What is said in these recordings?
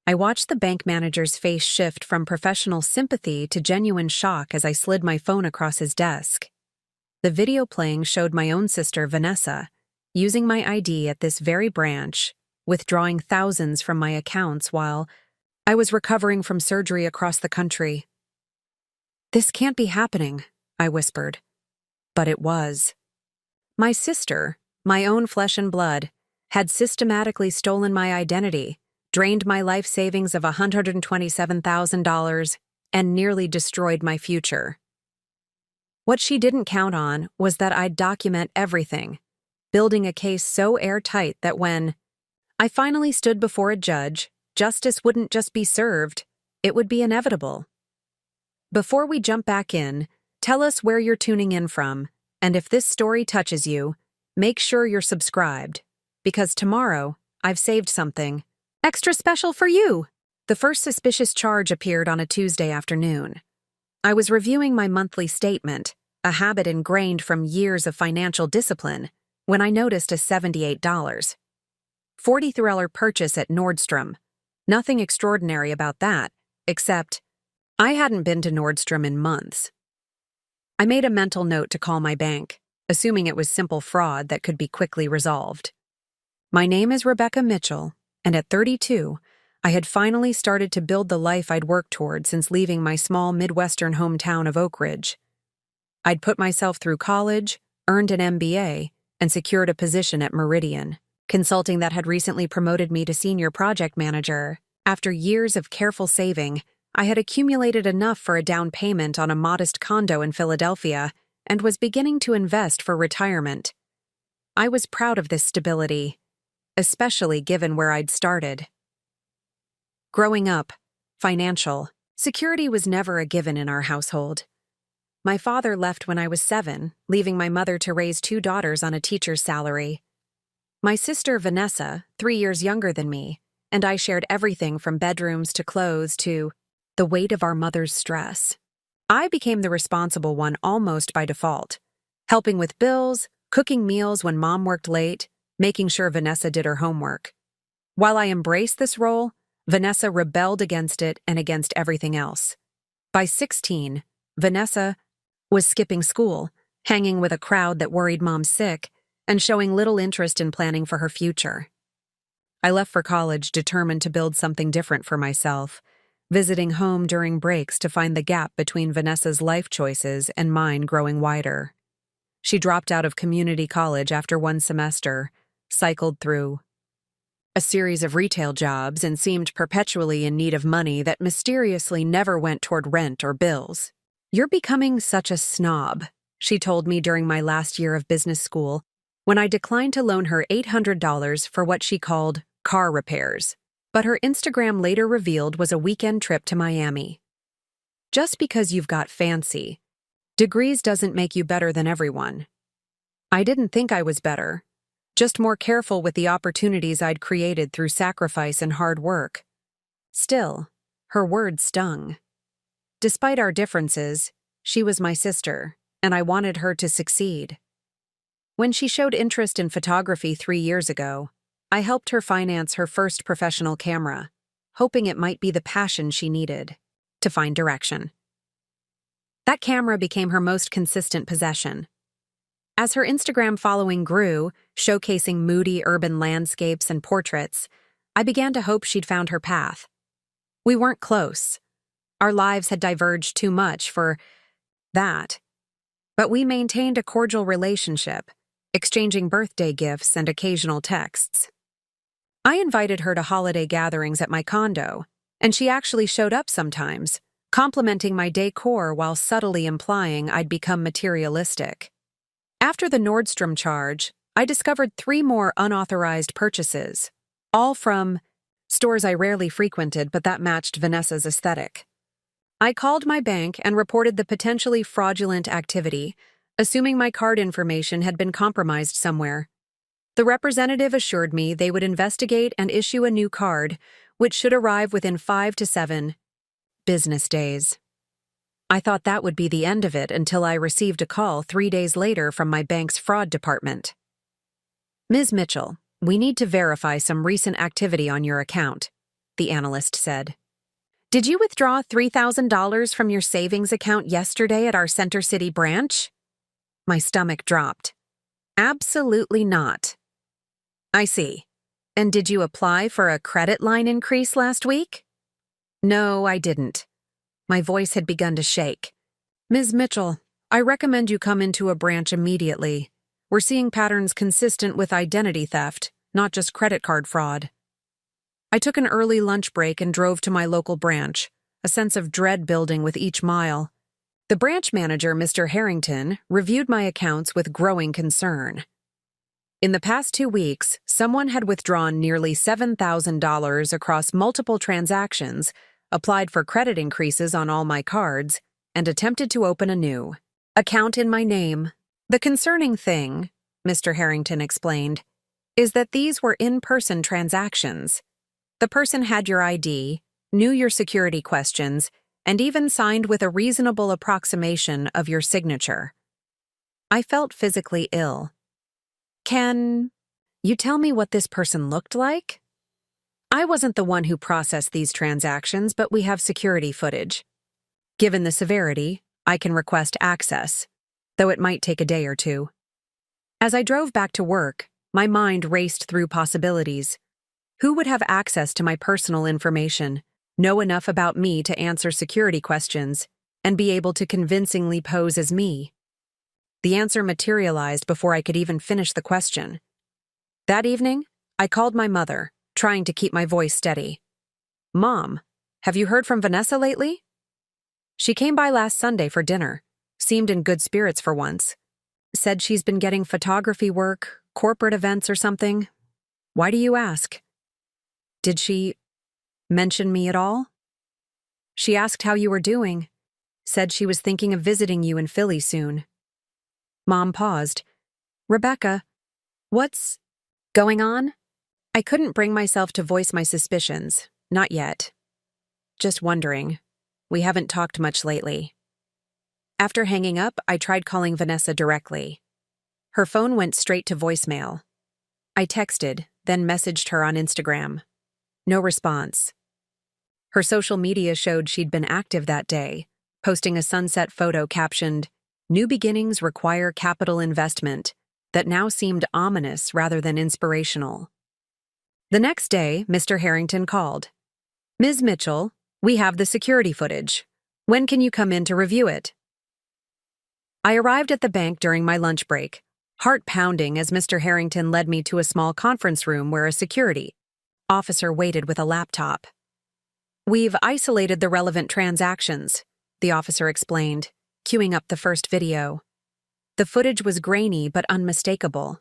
I watched the bank manager's face shift from professional sympathy to genuine shock as I slid my phone across his desk. The video playing showed my own sister, Vanessa, using my ID at this very branch, withdrawing thousands from my accounts while I was recovering from surgery across the country. "This can't be happening," I whispered. But it was. My sister, my own flesh and blood, had systematically stolen my identity, drained my life savings of $127,000, and nearly destroyed my future. What she didn't count on was that I'd document everything, building a case so airtight that when I finally stood before a judge, justice wouldn't just be served, it would be inevitable. Before we jump back in, tell us where you're tuning in from, and if this story touches you, make sure you're subscribed, because tomorrow I've saved something extra special for you. The first suspicious charge appeared on a Tuesday afternoon. I was reviewing my monthly statement, a habit ingrained from years of financial discipline, when I noticed a $78.43 purchase at Nordstrom. Nothing extraordinary about that, except I hadn't been to Nordstrom in months. I made a mental note to call my bank, assuming it was simple fraud that could be quickly resolved. My name is Rebecca Mitchell, and at 32, I had finally started to build the life I'd worked toward since leaving my small Midwestern hometown of Oak Ridge. I'd put myself through college, earned an MBA, and secured a position at Meridian Consulting that had recently promoted me to senior project manager. After years of careful saving, I had accumulated enough for a down payment on a modest condo in Philadelphia and was beginning to invest for retirement. I was proud of this stability, especially given where I'd started. Growing up, financial security was never a given in our household. My father left when I was 7, leaving my mother to raise 2 daughters on a teacher's salary. My sister Vanessa, 3 years younger than me, and I shared everything from bedrooms to clothes to the weight of our mother's stress. I became the responsible one almost by default, helping with bills, cooking meals when mom worked late, making sure Vanessa did her homework. While I embraced this role, Vanessa rebelled against it and against everything else. By 16, Vanessa was skipping school, hanging with a crowd that worried mom sick, and showing little interest in planning for her future. I left for college determined to build something different for myself, visiting home during breaks to find the gap between Vanessa's life choices and mine growing wider. She dropped out of community college after 1 semester, cycled through a series of retail jobs, and seemed perpetually in need of money that mysteriously never went toward rent or bills. "You're becoming such a snob," she told me during my last year of business school, when I declined to loan her $800 for what she called car repairs, but her Instagram later revealed was a weekend trip to Miami. "Just because you've got fancy degrees doesn't make you better than everyone." I didn't think I was better, just more careful with the opportunities I'd created through sacrifice and hard work. Still, her words stung. Despite our differences, she was my sister, and I wanted her to succeed. When she showed interest in photography 3 years ago, I helped her finance her first professional camera, hoping it might be the passion she needed to find direction. That camera became her most consistent possession. As her Instagram following grew, showcasing moody urban landscapes and portraits, I began to hope she'd found her path. We weren't close. Our lives had diverged too much for that. But we maintained a cordial relationship, exchanging birthday gifts and occasional texts. I invited her to holiday gatherings at my condo, and she actually showed up sometimes, complimenting my decor while subtly implying I'd become materialistic. After the Nordstrom charge, I discovered 3 more unauthorized purchases, all from stores I rarely frequented but that matched Vanessa's aesthetic. I called my bank and reported the potentially fraudulent activity, assuming my card information had been compromised somewhere. The representative assured me they would investigate and issue a new card, which should arrive within 5 to 7 business days. I thought that would be the end of it until I received a call 3 days later from my bank's fraud department. "Ms. Mitchell, we need to verify some recent activity on your account. the analyst said. Did you withdraw $3,000 from your savings account yesterday at our Center City branch? My stomach dropped. Absolutely not. I see. And did you apply for a credit line increase last week? No, I didn't. My voice had begun to shake. Ms. Mitchell, I recommend you come into a branch immediately. We're seeing patterns consistent with identity theft, not just credit card fraud. I took an early lunch break and drove to my local branch, a sense of dread building with each mile. The branch manager, Mr. Harrington, reviewed my accounts with growing concern. In the past 2 weeks, someone had withdrawn nearly $7,000 across multiple transactions, applied for credit increases on all my cards, and attempted to open a new account in my name. The concerning thing, Mr. Harrington explained, is that these were in-person transactions. The person had your ID, knew your security questions, and even signed with a reasonable approximation of your signature. I felt physically ill. Can you tell me what this person looked like? I wasn't the one who processed these transactions, but we have security footage. Given the severity, I can request access, though it might take a day or two. As I drove back to work, my mind raced through possibilities. Who would have access to my personal information, know enough about me to answer security questions, and be able to convincingly pose as me? The answer materialized before I could even finish the question. That evening, I called my mother, trying to keep my voice steady. Mom, have you heard from Vanessa lately? She came by last Sunday for dinner, seemed in good spirits for once. Said she's been getting photography work, corporate events or something. Why do you ask? Did she mention me at all? She asked how you were doing. Said she was thinking of visiting you in Philly soon. Mom paused. Rebecca, what's going on? I couldn't bring myself to voice my suspicions. Not yet. Just wondering. We haven't talked much lately. After hanging up, I tried calling Vanessa directly. Her phone went straight to voicemail. I texted, then messaged her on Instagram. No response. Her social media showed she'd been active that day, posting a sunset photo captioned, "New beginnings require capital investment," that now seemed ominous rather than inspirational. The next day, Mr. Harrington called. Ms. Mitchell, we have the security footage. When can you come in to review it? I arrived at the bank during my lunch break, heart pounding as Mr. Harrington led me to a small conference room where a security officer waited with a laptop. We've isolated the relevant transactions, the officer explained, queuing up the first video. The footage was grainy but unmistakable.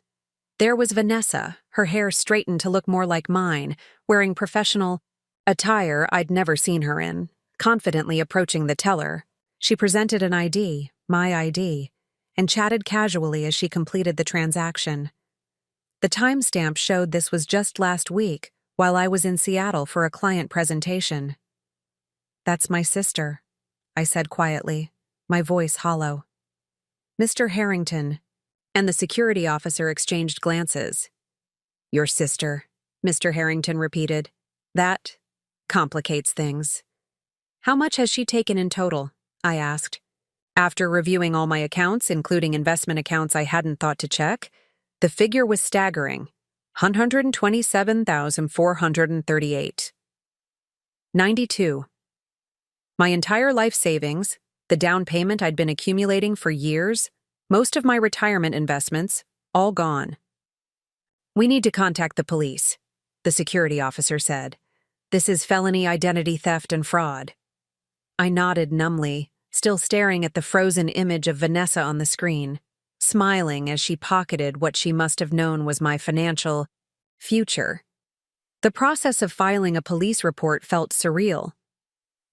There was Vanessa, her hair straightened to look more like mine, wearing professional attire I'd never seen her in, confidently approaching the teller. She presented an ID, my ID, and chatted casually as she completed the transaction. The timestamp showed this was just last week, while I was in Seattle for a client presentation. That's my sister, I said quietly, my voice hollow. Mr. Harrington and the security officer exchanged glances. Your sister, Mr. Harrington repeated. That complicates things. How much has she taken in total? I asked. After reviewing all my accounts, including investment accounts I hadn't thought to check, the figure was staggering. $127,438. 92. My entire life savings, the down payment I'd been accumulating for years, most of my retirement investments, all gone. We need to contact the police, the security officer said. This is felony identity theft and fraud. I nodded numbly, still staring at the frozen image of Vanessa on the screen, smiling as she pocketed what she must have known was my financial future. The process of filing a police report felt surreal.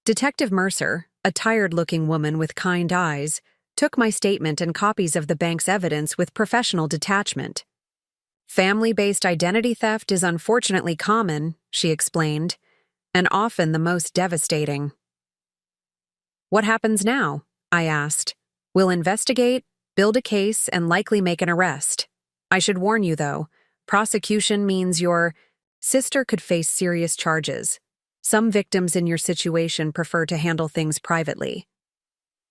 Detective Mercer, a tired-looking woman with kind eyes, took my statement and copies of the bank's evidence with professional detachment. Family-based identity theft is unfortunately common, she explained, and often the most devastating. What happens now? I asked. We'll investigate, build a case, and likely make an arrest. I should warn you, though, prosecution means your sister could face serious charges. Some victims in your situation prefer to handle things privately.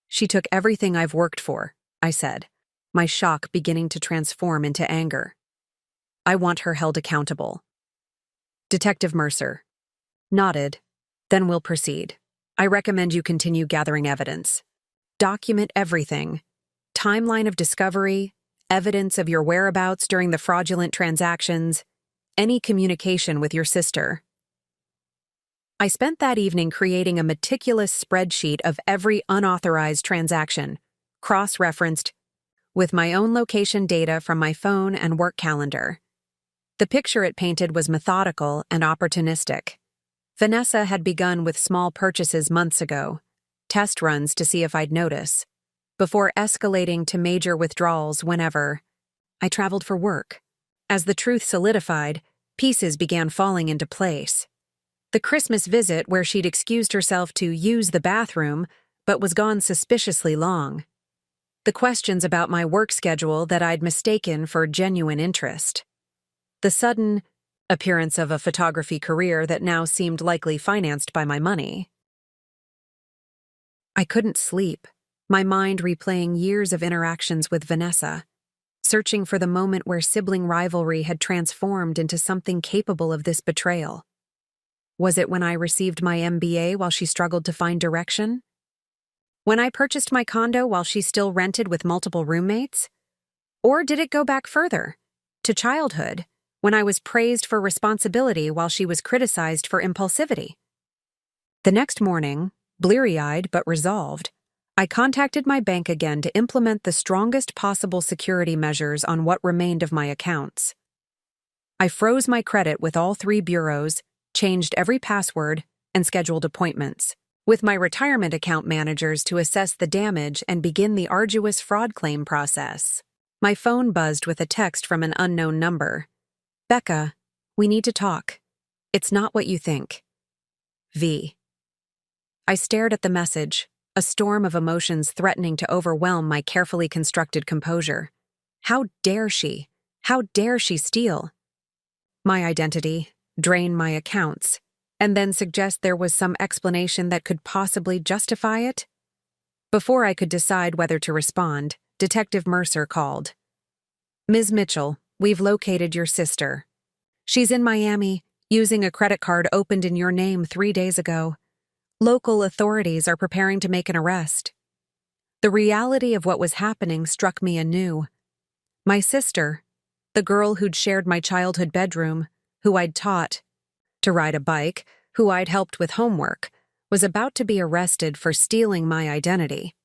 She took everything I've worked for, I said, my shock beginning to transform into anger. I want her held accountable. Detective Mercer nodded. Then we'll proceed. I recommend you continue gathering evidence. Document everything. Timeline of discovery, evidence of your whereabouts during the fraudulent transactions, any communication with your sister. I spent that evening creating a meticulous spreadsheet of every unauthorized transaction, cross-referenced with my own location data from my phone and work calendar. The picture it painted was methodical and opportunistic. Vanessa had begun with small purchases months ago, test runs to see if I'd notice, before escalating to major withdrawals whenever I traveled for work. As the truth solidified, pieces began falling into place. The Christmas visit where she'd excused herself to use the bathroom but was gone suspiciously long. The questions about my work schedule that I'd mistaken for genuine interest. The sudden appearance of a photography career that now seemed likely financed by my money. I couldn't sleep, my mind replaying years of interactions with Vanessa, searching for the moment where sibling rivalry had transformed into something capable of this betrayal. Was it when I received my MBA while she struggled to find direction? When I purchased my condo while she still rented with multiple roommates? Or did it go back further, to childhood, when I was praised for responsibility while she was criticized for impulsivity? The next morning, bleary-eyed but resolved, I contacted my bank again to implement the strongest possible security measures on what remained of my accounts. I froze my credit with all 3 bureaus, changed every password, and scheduled appointments with my retirement account managers to assess the damage and begin the arduous fraud claim process. My phone buzzed with a text from an unknown number. "Becca, we need to talk. It's not what you think. V." I stared at the message, a storm of emotions threatening to overwhelm my carefully constructed composure. How dare she? How dare she steal my identity, drain my accounts, and then suggest there was some explanation that could possibly justify it? Before I could decide whether to respond, Detective Mercer called. "Ms. Mitchell, we've located your sister. She's in Miami, using a credit card opened in your name 3 days ago. Local authorities are preparing to make an arrest." The reality of what was happening struck me anew. My sister, the girl who'd shared my childhood bedroom, who I'd taught to ride a bike, who I'd helped with homework, was about to be arrested for stealing my identity.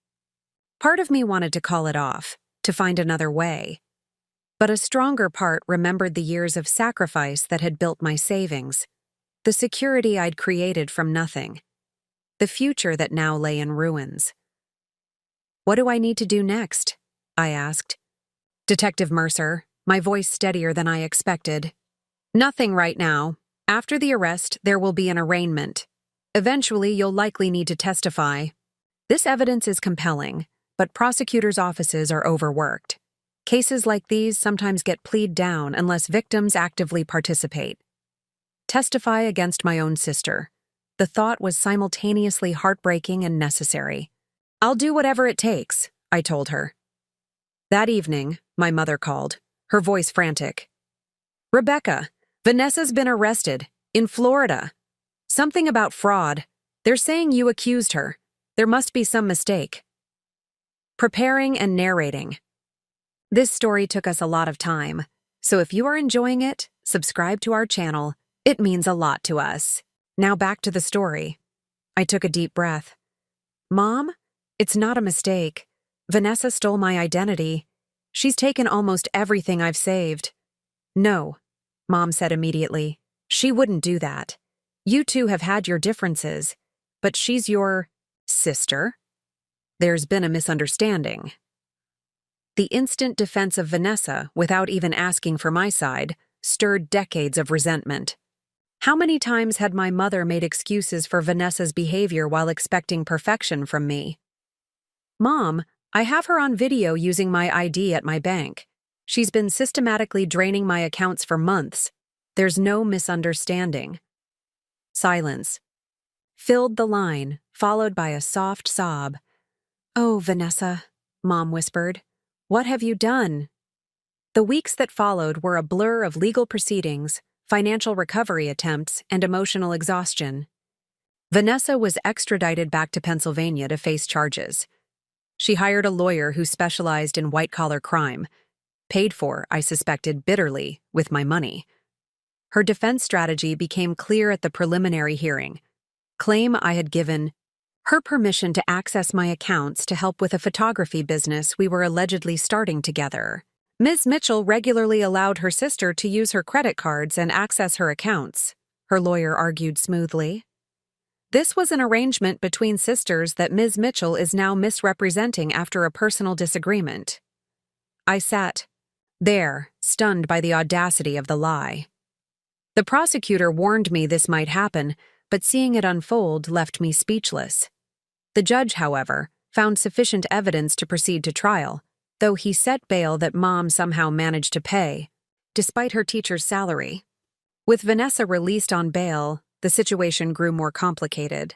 Part of me wanted to call it off, to find another way. But a stronger part remembered the years of sacrifice that had built my savings, the security I'd created from nothing, the future that now lay in ruins. "What do I need to do next?" I asked. Detective Mercer, my voice steadier than I expected. "Nothing right now. After the arrest, there will be an arraignment. Eventually, you'll likely need to testify. This evidence is compelling, but prosecutors' offices are overworked. Cases like these sometimes get plead down unless victims actively participate. Testify against my own sister." The thought was simultaneously heartbreaking and necessary. "I'll do whatever it takes," I told her. That evening, my mother called, her voice frantic. "Rebecca, Vanessa's been arrested, in Florida. Something about fraud. They're saying you accused her. There must be some mistake." Preparing and narrating. This story took us a lot of time, so if you are enjoying it, subscribe to our channel. It means a lot to us. Now back to the story. I took a deep breath. "Mom, it's not a mistake. Vanessa stole my identity. She's taken almost everything I've saved." "No," Mom said immediately. "She wouldn't do that. You two have had your differences, but she's your sister. There's been a misunderstanding." The instant defense of Vanessa, without even asking for my side, stirred decades of resentment. How many times had my mother made excuses for Vanessa's behavior while expecting perfection from me? "Mom, I have her on video using my ID at my bank. She's been systematically draining my accounts for months. There's no misunderstanding." Silence. filled the line, followed by a soft sob. "Oh, Vanessa," Mom whispered. "What have you done?" The weeks that followed were a blur of legal proceedings, financial recovery attempts, and emotional exhaustion. Vanessa was extradited back to Pennsylvania to face charges. She hired a lawyer who specialized in white-collar crime, paid for, I suspected bitterly, with my money. Her defense strategy became clear at the preliminary hearing. Claim I had given her permission to access my accounts to help with a photography business we were allegedly starting together. Ms. Mitchell regularly allowed her sister to use her credit cards and access her accounts, her lawyer argued smoothly. This was an arrangement between sisters that Ms. Mitchell is now misrepresenting after a personal disagreement. I sat there, stunned by the audacity of the lie. The prosecutor warned me this might happen, but seeing it unfold left me speechless. The judge, however, found sufficient evidence to proceed to trial, though he set bail that Mom somehow managed to pay, despite her teacher's salary. With Vanessa released on bail, the situation grew more complicated.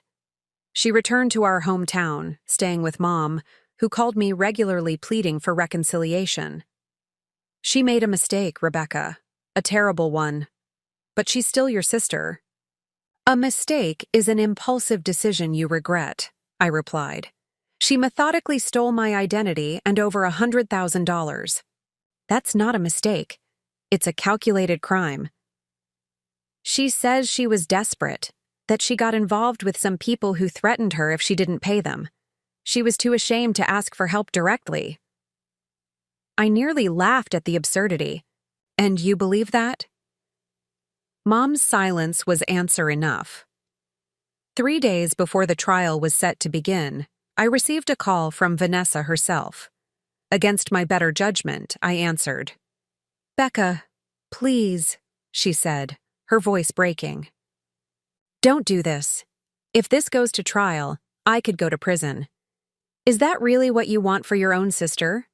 She returned to our hometown, staying with Mom, who called me regularly pleading for reconciliation. "She made a mistake, Rebecca, a terrible one. But she's still your sister." "A mistake is an impulsive decision you regret," I replied. "She methodically stole my identity and over $100,000. That's not a mistake. It's a calculated crime." "She says she was desperate, that she got involved with some people who threatened her if she didn't pay them. She was too ashamed to ask for help directly." I nearly laughed at the absurdity. "And you believe that?" Mom's silence was answer enough. 3 days before the trial was set to begin, I received a call from Vanessa herself. Against my better judgment, I answered. "Becca, please," she said, her voice breaking. "Don't do this. If this goes to trial, I could go to prison. Is that really what you want for your own sister?"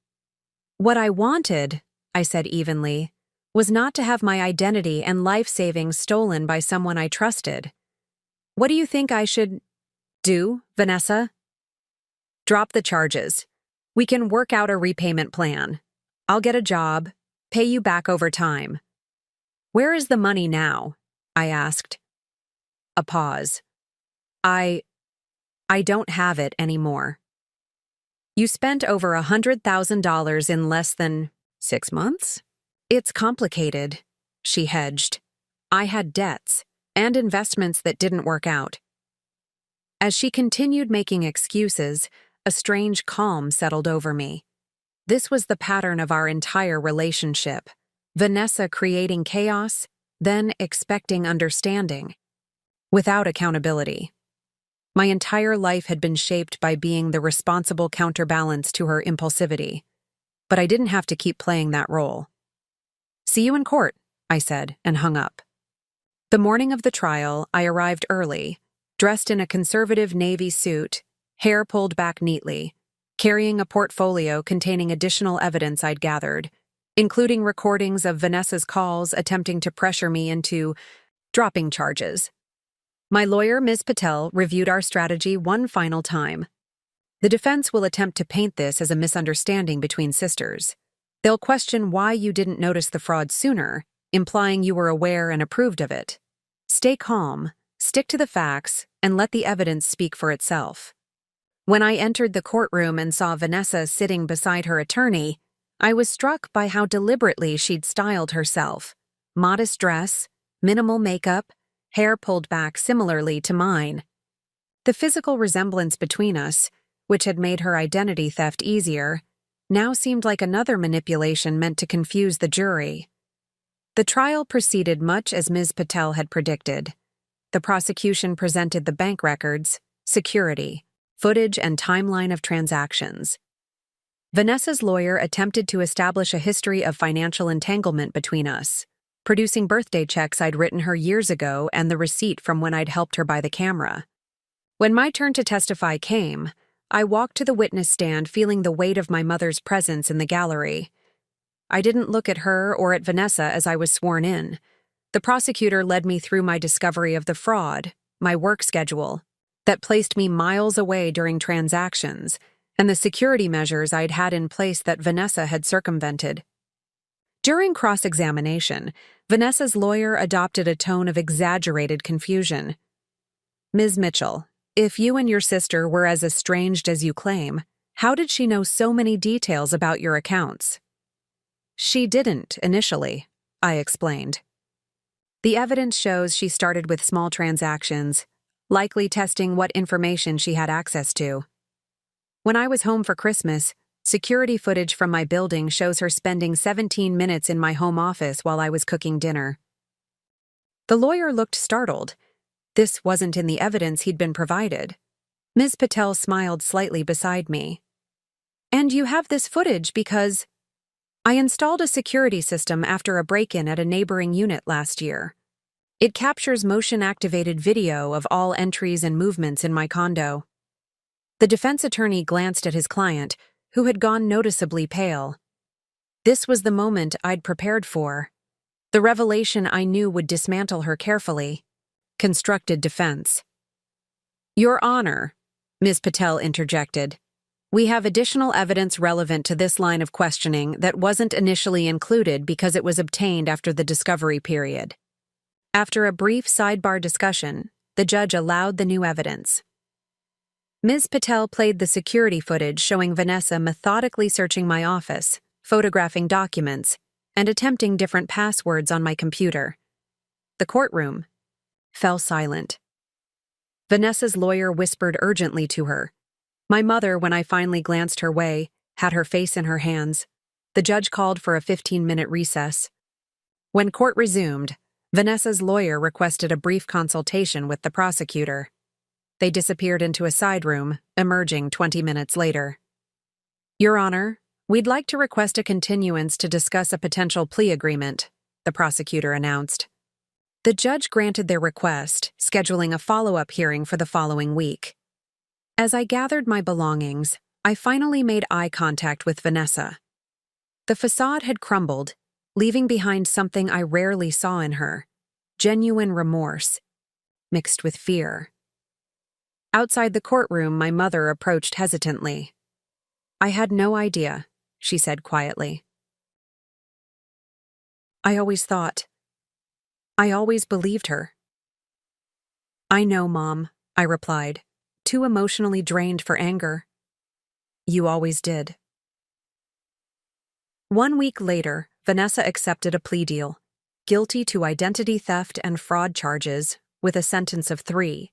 "What I wanted," I said evenly, "was not to have my identity and life savings stolen by someone I trusted. What do you think I should do, Vanessa?" "Drop the charges. We can work out a repayment plan. I'll get a job, pay you back over time." "Where is the money now?" I asked. A pause. I don't have it anymore." "You spent over $100,000 in less than 6 months?" "It's complicated," she hedged. "I had debts and investments that didn't work out." As she continued making excuses, a strange calm settled over me. This was the pattern of our entire relationship. Vanessa creating chaos, then expecting understanding, without accountability. My entire life had been shaped by being the responsible counterbalance to her impulsivity, but I didn't have to keep playing that role. "See you in court," I said, and hung up. The morning of the trial, I arrived early, dressed in a conservative navy suit, hair pulled back neatly, carrying a portfolio containing additional evidence I'd gathered, including recordings of Vanessa's calls attempting to pressure me into dropping charges. My lawyer, Ms. Patel, reviewed our strategy one final time. "The defense will attempt to paint this as a misunderstanding between sisters. They'll question why you didn't notice the fraud sooner, implying you were aware and approved of it. Stay calm, stick to the facts, and let the evidence speak for itself." When I entered the courtroom and saw Vanessa sitting beside her attorney, I was struck by how deliberately she'd styled herself. Modest dress, minimal makeup, hair pulled back similarly to mine. The physical resemblance between us, which had made her identity theft easier, now seemed like another manipulation meant to confuse the jury. The trial proceeded much as Ms. Patel had predicted. The prosecution presented the bank records, security, footage, and timeline of transactions. Vanessa's lawyer attempted to establish a history of financial entanglement between us, producing birthday checks I'd written her years ago and the receipt from when I'd helped her buy the camera. When my turn to testify came, I walked to the witness stand feeling the weight of my mother's presence in the gallery. I didn't look at her or at Vanessa as I was sworn in. The prosecutor led me through my discovery of the fraud, my work schedule, that placed me miles away during transactions, and the security measures I'd had in place that Vanessa had circumvented. During cross-examination, Vanessa's lawyer adopted a tone of exaggerated confusion. "Ms. Mitchell, if you and your sister were as estranged as you claim, how did she know so many details about your accounts?" "She didn't, initially," I explained. "The evidence shows she started with small transactions, likely testing what information she had access to. When I was home for Christmas, security footage from my building shows her spending 17 minutes in my home office while I was cooking dinner." The lawyer looked startled. This wasn't in the evidence he'd been provided. Ms. Patel smiled slightly beside me. "And you have this footage because I installed a security system after a break-in at a neighboring unit last year. It captures motion-activated video of all entries and movements in my condo." The defense attorney glanced at his client, who had gone noticeably pale. This was the moment I'd prepared for. The revelation I knew would dismantle her carefully. Constructed defense. "Your Honor," Ms. Patel interjected, "we have additional evidence relevant to this line of questioning that wasn't initially included because it was obtained after the discovery period." After a brief sidebar discussion, the judge allowed the new evidence. Ms. Patel played the security footage showing Vanessa methodically searching my office, photographing documents, and attempting different passwords on my computer. The courtroom fell silent. Vanessa's lawyer whispered urgently to her. My mother, when I finally glanced her way, had her face in her hands. The judge called for a 15-minute recess. When court resumed, Vanessa's lawyer requested a brief consultation with the prosecutor. They disappeared into a side room, emerging 20 minutes later. "Your Honor, we'd like to request a continuance to discuss a potential plea agreement," the prosecutor announced. The judge granted their request, scheduling a follow-up hearing for the following week. As I gathered my belongings, I finally made eye contact with Vanessa. The facade had crumbled, leaving behind something I rarely saw in her: genuine remorse, mixed with fear. Outside the courtroom, my mother approached hesitantly. "I had no idea," she said quietly. I always believed her." "I know, Mom," I replied, too emotionally drained for anger. "You always did." 1 week later, Vanessa accepted a plea deal, guilty to identity theft and fraud charges, with a sentence of 3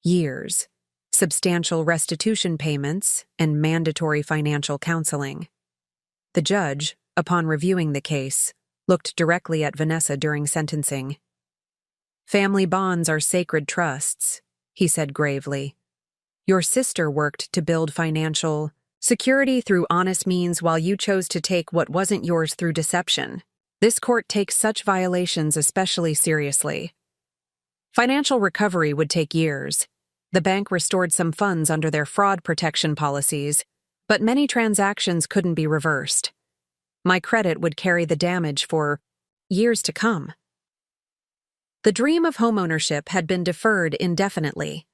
years, substantial restitution payments, and mandatory financial counseling. The judge, upon reviewing the case, looked directly at Vanessa during sentencing. "Family bonds are sacred trusts," he said gravely. "Your sister worked to build financial security through honest means while you chose to take what wasn't yours through deception. This court takes such violations especially seriously." Financial recovery would take years. The bank restored some funds under their fraud protection policies, but many transactions couldn't be reversed. My credit would carry the damage for years to come. The dream of homeownership had been deferred indefinitely.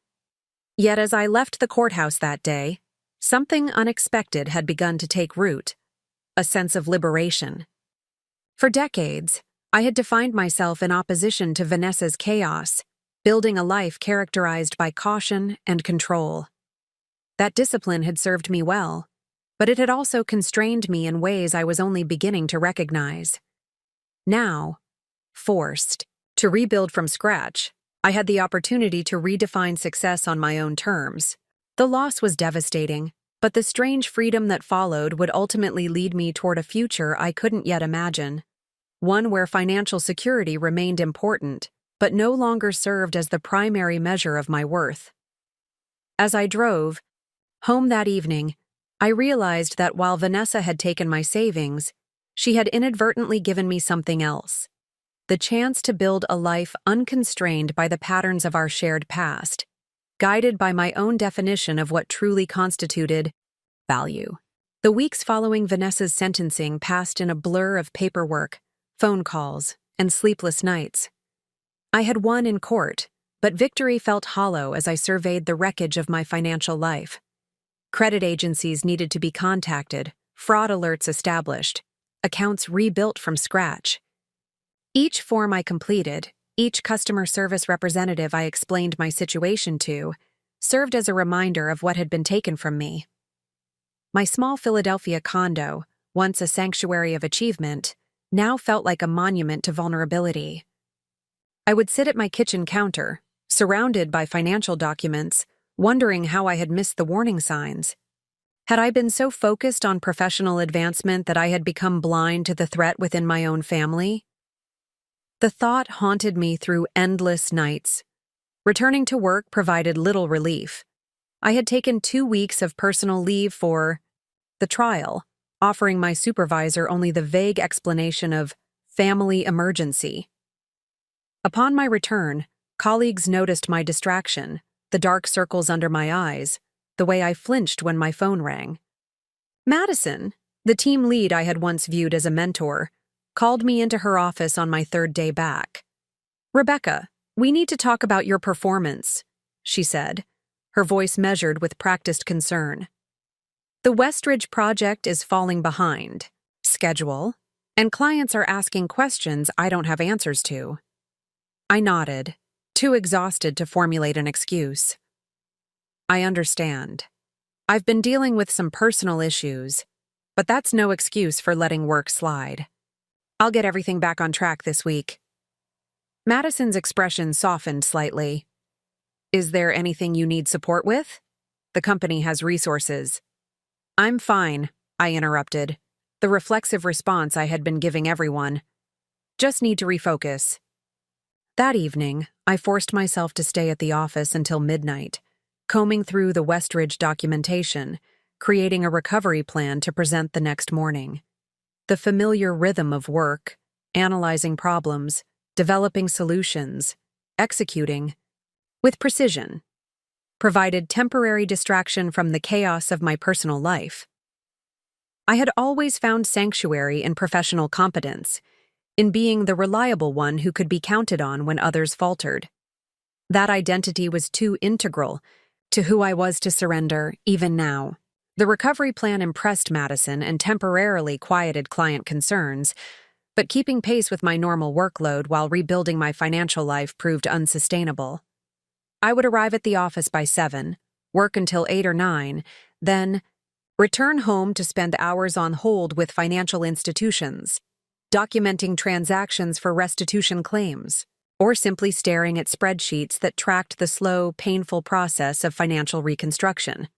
Yet as I left the courthouse that day, something unexpected had begun to take root: a sense of liberation. For decades, I had defined myself in opposition to Vanessa's chaos, building a life characterized by caution and control. That discipline had served me well, but it had also constrained me in ways I was only beginning to recognize. Now, forced to rebuild from scratch, I had the opportunity to redefine success on my own terms. The loss was devastating, but the strange freedom that followed would ultimately lead me toward a future I couldn't yet imagine. One where financial security remained important, but no longer served as the primary measure of my worth. As I drove home that evening, I realized that while Vanessa had taken my savings, she had inadvertently given me something else: the chance to build a life unconstrained by the patterns of our shared past, guided by my own definition of what truly constituted value. The weeks following Vanessa's sentencing passed in a blur of paperwork, phone calls, and sleepless nights. I had won in court, but victory felt hollow as I surveyed the wreckage of my financial life. Credit agencies needed to be contacted, fraud alerts established, accounts rebuilt from scratch. Each form I completed, each customer service representative I explained my situation to, served as a reminder of what had been taken from me. My small Philadelphia condo, once a sanctuary of achievement, now felt like a monument to vulnerability. I would sit at my kitchen counter, surrounded by financial documents, wondering how I had missed the warning signs. Had I been so focused on professional advancement that I had become blind to the threat within my own family? The thought haunted me through endless nights. Returning to work provided little relief. I had taken 2 weeks of personal leave for the trial, offering my supervisor only the vague explanation of family emergency. Upon my return, colleagues noticed my distraction, the dark circles under my eyes, the way I flinched when my phone rang. Madison, the team lead I had once viewed as a mentor, called me into her office on my 3rd day back. "Rebecca, we need to talk about your performance," she said, her voice measured with practiced concern. "The Westridge project is falling behind schedule, and clients are asking questions I don't have answers to." I nodded, too exhausted to formulate an excuse. "I understand. I've been dealing with some personal issues, but that's no excuse for letting work slide. I'll get everything back on track this week." Madison's expression softened slightly. "Is there anything you need support with? The company has resources." "I'm fine," I interrupted, the reflexive response I had been giving everyone. "Just need to refocus." That evening, I forced myself to stay at the office until midnight, combing through the Westridge documentation, creating a recovery plan to present the next morning. The familiar rhythm of work, analyzing problems, developing solutions, executing, with precision, provided temporary distraction from the chaos of my personal life. I had always found sanctuary in professional competence, in being the reliable one who could be counted on when others faltered. That identity was too integral to who I was to surrender, even now. The recovery plan impressed Madison and temporarily quieted client concerns, but keeping pace with my normal workload while rebuilding my financial life proved unsustainable. I would arrive at the office by 7, work until 8 or 9, then return home to spend hours on hold with financial institutions, documenting transactions for restitution claims, or simply staring at spreadsheets that tracked the slow, painful process of financial reconstruction.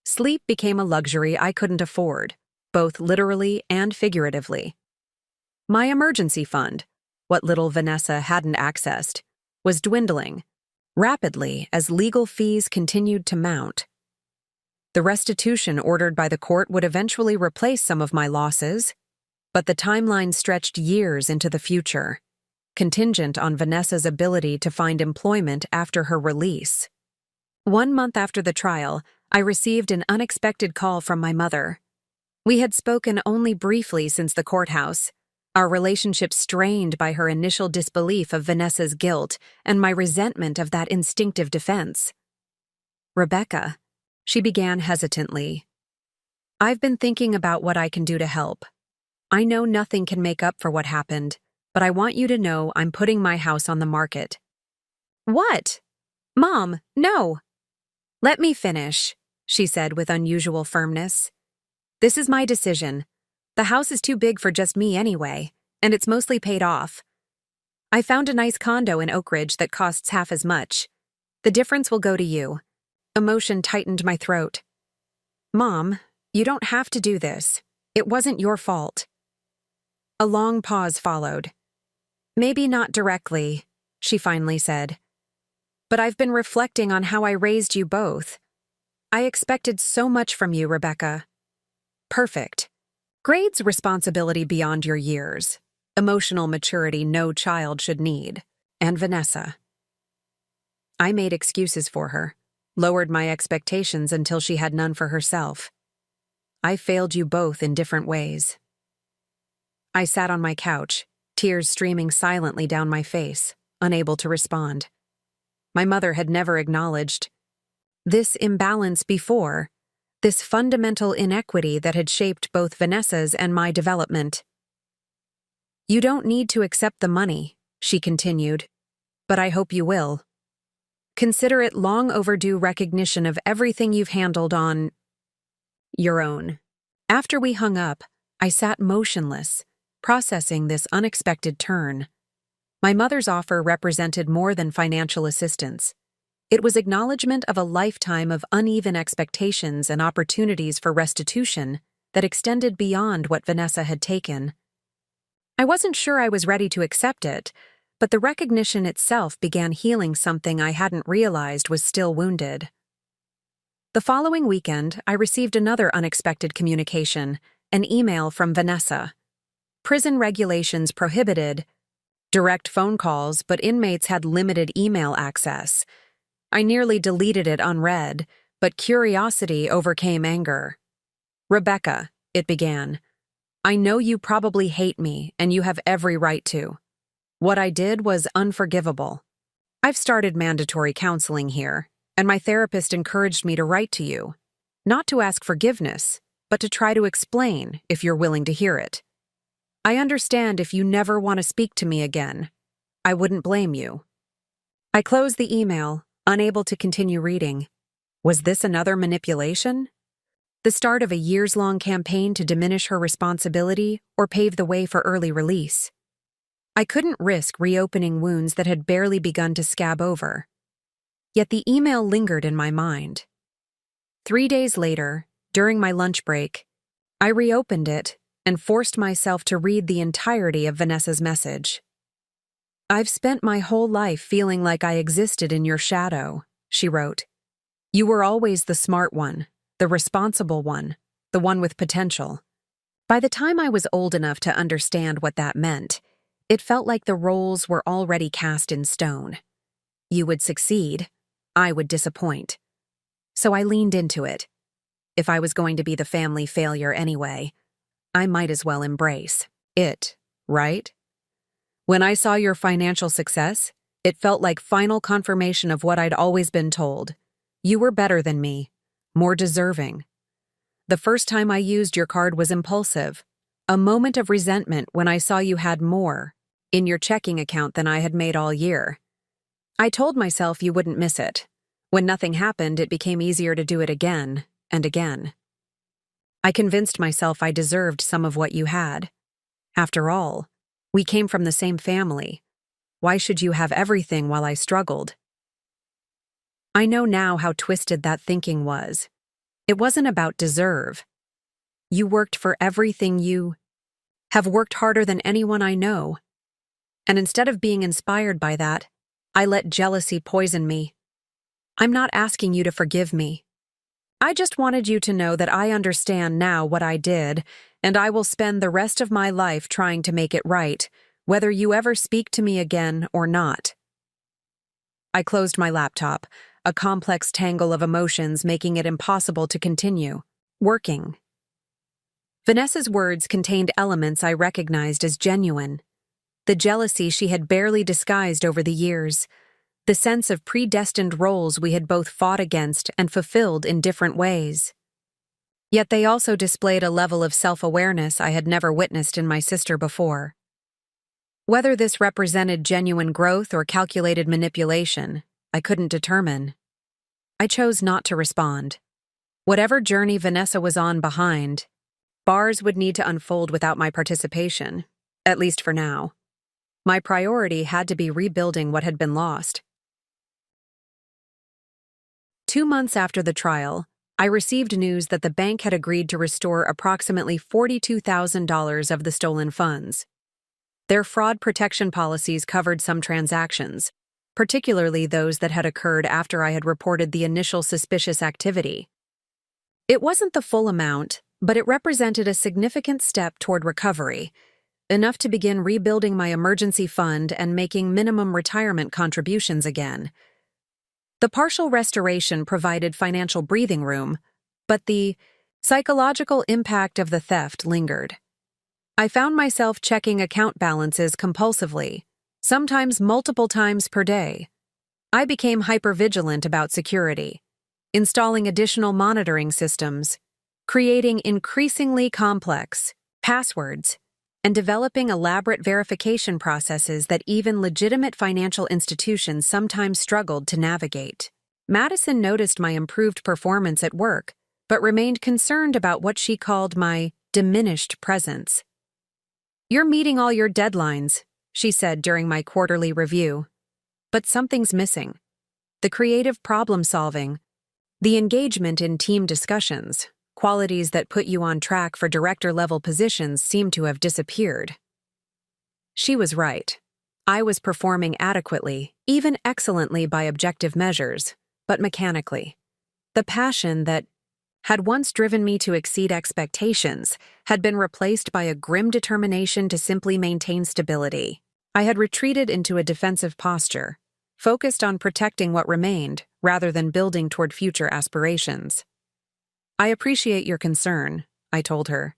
Sleep became a luxury I couldn't afford, both literally and figuratively. My emergency fund, what little Vanessa hadn't accessed, was dwindling rapidly as legal fees continued to mount. The restitution ordered by the court would eventually replace some of my losses, but the timeline stretched years into the future, contingent on Vanessa's ability to find employment after her release. 1 month after the trial, I received an unexpected call from my mother. We had spoken only briefly since the courthouse, our relationship strained by her initial disbelief of Vanessa's guilt and my resentment of that instinctive defense. "Rebecca," she began hesitantly, "I've been thinking about what I can do to help. I know nothing can make up for what happened, but I want you to know I'm putting my house on the market." "What? Mom, no." "Let me finish," she said with unusual firmness. "This is my decision. The house is too big for just me anyway, and it's mostly paid off. I found a nice condo in Oak Ridge that costs half as much. The difference will go to you." Emotion tightened my throat. "Mom, you don't have to do this. It wasn't your fault." A long pause followed. "Maybe not directly," she finally said. "But I've been reflecting on how I raised you both. I expected so much from you, Rebecca. Perfect. Grades, responsibility beyond your years. Emotional maturity no child should need. And Vanessa." I made excuses for her, lowered my expectations until she had none for herself. I failed you both in different ways. I sat on my couch, tears streaming silently down my face, unable to respond. my mother had never acknowledged. This imbalance before, this fundamental inequity that had shaped both Vanessa's and my development. "You don't need to accept the money," she continued, "but I hope you will. Consider it long overdue recognition of everything you've handled on your own." After we hung up, I sat motionless, processing this unexpected turn. My mother's offer represented more than financial assistance. It was acknowledgement of a lifetime of uneven expectations and opportunities for restitution that extended beyond what Vanessa had taken. I wasn't sure I was ready to accept it, but the recognition itself began healing something I hadn't realized was still wounded. The following weekend, I received another unexpected communication, an email from Vanessa. Prison regulations prohibited direct phone calls, but inmates had limited email access. I nearly deleted it unread, but curiosity overcame anger. "Rebecca," it began, "I know you probably hate me, and you have every right to. What I did was unforgivable. I've started mandatory counseling here, and my therapist encouraged me to write to you, not to ask forgiveness, but to try to explain if you're willing to hear it. I understand if you never want to speak to me again. I wouldn't blame you." I closed the email, unable to continue reading. Was this another manipulation? The start of a years-long campaign to diminish her responsibility or pave the way for early release? I couldn't risk reopening wounds that had barely begun to scab over. Yet the email lingered in my mind. 3 days later, during my lunch break, I reopened it and forced myself to read the entirety of Vanessa's message. "I've spent my whole life feeling like I existed in your shadow," she wrote. "You were always the smart one, the responsible one, the one with potential." By the time I was old enough to understand what that meant, it felt like the roles were already cast in stone. You would succeed, I would disappoint. So I leaned into it. If I was going to be the family failure anyway, I might as well embrace it, right? When I saw your financial success, it felt like final confirmation of what I'd always been told. You were better than me, more deserving. The first time I used your card was impulsive, a moment of resentment when I saw you had more in your checking account than I had made all year. I told myself you wouldn't miss it. When nothing happened, it became easier to do it again and again. I convinced myself I deserved some of what you had. After all, we came from the same family. Why should you have everything while I struggled? I know now how twisted that thinking was. It wasn't about deserve. You worked for everything you have worked harder than anyone I know. And instead of being inspired by that, I let jealousy poison me. I'm not asking you to forgive me. I just wanted you to know that I understand now what I did, and I will spend the rest of my life trying to make it right, whether you ever speak to me again or not. I closed my laptop, a complex tangle of emotions making it impossible to continue working. Vanessa's words contained elements I recognized as genuine. The jealousy she had barely disguised over the years, the sense of predestined roles we had both fought against and fulfilled in different ways. Yet they also displayed a level of self-awareness I had never witnessed in my sister before. Whether this represented genuine growth or calculated manipulation, I couldn't determine. I chose not to respond. Whatever journey Vanessa was on behind, bars would need to unfold without my participation, at least for now. My priority had to be rebuilding what had been lost. 2 months after the trial, I received news that the bank had agreed to restore approximately $42,000 of the stolen funds. Their fraud protection policies covered some transactions, particularly those that had occurred after I had reported the initial suspicious activity. It wasn't the full amount, but it represented a significant step toward recovery, enough to begin rebuilding my emergency fund and making minimum retirement contributions again. The partial restoration provided financial breathing room, but the psychological impact of the theft lingered. I found myself checking account balances compulsively, sometimes multiple times per day. I became hypervigilant about security, installing additional monitoring systems, creating increasingly complex passwords, and developing elaborate verification processes that even legitimate financial institutions sometimes struggled to navigate. Madison noticed my improved performance at work, but remained concerned about what she called my diminished presence. "You're meeting all your deadlines," she said during my quarterly review. "But something's missing. The creative problem-solving, the engagement in team discussions, qualities that put you on track for director-level positions seem to have disappeared." She was right. I was performing adequately, even excellently by objective measures, but mechanically. The passion that had once driven me to exceed expectations had been replaced by a grim determination to simply maintain stability. I had retreated into a defensive posture, focused on protecting what remained rather than building toward future aspirations. "I appreciate your concern," I told her,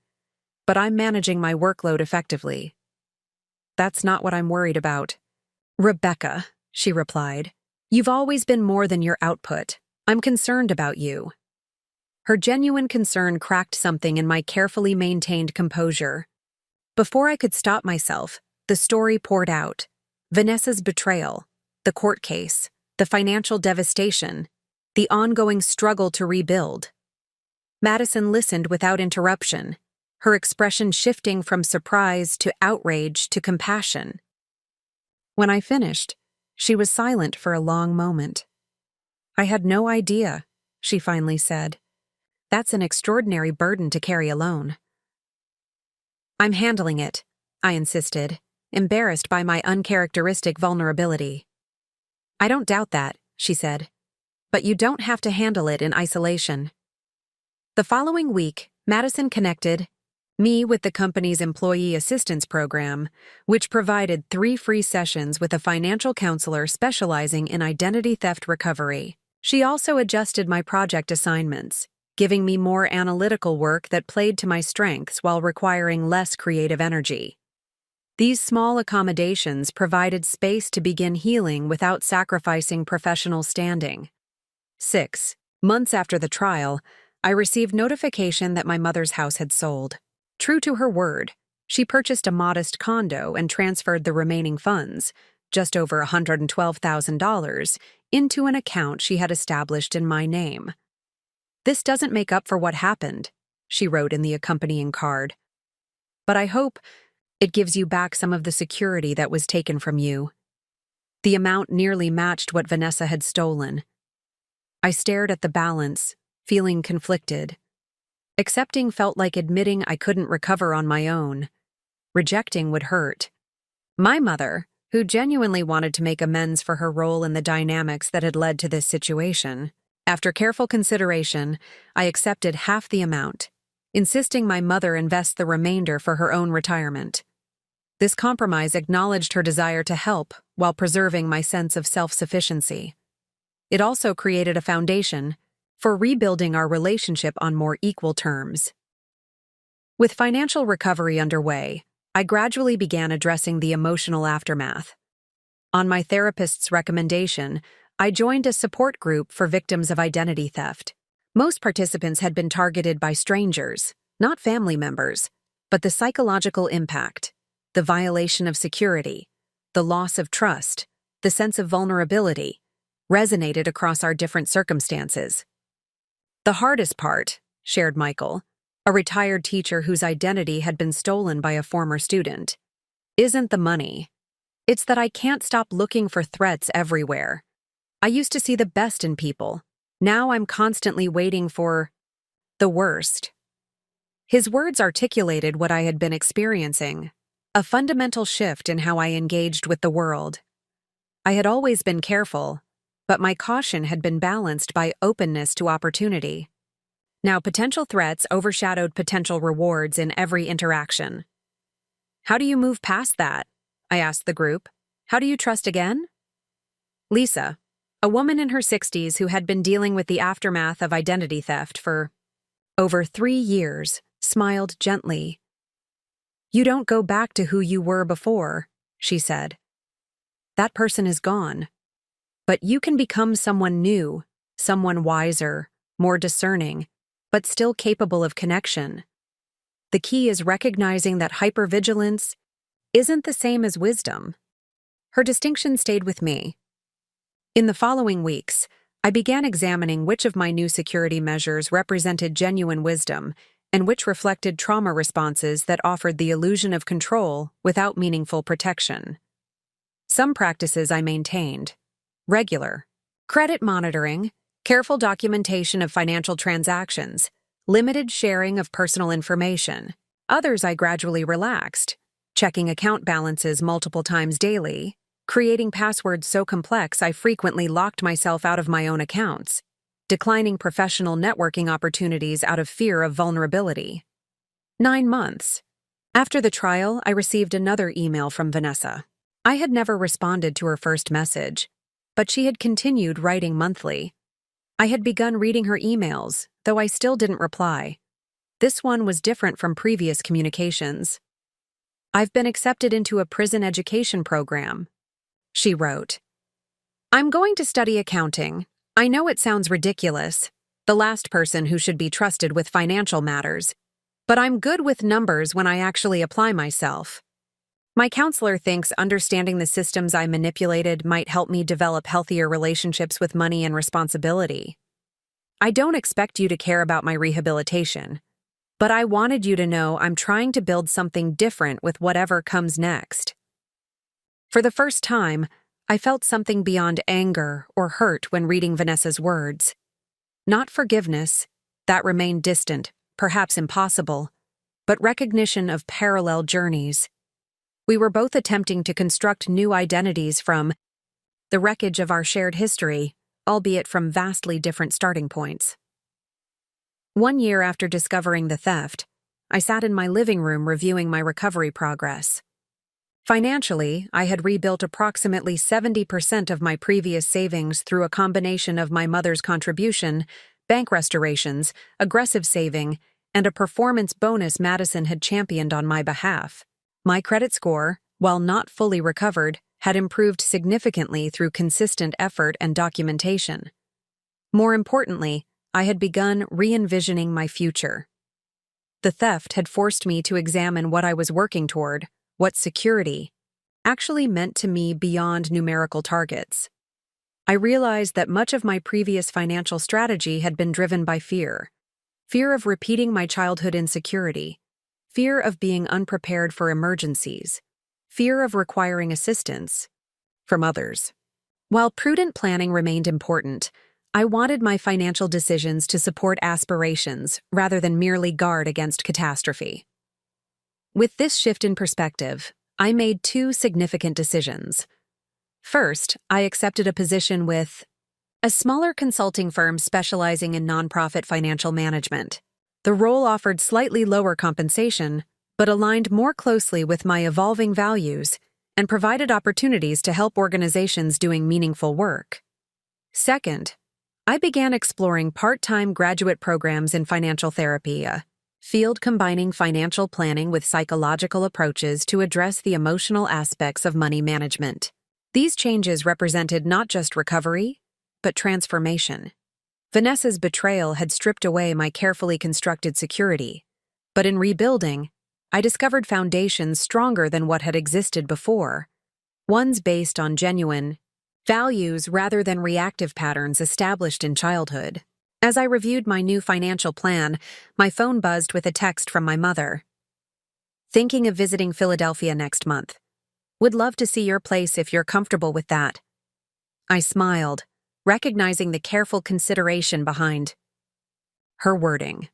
"but I'm managing my workload effectively." "That's not what I'm worried about." "Rebecca," she replied, "you've always been more than your output. I'm concerned about you." Her genuine concern cracked something in my carefully maintained composure. Before I could stop myself, the story poured out. Vanessa's betrayal, the court case, the financial devastation, the ongoing struggle to rebuild. Madison listened without interruption, her expression shifting from surprise to outrage to compassion. When I finished, she was silent for a long moment. "I had no idea," she finally said. "That's an extraordinary burden to carry alone." "I'm handling it," I insisted, embarrassed by my uncharacteristic vulnerability. "I don't doubt that," she said. "But you don't have to handle it in isolation." The following week, Madison connected me with the company's employee assistance program, which provided 3 free sessions with a financial counselor specializing in identity theft recovery. She also adjusted my project assignments, giving me more analytical work that played to my strengths while requiring less creative energy. These small accommodations provided space to begin healing without sacrificing professional standing. 6 months after the trial, I received notification that my mother's house had sold. True to her word, she purchased a modest condo and transferred the remaining funds, just over $112,000, into an account she had established in my name. "This doesn't make up for what happened," she wrote in the accompanying card. "But I hope it gives you back some of the security that was taken from you." The amount nearly matched what Vanessa had stolen. I stared at the balance, feeling conflicted. Accepting felt like admitting I couldn't recover on my own. Rejecting would hurt. My mother, who genuinely wanted to make amends for her role in the dynamics that had led to this situation, after careful consideration, I accepted half the amount, insisting my mother invest the remainder for her own retirement. This compromise acknowledged her desire to help while preserving my sense of self-sufficiency. It also created a foundation for rebuilding our relationship on more equal terms. With financial recovery underway, I gradually began addressing the emotional aftermath. On my therapist's recommendation, I joined a support group for victims of identity theft. Most participants had been targeted by strangers, not family members, but the psychological impact, the violation of security, the loss of trust, the sense of vulnerability, resonated across our different circumstances. "The hardest part," shared Michael, a retired teacher whose identity had been stolen by a former student, "isn't the money. It's that I can't stop looking for threats everywhere. I used to see the best in people. Now I'm constantly waiting for the worst." His words articulated what I had been experiencing, a fundamental shift in how I engaged with the world. I had always been careful, but my caution had been balanced by openness to opportunity. Now potential threats overshadowed potential rewards in every interaction. "How do you move past that?" I asked the group. "How do you trust again?" Lisa, a woman in her 60s who had been dealing with the aftermath of identity theft for over 3 years, smiled gently. "You don't go back to who you were before," she said. "That person is gone. But you can become someone new, someone wiser, more discerning, but still capable of connection. The key is recognizing that hypervigilance isn't the same as wisdom. Her distinction stayed with me. In the following weeks, I began examining which of my new security measures represented genuine wisdom and which reflected trauma responses that offered the illusion of control without meaningful protection. Some practices I maintained: regular credit monitoring, careful documentation of financial transactions, limited sharing of personal information. Others I gradually relaxed, checking account balances multiple times daily, creating passwords so complex I frequently locked myself out of my own accounts, declining professional networking opportunities out of fear of vulnerability. 9 months. After the trial, I received another email from Vanessa. I had never responded to her first message, but she had continued writing monthly. I had begun reading her emails, though I still didn't reply. This one was different from previous communications. "I've been accepted into a prison education program," she wrote. "I'm going to study accounting. I know it sounds ridiculous, the last person who should be trusted with financial matters, but I'm good with numbers when I actually apply myself. My counselor thinks understanding the systems I manipulated might help me develop healthier relationships with money and responsibility. I don't expect you to care about my rehabilitation, but I wanted you to know I'm trying to build something different with whatever comes next." For the first time, I felt something beyond anger or hurt when reading Vanessa's words. Not forgiveness, that remained distant, perhaps impossible, but recognition of parallel journeys. We were both attempting to construct new identities from the wreckage of our shared history, albeit from vastly different starting points. 1 year after discovering the theft, I sat in my living room reviewing my recovery progress. Financially, I had rebuilt approximately 70% of my previous savings through a combination of my mother's contribution, bank restorations, aggressive saving, and a performance bonus Madison had championed on my behalf. My credit score, while not fully recovered, had improved significantly through consistent effort and documentation. More importantly, I had begun re-envisioning my future. The theft had forced me to examine what I was working toward, what security actually meant to me beyond numerical targets. I realized that much of my previous financial strategy had been driven by fear. Fear of repeating my childhood insecurity, fear of being unprepared for emergencies, fear of requiring assistance from others. While prudent planning remained important, I wanted my financial decisions to support aspirations rather than merely guard against catastrophe. With this shift in perspective, I made 2 significant decisions. First, I accepted a position with a smaller consulting firm specializing in nonprofit financial management. The role offered slightly lower compensation, but aligned more closely with my evolving values and provided opportunities to help organizations doing meaningful work. Second, I began exploring part-time graduate programs in financial therapy, a field combining financial planning with psychological approaches to address the emotional aspects of money management. These changes represented not just recovery, but transformation. Vanessa's betrayal had stripped away my carefully constructed security, but in rebuilding, I discovered foundations stronger than what had existed before, ones based on genuine values rather than reactive patterns established in childhood. As I reviewed my new financial plan, my phone buzzed with a text from my mother. "Thinking of visiting Philadelphia next month. Would love to see your place if you're comfortable with that." I smiled, recognizing the careful consideration behind her wording.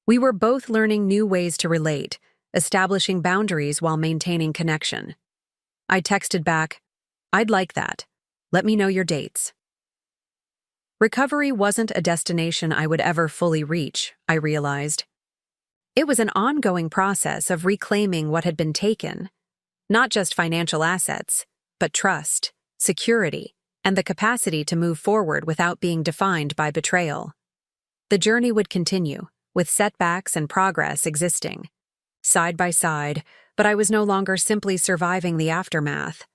We were both learning new ways to relate, establishing boundaries while maintaining connection. I texted back, "I'd like that. Let me know your dates." Recovery wasn't a destination I would ever fully reach, I realized. It was an ongoing process of reclaiming what had been taken, not just financial assets, but trust, security, and the capacity to move forward without being defined by betrayal. The journey would continue, with setbacks and progress existing, side by side, but I was no longer simply surviving the aftermath.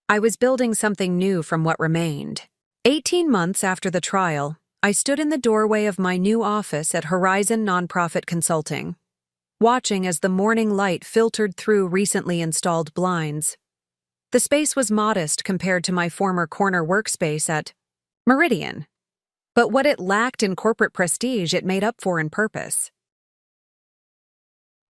I was building something new from what remained. 18 months after the trial, I stood in the doorway of my new office at Horizon Nonprofit Consulting, watching as the morning light filtered through recently installed blinds. The space was modest compared to my former corner workspace at Meridian, but what it lacked in corporate prestige it made up for in purpose.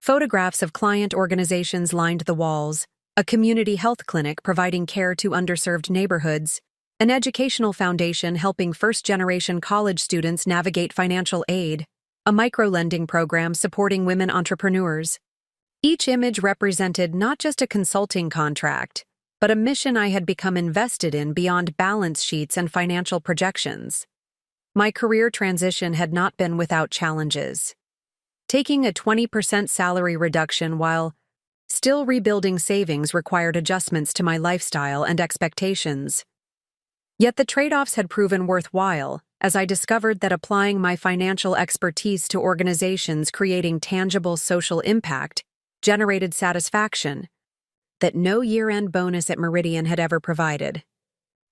Photographs of client organizations lined the walls, a community health clinic providing care to underserved neighborhoods, an educational foundation helping first-generation college students navigate financial aid, a microlending program supporting women entrepreneurs. Each image represented not just a consulting contract, but a mission I had become invested in beyond balance sheets and financial projections. My career transition had not been without challenges. Taking a 20% salary reduction while still rebuilding savings required adjustments to my lifestyle and expectations. Yet the trade-offs had proven worthwhile, as I discovered that applying my financial expertise to organizations creating tangible social impact generated satisfaction that no year-end bonus at Meridian had ever provided.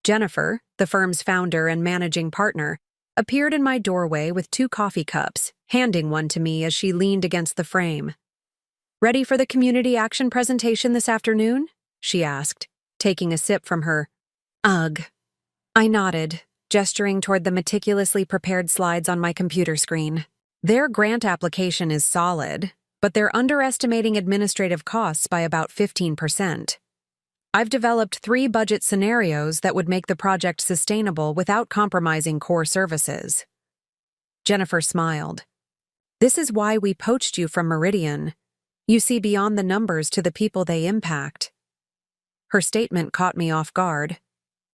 Jennifer, the firm's founder and managing partner, appeared in my doorway with 2 coffee cups, handing one to me as she leaned against the frame. "Ready for the community action presentation this afternoon?" she asked, taking a sip from her. "Ugh." I nodded, gesturing toward the meticulously prepared slides on my computer screen. Their grant application is solid, but they're underestimating administrative costs by about 15%. I've developed 3 budget scenarios that would make the project sustainable without compromising core services. Jennifer smiled. "This is why we poached you from Meridian. You see beyond the numbers to the people they impact." Her statement caught me off guard.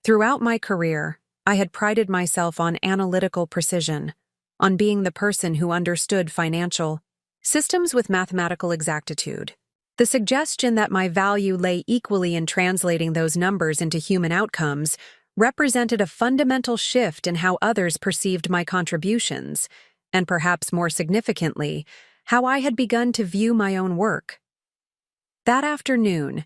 Throughout my career, I had prided myself on analytical precision, on being the person who understood financial systems with mathematical exactitude. The suggestion that my value lay equally in translating those numbers into human outcomes represented a fundamental shift in how others perceived my contributions, and perhaps more significantly, how I had begun to view my own work. That afternoon,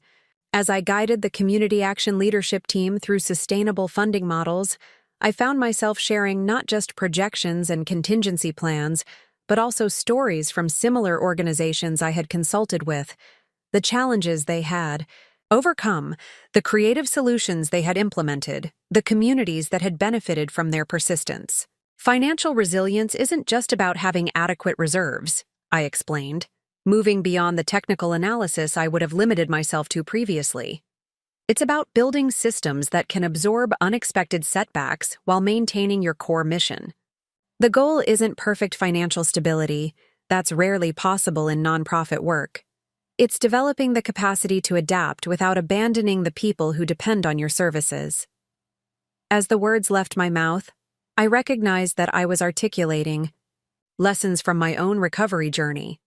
as I guided the community action leadership team through sustainable funding models, I found myself sharing not just projections and contingency plans, but also stories from similar organizations I had consulted with, the challenges they had overcome, the creative solutions they had implemented, the communities that had benefited from their persistence. Financial resilience isn't just about having adequate reserves, I explained, moving beyond the technical analysis I would have limited myself to previously. It's about building systems that can absorb unexpected setbacks while maintaining your core mission. The goal isn't perfect financial stability. That's rarely possible in nonprofit work. It's developing the capacity to adapt without abandoning the people who depend on your services. As the words left my mouth, I recognized that I was articulating lessons from my own recovery journey.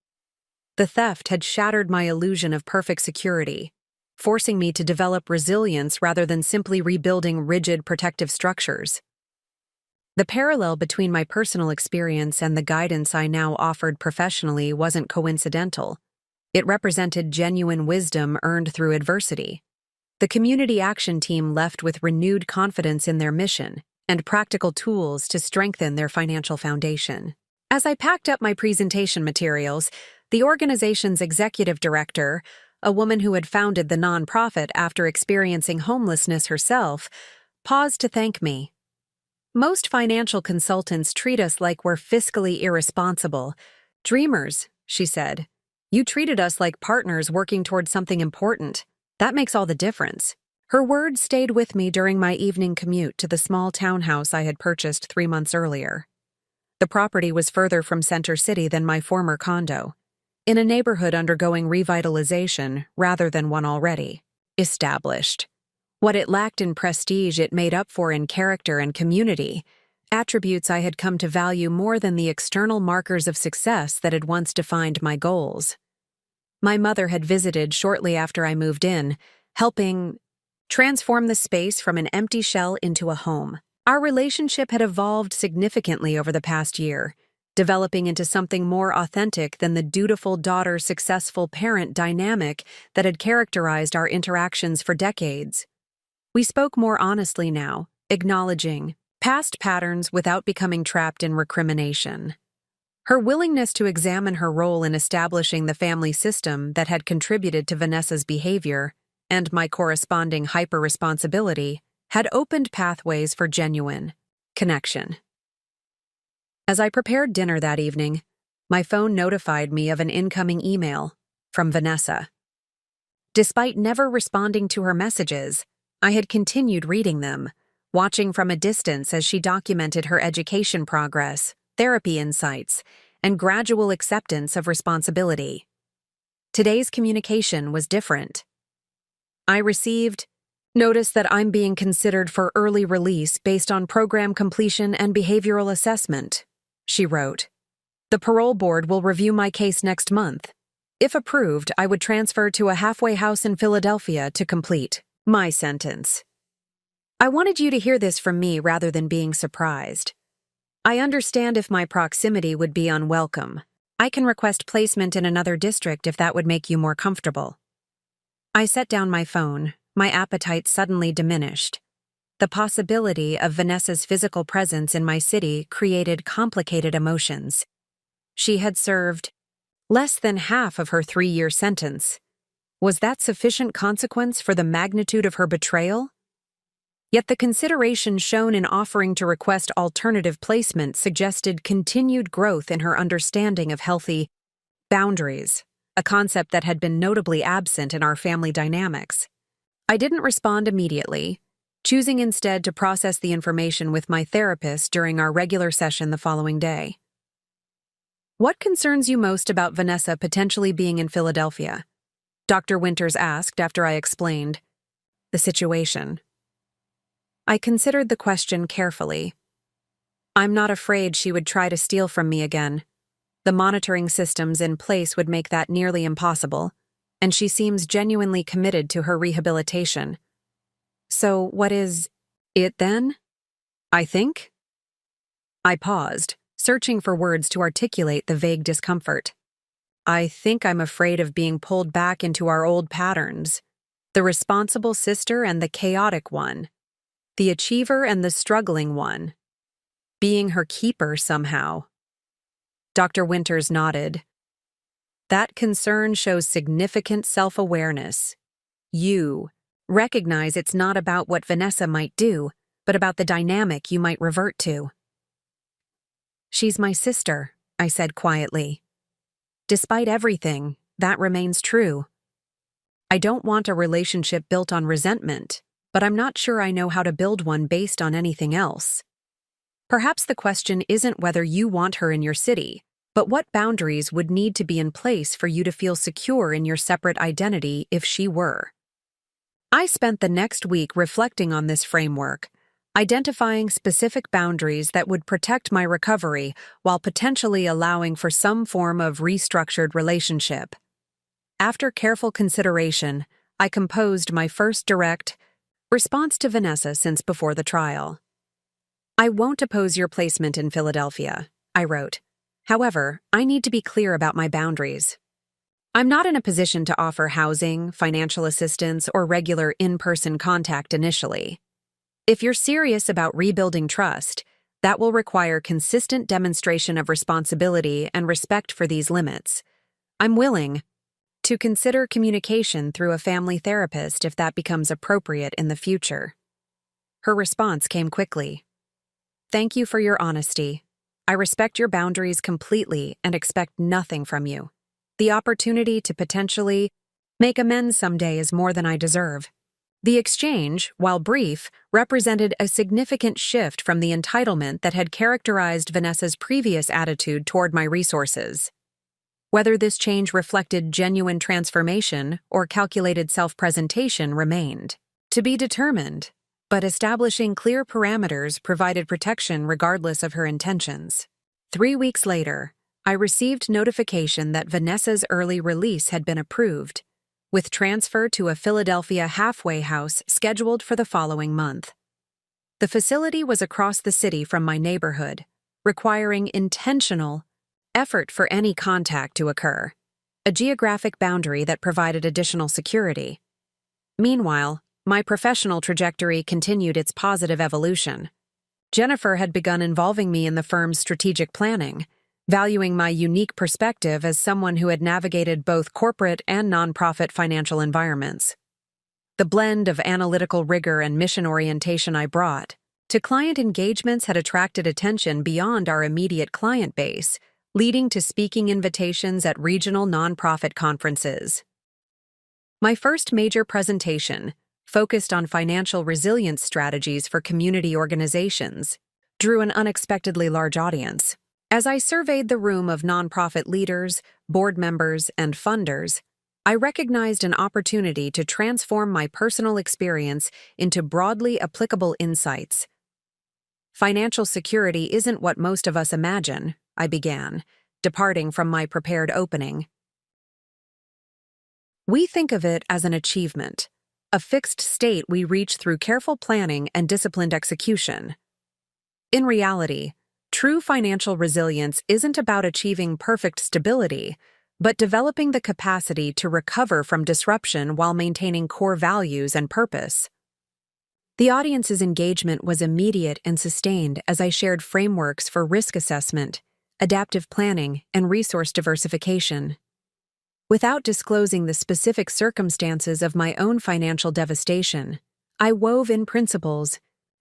The theft had shattered my illusion of perfect security, forcing me to develop resilience rather than simply rebuilding rigid protective structures. The parallel between my personal experience and the guidance I now offered professionally wasn't coincidental. It represented genuine wisdom earned through adversity. The community action team left with renewed confidence in their mission and practical tools to strengthen their financial foundation. As I packed up my presentation materials, the organization's executive director, a woman who had founded the nonprofit after experiencing homelessness herself, paused to thank me. "Most financial consultants treat us like we're fiscally irresponsible. Dreamers," she said. "You treated us like partners working towards something important. That makes all the difference." Her words stayed with me during my evening commute to the small townhouse I had purchased 3 months earlier. The property was further from Center City than my former condo, in a neighborhood undergoing revitalization rather than one already established. What it lacked in prestige it made up for in character and community, attributes I had come to value more than the external markers of success that had once defined my goals. My mother had visited shortly after I moved in, helping transform the space from an empty shell into a home. Our relationship had evolved significantly over the past year, developing into something more authentic than the dutiful daughter, successful parent dynamic that had characterized our interactions for decades. We spoke more honestly now, acknowledging past patterns without becoming trapped in recrimination. Her willingness to examine her role in establishing the family system that had contributed to Vanessa's behavior and my corresponding hyper-responsibility had opened pathways for genuine connection. As I prepared dinner that evening, my phone notified me of an incoming email from Vanessa. Despite never responding to her messages, I had continued reading them, watching from a distance as she documented her education progress, therapy insights, and gradual acceptance of responsibility. Today's communication was different. I received notice that I'm being considered for early release based on program completion and behavioral assessment, she wrote. The parole board will review my case next month. If approved, I would transfer to a halfway house in Philadelphia to complete my sentence. I wanted you to hear this from me rather than being surprised. I understand if my proximity would be unwelcome. I can request placement in another district if that would make you more comfortable. I set down my phone, my appetite suddenly diminished. The possibility of Vanessa's physical presence in my city created complicated emotions. She had served less than half of her 3-year sentence. Was that sufficient consequence for the magnitude of her betrayal? Yet the consideration shown in offering to request alternative placement suggested continued growth in her understanding of healthy boundaries, a concept that had been notably absent in our family dynamics. I didn't respond immediately, choosing instead to process the information with my therapist during our regular session the following day. What concerns you most about Vanessa potentially being in Philadelphia? Dr. Winters asked after I explained the situation. I considered the question carefully. I'm not afraid she would try to steal from me again. The monitoring systems in place would make that nearly impossible, and she seems genuinely committed to her rehabilitation. So what is it then? I think? I paused, searching for words to articulate the vague discomfort. I think I'm afraid of being pulled back into our old patterns, the responsible sister and the chaotic one, the achiever and the struggling one, being her keeper somehow. Dr. Winters nodded. That concern shows significant self-awareness. You recognize it's not about what Vanessa might do, but about the dynamic you might revert to. She's my sister, I said quietly. Despite everything, that remains true. I don't want a relationship built on resentment, but I'm not sure I know how to build one based on anything else. Perhaps the question isn't whether you want her in your city, but what boundaries would need to be in place for you to feel secure in your separate identity if she were. I spent the next week reflecting on this framework, identifying specific boundaries that would protect my recovery while potentially allowing for some form of restructured relationship. After careful consideration, I composed my first direct response to Vanessa since before the trial. I won't oppose your placement in Philadelphia, I wrote. However, I need to be clear about my boundaries. I'm not in a position to offer housing, financial assistance, or regular in-person contact initially. If you're serious about rebuilding trust, that will require consistent demonstration of responsibility and respect for these limits. I'm willing to consider communication through a family therapist if that becomes appropriate in the future. Her response came quickly. Thank you for your honesty. I respect your boundaries completely and expect nothing from you. The opportunity to potentially make amends someday is more than I deserve. The exchange, while brief, represented a significant shift from the entitlement that had characterized Vanessa's previous attitude toward my resources. Whether this change reflected genuine transformation or calculated self-presentation remained to be determined, but establishing clear parameters provided protection regardless of her intentions. 3 weeks later, I received notification that Vanessa's early release had been approved, with transfer to a Philadelphia halfway house scheduled for the following month. The facility was across the city from my neighborhood, requiring intentional effort for any contact to occur, a geographic boundary that provided additional security. Meanwhile, my professional trajectory continued its positive evolution. Jennifer had begun involving me in the firm's strategic planning, valuing my unique perspective as someone who had navigated both corporate and nonprofit financial environments. The blend of analytical rigor and mission orientation I brought to client engagements had attracted attention beyond our immediate client base, leading to speaking invitations at regional nonprofit conferences. My first major presentation, focused on financial resilience strategies for community organizations, drew an unexpectedly large audience. As I surveyed the room of nonprofit leaders, board members, and funders, I recognized an opportunity to transform my personal experience into broadly applicable insights. Financial security isn't what most of us imagine, I began, departing from my prepared opening. We think of it as an achievement, a fixed state we reach through careful planning and disciplined execution. In reality, true financial resilience isn't about achieving perfect stability, but developing the capacity to recover from disruption while maintaining core values and purpose. The audience's engagement was immediate and sustained as I shared frameworks for risk assessment, adaptive planning, and resource diversification. Without disclosing the specific circumstances of my own financial devastation, I wove in principles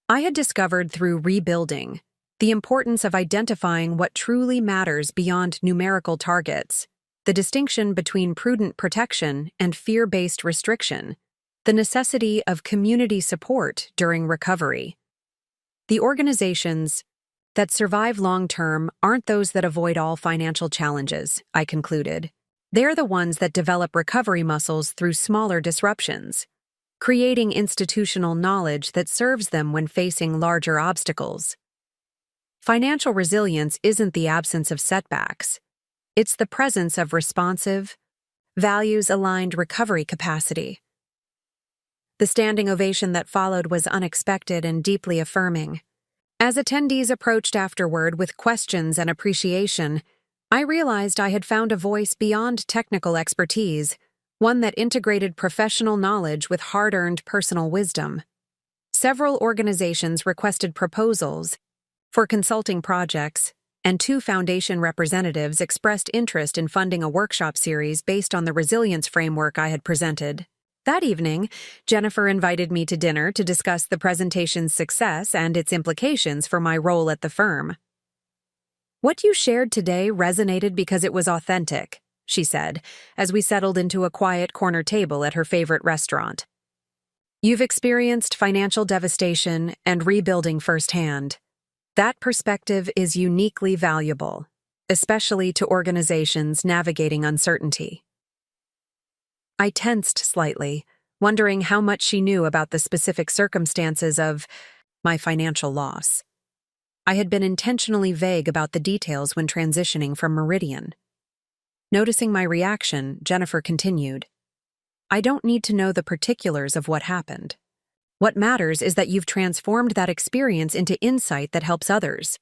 I had discovered through rebuilding, the importance of identifying what truly matters beyond numerical targets, the distinction between prudent protection and fear-based restriction, the necessity of community support during recovery. The organizations that survive long-term aren't those that avoid all financial challenges, I concluded. They're the ones that develop recovery muscles through smaller disruptions, creating institutional knowledge that serves them when facing larger obstacles. Financial resilience isn't the absence of setbacks. It's the presence of responsive, values-aligned recovery capacity. The standing ovation that followed was unexpected and deeply affirming. As attendees approached afterward with questions and appreciation, I realized I had found a voice beyond technical expertise, one that integrated professional knowledge with hard-earned personal wisdom. Several organizations requested proposals for consulting projects, and 2 foundation representatives expressed interest in funding a workshop series based on the resilience framework I had presented. That evening, Jennifer invited me to dinner to discuss the presentation's success and its implications for my role at the firm. "What you shared today resonated because it was authentic," she said, as we settled into a quiet corner table at her favorite restaurant. "You've experienced financial devastation and rebuilding firsthand. That perspective is uniquely valuable, especially to organizations navigating uncertainty." I tensed slightly, wondering how much she knew about the specific circumstances of my financial loss. I had been intentionally vague about the details when transitioning from Meridian. Noticing my reaction, Jennifer continued, "I don't need to know the particulars of what happened. What matters is that you've transformed that experience into insight that helps others.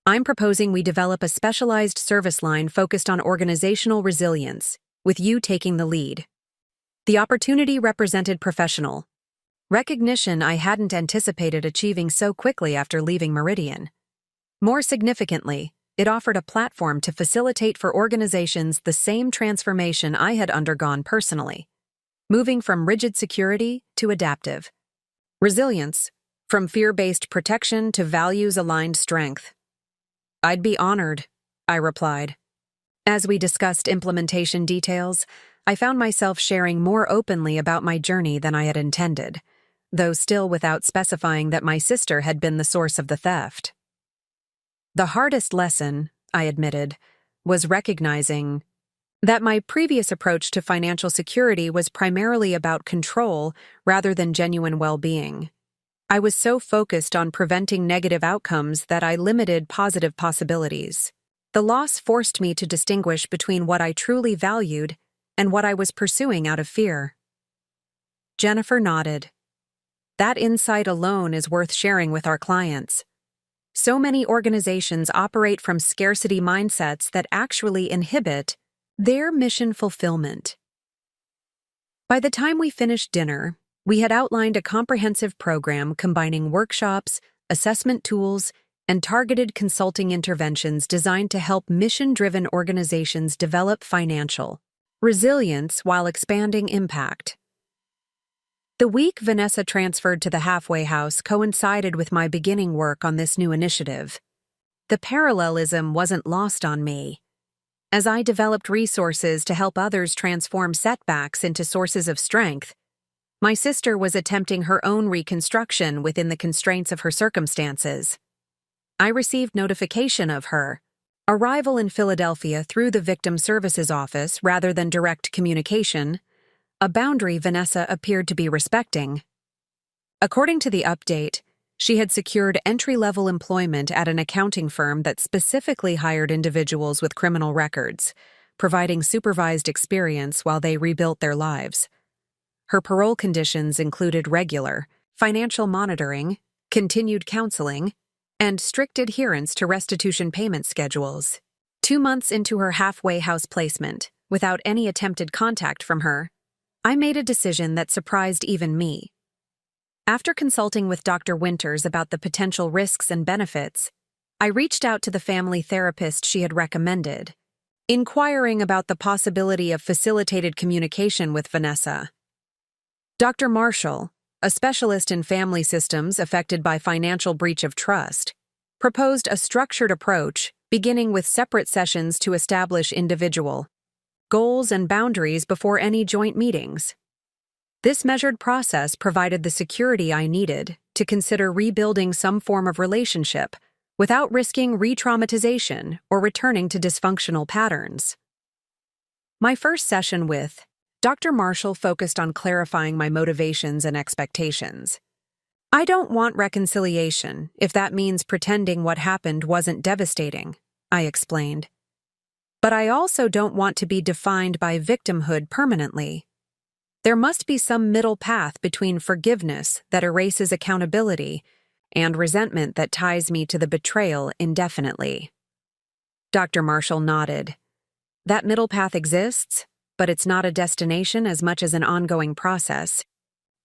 I'm proposing we develop a specialized service line focused on organizational resilience, with you taking the lead." The opportunity represented professional recognition I hadn't anticipated achieving so quickly after leaving Meridian. More significantly, it offered a platform to facilitate for organizations the same transformation I had undergone personally, moving from rigid security to adaptive resilience, from fear-based protection to values-aligned strength. "I'd be honored," I replied. As we discussed implementation details, I found myself sharing more openly about my journey than I had intended, though still without specifying that my sister had been the source of the theft. The hardest lesson, I admitted, was recognizing that my previous approach to financial security was primarily about control rather than genuine well-being. I was so focused on preventing negative outcomes that I limited positive possibilities. The loss forced me to distinguish between what I truly valued and what I was pursuing out of fear. Jennifer nodded. That insight alone is worth sharing with our clients. So many organizations operate from scarcity mindsets that actually inhibit their mission fulfillment. By the time we finished dinner, We had outlined a comprehensive program combining workshops, assessment tools, and targeted consulting interventions designed to help mission-driven organizations develop financial resilience while expanding impact. The week Vanessa transferred to the halfway house coincided with my beginning work on this new initiative. The parallelism wasn't lost on me. As I developed resources to help others transform setbacks into sources of strength, my sister was attempting her own reconstruction within the constraints of her circumstances. I received notification of her arrival in Philadelphia through the Victim Services Office rather than direct communication, a boundary Vanessa appeared to be respecting. According to the update, she had secured entry-level employment at an accounting firm that specifically hired individuals with criminal records, providing supervised experience while they rebuilt their lives. Her parole conditions included regular financial monitoring, continued counseling, and strict adherence to restitution payment schedules. 2 months into her halfway house placement, without any attempted contact from her, I made a decision that surprised even me. After consulting with Dr. Winters about the potential risks and benefits, I reached out to the family therapist she had recommended, inquiring about the possibility of facilitated communication with Vanessa. Dr. Marshall, a specialist in family systems affected by financial breach of trust, proposed a structured approach beginning with separate sessions to establish individual goals and boundaries before any joint meetings. This measured process provided the security I needed to consider rebuilding some form of relationship without risking re-traumatization or returning to dysfunctional patterns. My first session with Dr. Marshall focused on clarifying my motivations and expectations. I don't want reconciliation if that means pretending what happened wasn't devastating, I explained. But I also don't want to be defined by victimhood permanently. There must be some middle path between forgiveness that erases accountability and resentment that ties me to the betrayal indefinitely. Dr. Marshall nodded. That middle path exists, but it's not a destination as much as an ongoing process.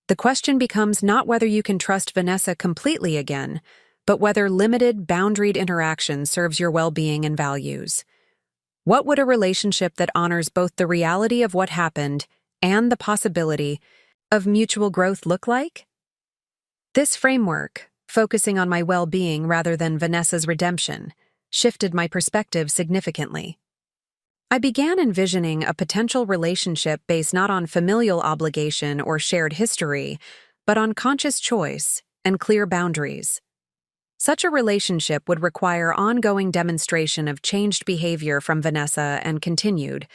The question becomes not whether you can trust Vanessa completely again, but whether limited, boundaried interaction serves your well-being and values. What would a relationship that honors both the reality of what happened and the possibility of mutual growth look like? This framework, focusing on my well-being rather than Vanessa's redemption, shifted my perspective significantly. I began envisioning a potential relationship based not on familial obligation or shared history, but on conscious choice and clear boundaries. Such a relationship would require ongoing demonstration of changed behavior from Vanessa and continued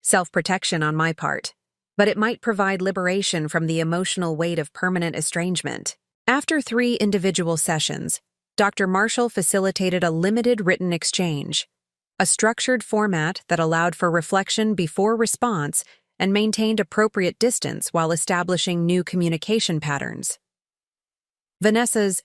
self-protection on my part, but it might provide liberation from the emotional weight of permanent estrangement. After 3 individual sessions, Dr. Marshall facilitated a limited written exchange, a structured format that allowed for reflection before response and maintained appropriate distance while establishing new communication patterns. Vanessa's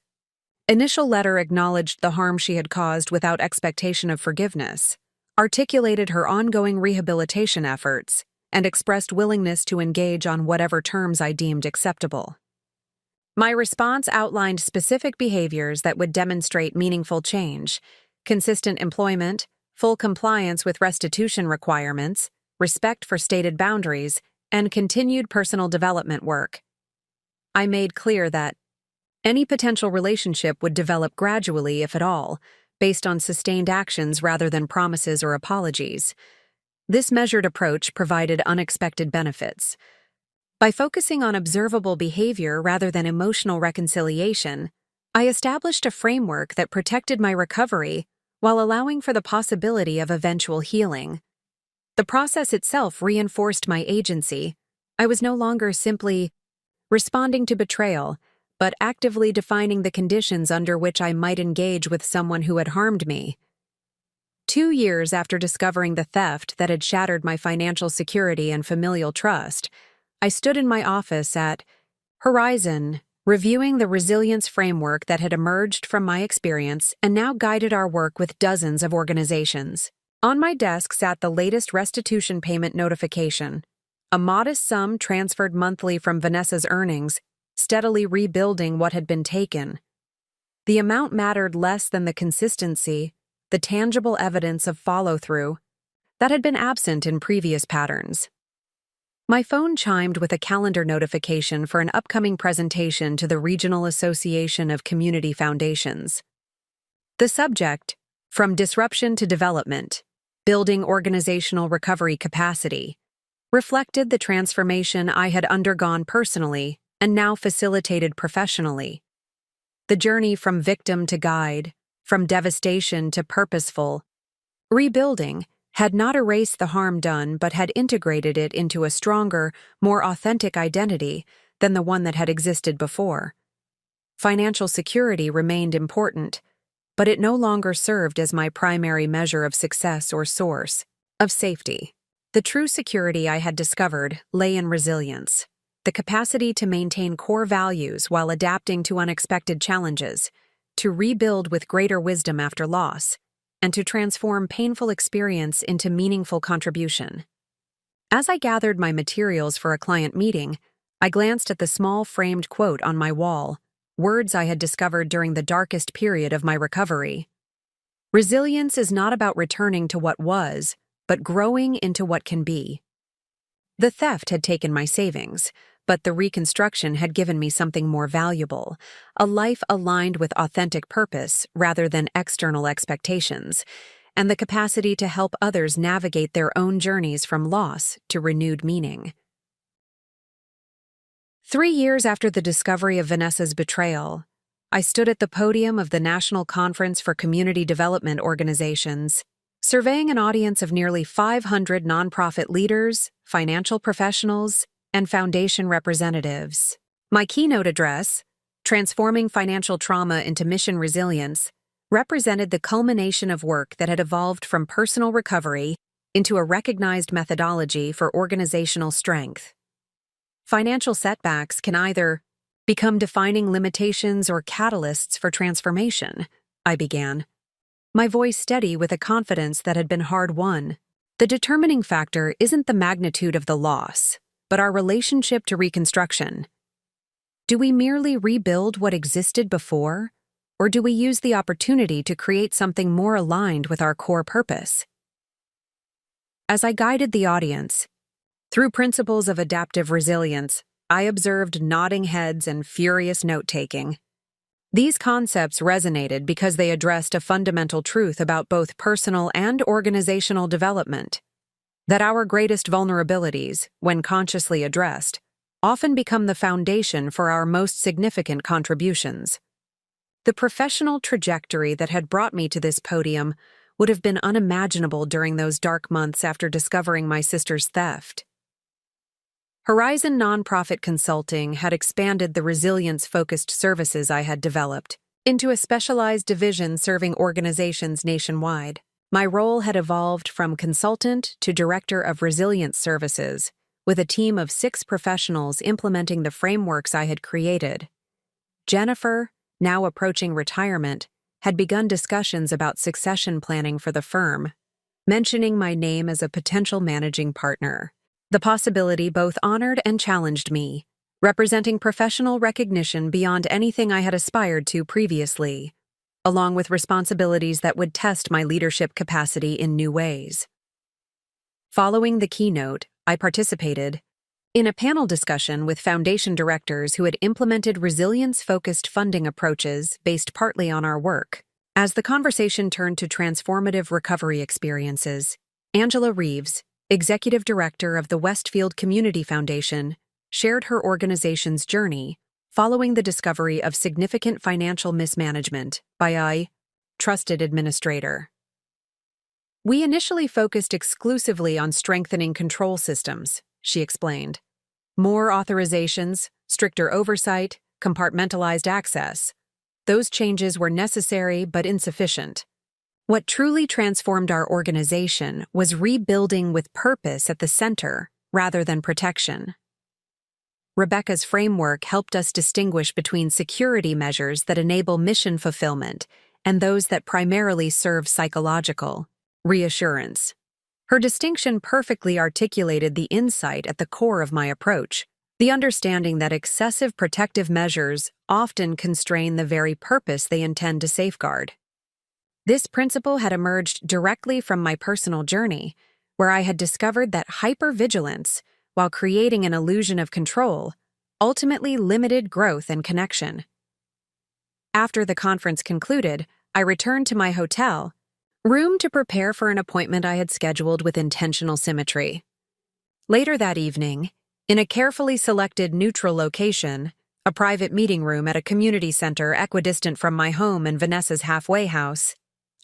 initial letter acknowledged the harm she had caused without expectation of forgiveness, articulated her ongoing rehabilitation efforts, and expressed willingness to engage on whatever terms I deemed acceptable. My response outlined specific behaviors that would demonstrate meaningful change: consistent employment, full compliance with restitution requirements, respect for stated boundaries, and continued personal development work. I made clear that any potential relationship would develop gradually, if at all, based on sustained actions rather than promises or apologies. This measured approach provided unexpected benefits. By focusing on observable behavior rather than emotional reconciliation, I established a framework that protected my recovery while allowing for the possibility of eventual healing. The process itself reinforced my agency. I was no longer simply responding to betrayal, but actively defining the conditions under which I might engage with someone who had harmed me. 2 years after discovering the theft that had shattered my financial security and familial trust, I stood in my office at Horizon, reviewing the resilience framework that had emerged from my experience and now guided our work with dozens of organizations. On my desk sat the latest restitution payment notification, a modest sum transferred monthly from Vanessa's earnings steadily rebuilding what had been taken. The amount mattered less than the consistency, the tangible evidence of follow-through that had been absent in previous patterns. My phone chimed with a calendar notification for an upcoming presentation to the Regional Association of Community Foundations. The subject, From Disruption to Development, Building Organizational Recovery Capacity, reflected the transformation I had undergone personally and now facilitated professionally. The journey from victim to guide, from devastation to purposeful rebuilding, had not erased the harm done but had integrated it into a stronger, more authentic identity than the one that had existed before. Financial security remained important, but it no longer served as my primary measure of success or source of safety. The true security I had discovered lay in resilience, the capacity to maintain core values while adapting to unexpected challenges, to rebuild with greater wisdom after loss, and to transform painful experience into meaningful contribution. As I gathered my materials for a client meeting, I glanced at the small framed quote on my wall, words I had discovered during the darkest period of my recovery. Resilience is not about returning to what was, but growing into what can be. The theft had taken my savings, but the reconstruction had given me something more valuable, a life aligned with authentic purpose rather than external expectations, and the capacity to help others navigate their own journeys from loss to renewed meaning. 3 years after the discovery of Vanessa's betrayal, I stood at the podium of the National Conference for Community Development Organizations, surveying an audience of nearly 500 nonprofit leaders, financial professionals, and foundation representatives. My keynote address, Transforming Financial Trauma into Mission Resilience, represented the culmination of work that had evolved from personal recovery into a recognized methodology for organizational strength. Financial setbacks can either become defining limitations or catalysts for transformation, I began, my voice steady with a confidence that had been hard-won. The determining factor isn't the magnitude of the loss, but our relationship to reconstruction. Do we merely rebuild what existed before, or do we use the opportunity to create something more aligned with our core purpose? As I guided the audience, through principles of adaptive resilience, I observed nodding heads and furious note-taking. These concepts resonated because they addressed a fundamental truth about both personal and organizational development: that our greatest vulnerabilities, when consciously addressed, often become the foundation for our most significant contributions. The professional trajectory that had brought me to this podium would have been unimaginable during those dark months after discovering my sister's theft. Horizon Nonprofit Consulting had expanded the resilience-focused services I had developed into a specialized division serving organizations nationwide. My role had evolved from consultant to director of resilience services, with a team of 6 professionals implementing the frameworks I had created. Jennifer, now approaching retirement, had begun discussions about succession planning for the firm, mentioning my name as a potential managing partner. The possibility both honored and challenged me, representing professional recognition beyond anything I had aspired to previously, along with responsibilities that would test my leadership capacity in new ways. Following the keynote, I participated in a panel discussion with foundation directors who had implemented resilience-focused funding approaches based partly on our work. As the conversation turned to transformative recovery experiences, Angela Reeves, Executive Director of the Westfield Community Foundation, shared her organization's journey following the discovery of significant financial mismanagement by a trusted administrator. We initially focused exclusively on strengthening control systems, she explained. More authorizations, stricter oversight, compartmentalized access. Those changes were necessary but insufficient. What truly transformed our organization was rebuilding with purpose at the center rather than protection. Rebecca's framework helped us distinguish between security measures that enable mission fulfillment and those that primarily serve psychological reassurance. Her distinction perfectly articulated the insight at the core of my approach: The understanding that excessive protective measures often constrain the very purpose they intend to safeguard. This principle had emerged directly from my personal journey, where I had discovered that hypervigilance, while creating an illusion of control, ultimately limited growth and connection. After the conference concluded, I returned to my hotel room to prepare for an appointment I had scheduled with intentional symmetry. Later that evening, in a carefully selected neutral location, a private meeting room at a community center equidistant from my home and Vanessa's halfway house,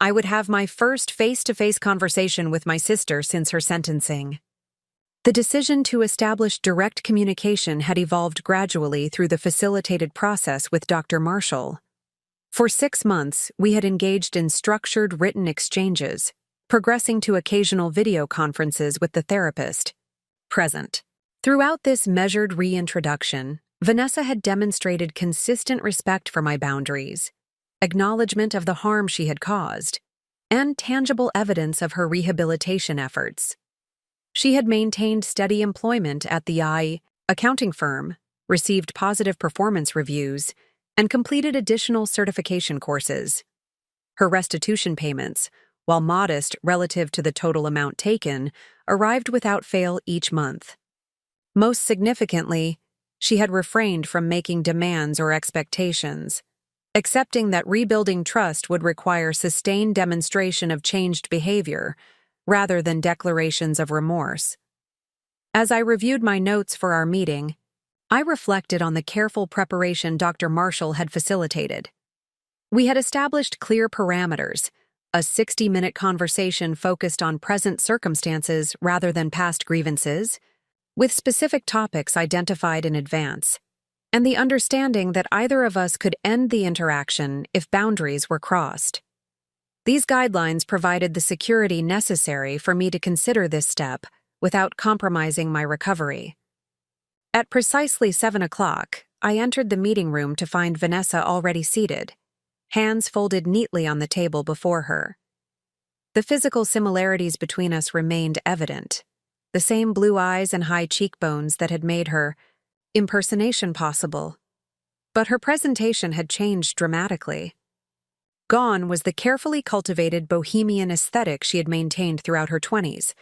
I would have my first face-to-face conversation with my sister since her sentencing. The decision to establish direct communication had evolved gradually through the facilitated process with Dr. Marshall. For 6 months, we had engaged in structured written exchanges, progressing to occasional video conferences with the therapist present. Throughout this measured reintroduction, Vanessa had demonstrated consistent respect for my boundaries, acknowledgement of the harm she had caused, and tangible evidence of her rehabilitation efforts. She had maintained steady employment at the accounting firm, received positive performance reviews, and completed additional certification courses. Her restitution payments, while modest relative to the total amount taken, arrived without fail each month. Most significantly, she had refrained from making demands or expectations, accepting that rebuilding trust would require sustained demonstration of changed behavior rather than declarations of remorse. As I reviewed my notes for our meeting, I reflected on the careful preparation Dr. Marshall had facilitated. We had established clear parameters, a 60-minute conversation focused on present circumstances rather than past grievances, with specific topics identified in advance, and the understanding that either of us could end the interaction if boundaries were crossed. These guidelines provided the security necessary for me to consider this step without compromising my recovery. At precisely 7 o'clock, I entered the meeting room to find Vanessa already seated, hands folded neatly on the table before her. The physical similarities between us remained evident, the same blue eyes and high cheekbones that had made her impersonation possible. But her presentation had changed dramatically. Gone was the carefully cultivated bohemian aesthetic she had maintained throughout her 20s,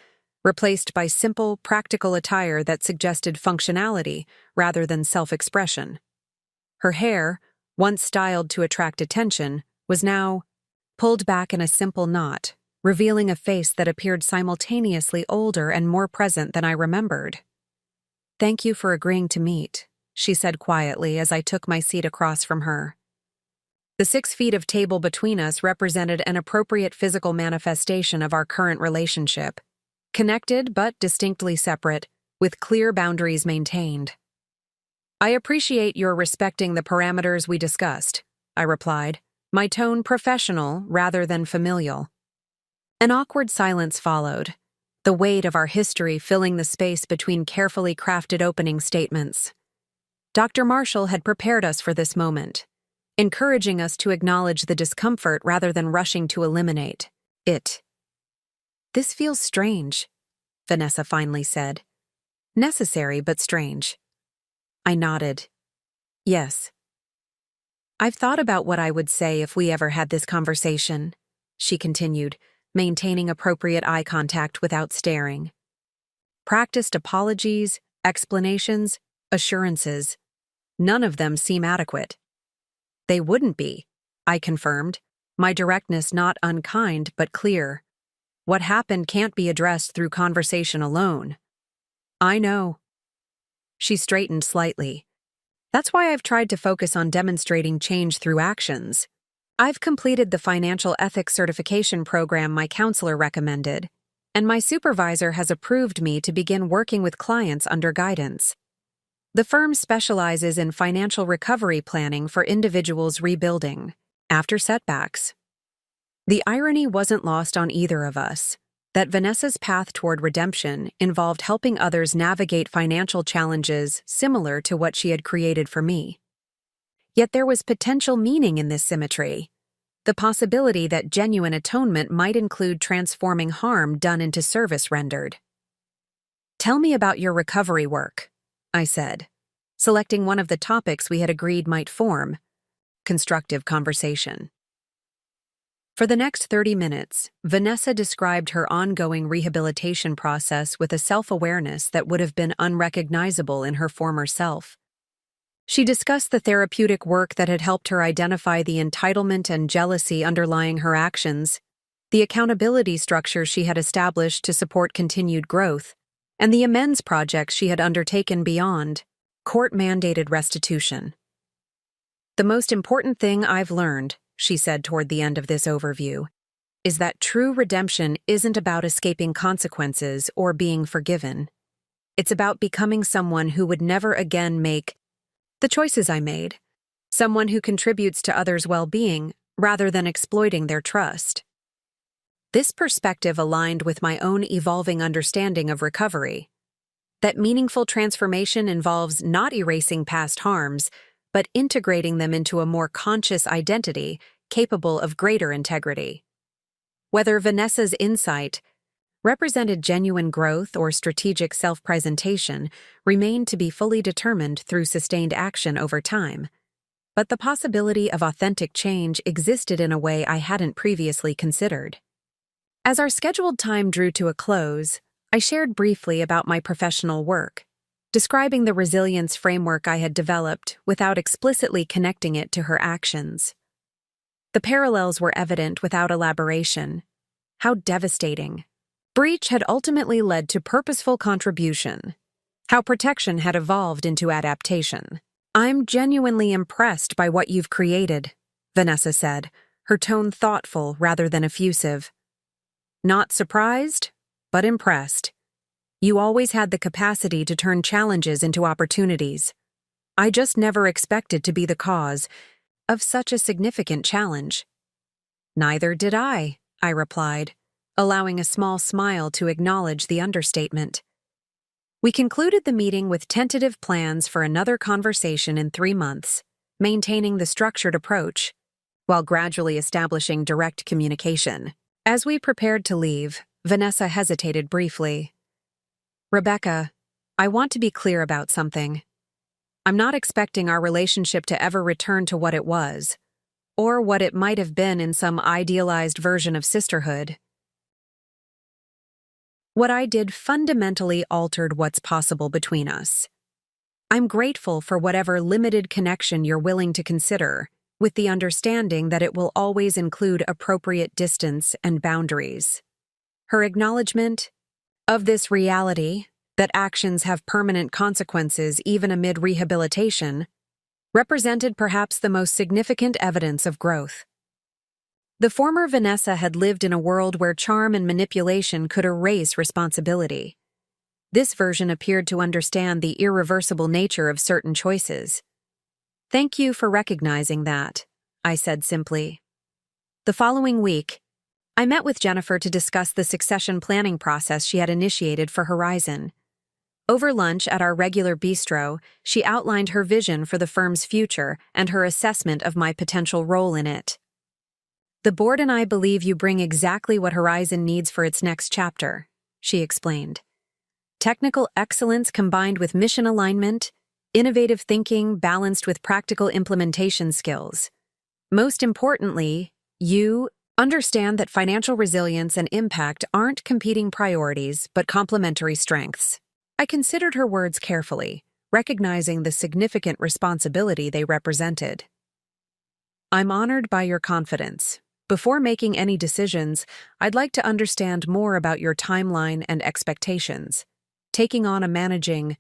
replaced by simple, practical attire that suggested functionality rather than self-expression. Her hair, once styled to attract attention, was now pulled back in a simple knot, revealing a face that appeared simultaneously older and more present than I remembered. "Thank you for agreeing to meet," she said quietly as I took my seat across from her. The 6 feet of table between us represented an appropriate physical manifestation of our current relationship, connected but distinctly separate, with clear boundaries maintained. "I appreciate your respecting the parameters we discussed," I replied, my tone professional rather than familial. An awkward silence followed, the weight of our history filling the space between carefully crafted opening statements. Dr. Marshall had prepared us for this moment, encouraging us to acknowledge the discomfort rather than rushing to eliminate it. "This feels strange," Vanessa finally said. "Necessary but strange." I nodded. "Yes. I've thought about what I would say if we ever had this conversation," she continued, maintaining appropriate eye contact without staring. "Practiced apologies, explanations, assurances. None of them seem adequate." "They wouldn't be," I confirmed, my directness not unkind but clear. "What happened can't be addressed through conversation alone." "I know." She straightened slightly. "That's why I've tried to focus on demonstrating change through actions. I've completed the financial ethics certification program my counselor recommended, and my supervisor has approved me to begin working with clients under guidance. The firm specializes in financial recovery planning for individuals rebuilding after setbacks. The irony wasn't lost on either of us, that Vanessa's path toward redemption involved helping others navigate financial challenges similar to what she had created for me. Yet there was potential meaning in this symmetry, the possibility that genuine atonement might include transforming harm done into service rendered. "Tell me about your recovery work," I said, selecting one of the topics we had agreed might form constructive conversation. For the next 30 minutes, Vanessa described her ongoing rehabilitation process with a self-awareness that would have been unrecognizable in her former self. She discussed the therapeutic work that had helped her identify the entitlement and jealousy underlying her actions, the accountability structure she had established to support continued growth, and the amends projects she had undertaken beyond court-mandated restitution. "The most important thing I've learned," she said toward the end of this overview, "is that true redemption isn't about escaping consequences or being forgiven. It's about becoming someone who would never again make the choices I made, someone who contributes to others' well-being rather than exploiting their trust." This perspective aligned with my own evolving understanding of recovery, that meaningful transformation involves not erasing past harms, but integrating them into a more conscious identity capable of greater integrity. Whether Vanessa's insight represented genuine growth or strategic self-presentation remained to be fully determined through sustained action over time, but the possibility of authentic change existed in a way I hadn't previously considered. As our scheduled time drew to a close, I shared briefly about my professional work, describing the resilience framework I had developed without explicitly connecting it to her actions. The parallels were evident without elaboration. How devastating. Breach had ultimately led to purposeful contribution. How protection had evolved into adaptation. "I'm genuinely impressed by what you've created," Vanessa said, her tone thoughtful rather than effusive. "Not surprised, but impressed. You always had the capacity to turn challenges into opportunities. I just never expected to be the cause of such a significant challenge." "Neither did I replied, allowing a small smile to acknowledge the understatement. We concluded the meeting with tentative plans for another conversation in 3 months, maintaining the structured approach, while gradually establishing direct communication. As we prepared to leave, Vanessa hesitated briefly. "Rebecca, I want to be clear about something. I'm not expecting our relationship to ever return to what it was, or what it might have been in some idealized version of sisterhood. What I did fundamentally altered what's possible between us. I'm grateful for whatever limited connection you're willing to consider, with the understanding that it will always include appropriate distance and boundaries." Her acknowledgement of this reality, that actions have permanent consequences even amid rehabilitation, represented perhaps the most significant evidence of growth. The former Vanessa had lived in a world where charm and manipulation could erase responsibility. This version appeared to understand the irreversible nature of certain choices. "Thank you for recognizing that," I said simply. The following week, I met with Jennifer to discuss the succession planning process she had initiated for Horizon. Over lunch at our regular bistro, she outlined her vision for the firm's future and her assessment of my potential role in it. "The board and I believe you bring exactly what Horizon needs for its next chapter," she explained. "Technical excellence combined with mission alignment, innovative thinking balanced with practical implementation skills. Most importantly, you understand that financial resilience and impact aren't competing priorities but complementary strengths." I considered her words carefully, recognizing the significant responsibility they represented. "I'm honored by your confidence. Before making any decisions, I'd like to understand more about your timeline and expectations. Taking on a managing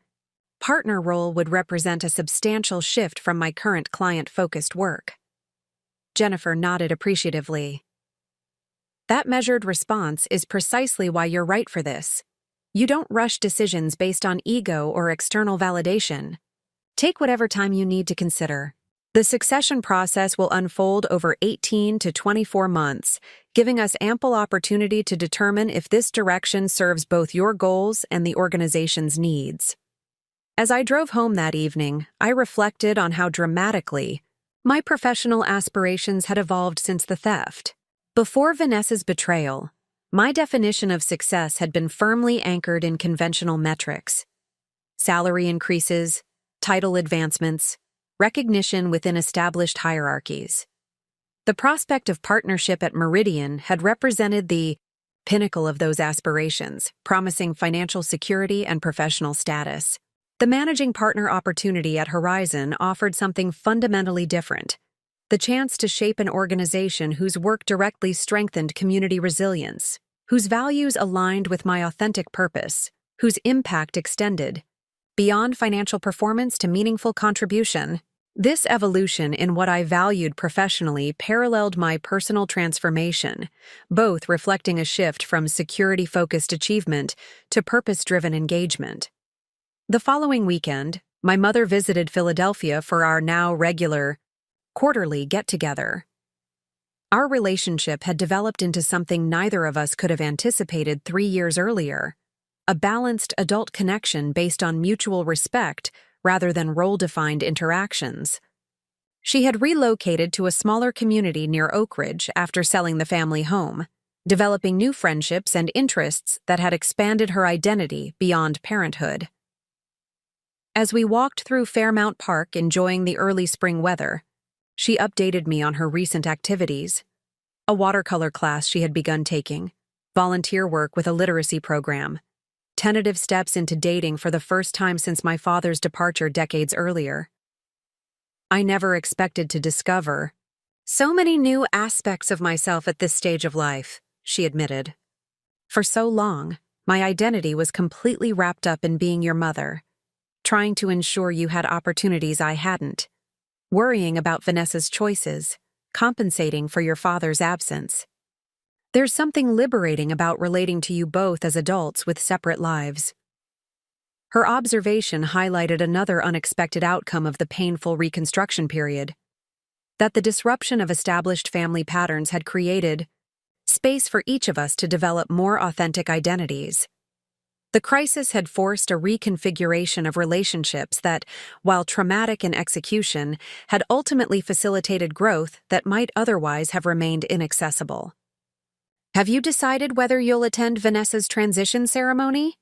partner role would represent a substantial shift from my current client-focused work." Jennifer nodded appreciatively. "That measured response is precisely why you're right for this. You don't rush decisions based on ego or external validation. Take whatever time you need to consider. The succession process will unfold over 18 to 24 months, giving us ample opportunity to determine if this direction serves both your goals and the organization's needs." As I drove home that evening, I reflected on how dramatically my professional aspirations had evolved since the theft. Before Vanessa's betrayal, my definition of success had been firmly anchored in conventional metrics: salary increases, title advancements, recognition within established hierarchies. The prospect of partnership at Meridian had represented the pinnacle of those aspirations, promising financial security and professional status. The managing partner opportunity at Horizon offered something fundamentally different: the chance to shape an organization whose work directly strengthened community resilience, whose values aligned with my authentic purpose, whose impact extended beyond financial performance to meaningful contribution. This evolution in what I valued professionally paralleled my personal transformation, both reflecting a shift from security-focused achievement to purpose-driven engagement. The following weekend, my mother visited Philadelphia for our now regular quarterly get-together. Our relationship had developed into something neither of us could have anticipated 3 years earlier: a balanced adult connection based on mutual respect rather than role-defined interactions. She had relocated to a smaller community near Oak Ridge after selling the family home, developing new friendships and interests that had expanded her identity beyond parenthood. As we walked through Fairmount Park enjoying the early spring weather, she updated me on her recent activities: a watercolor class she had begun taking, volunteer work with a literacy program, tentative steps into dating for the first time since my father's departure decades earlier. I never expected to discover so many new aspects of myself at this stage of life, she admitted. For so long, my identity was completely wrapped up in being your mother, trying to ensure you had opportunities I hadn't, worrying about Vanessa's choices, compensating for your father's absence. There's something liberating about relating to you both as adults with separate lives. Her observation highlighted another unexpected outcome of the painful reconstruction period: that the disruption of established family patterns had created space for each of us to develop more authentic identities. The crisis had forced a reconfiguration of relationships that, while traumatic in execution, had ultimately facilitated growth that might otherwise have remained inaccessible. "Have you decided whether you'll attend Vanessa's transition ceremony?"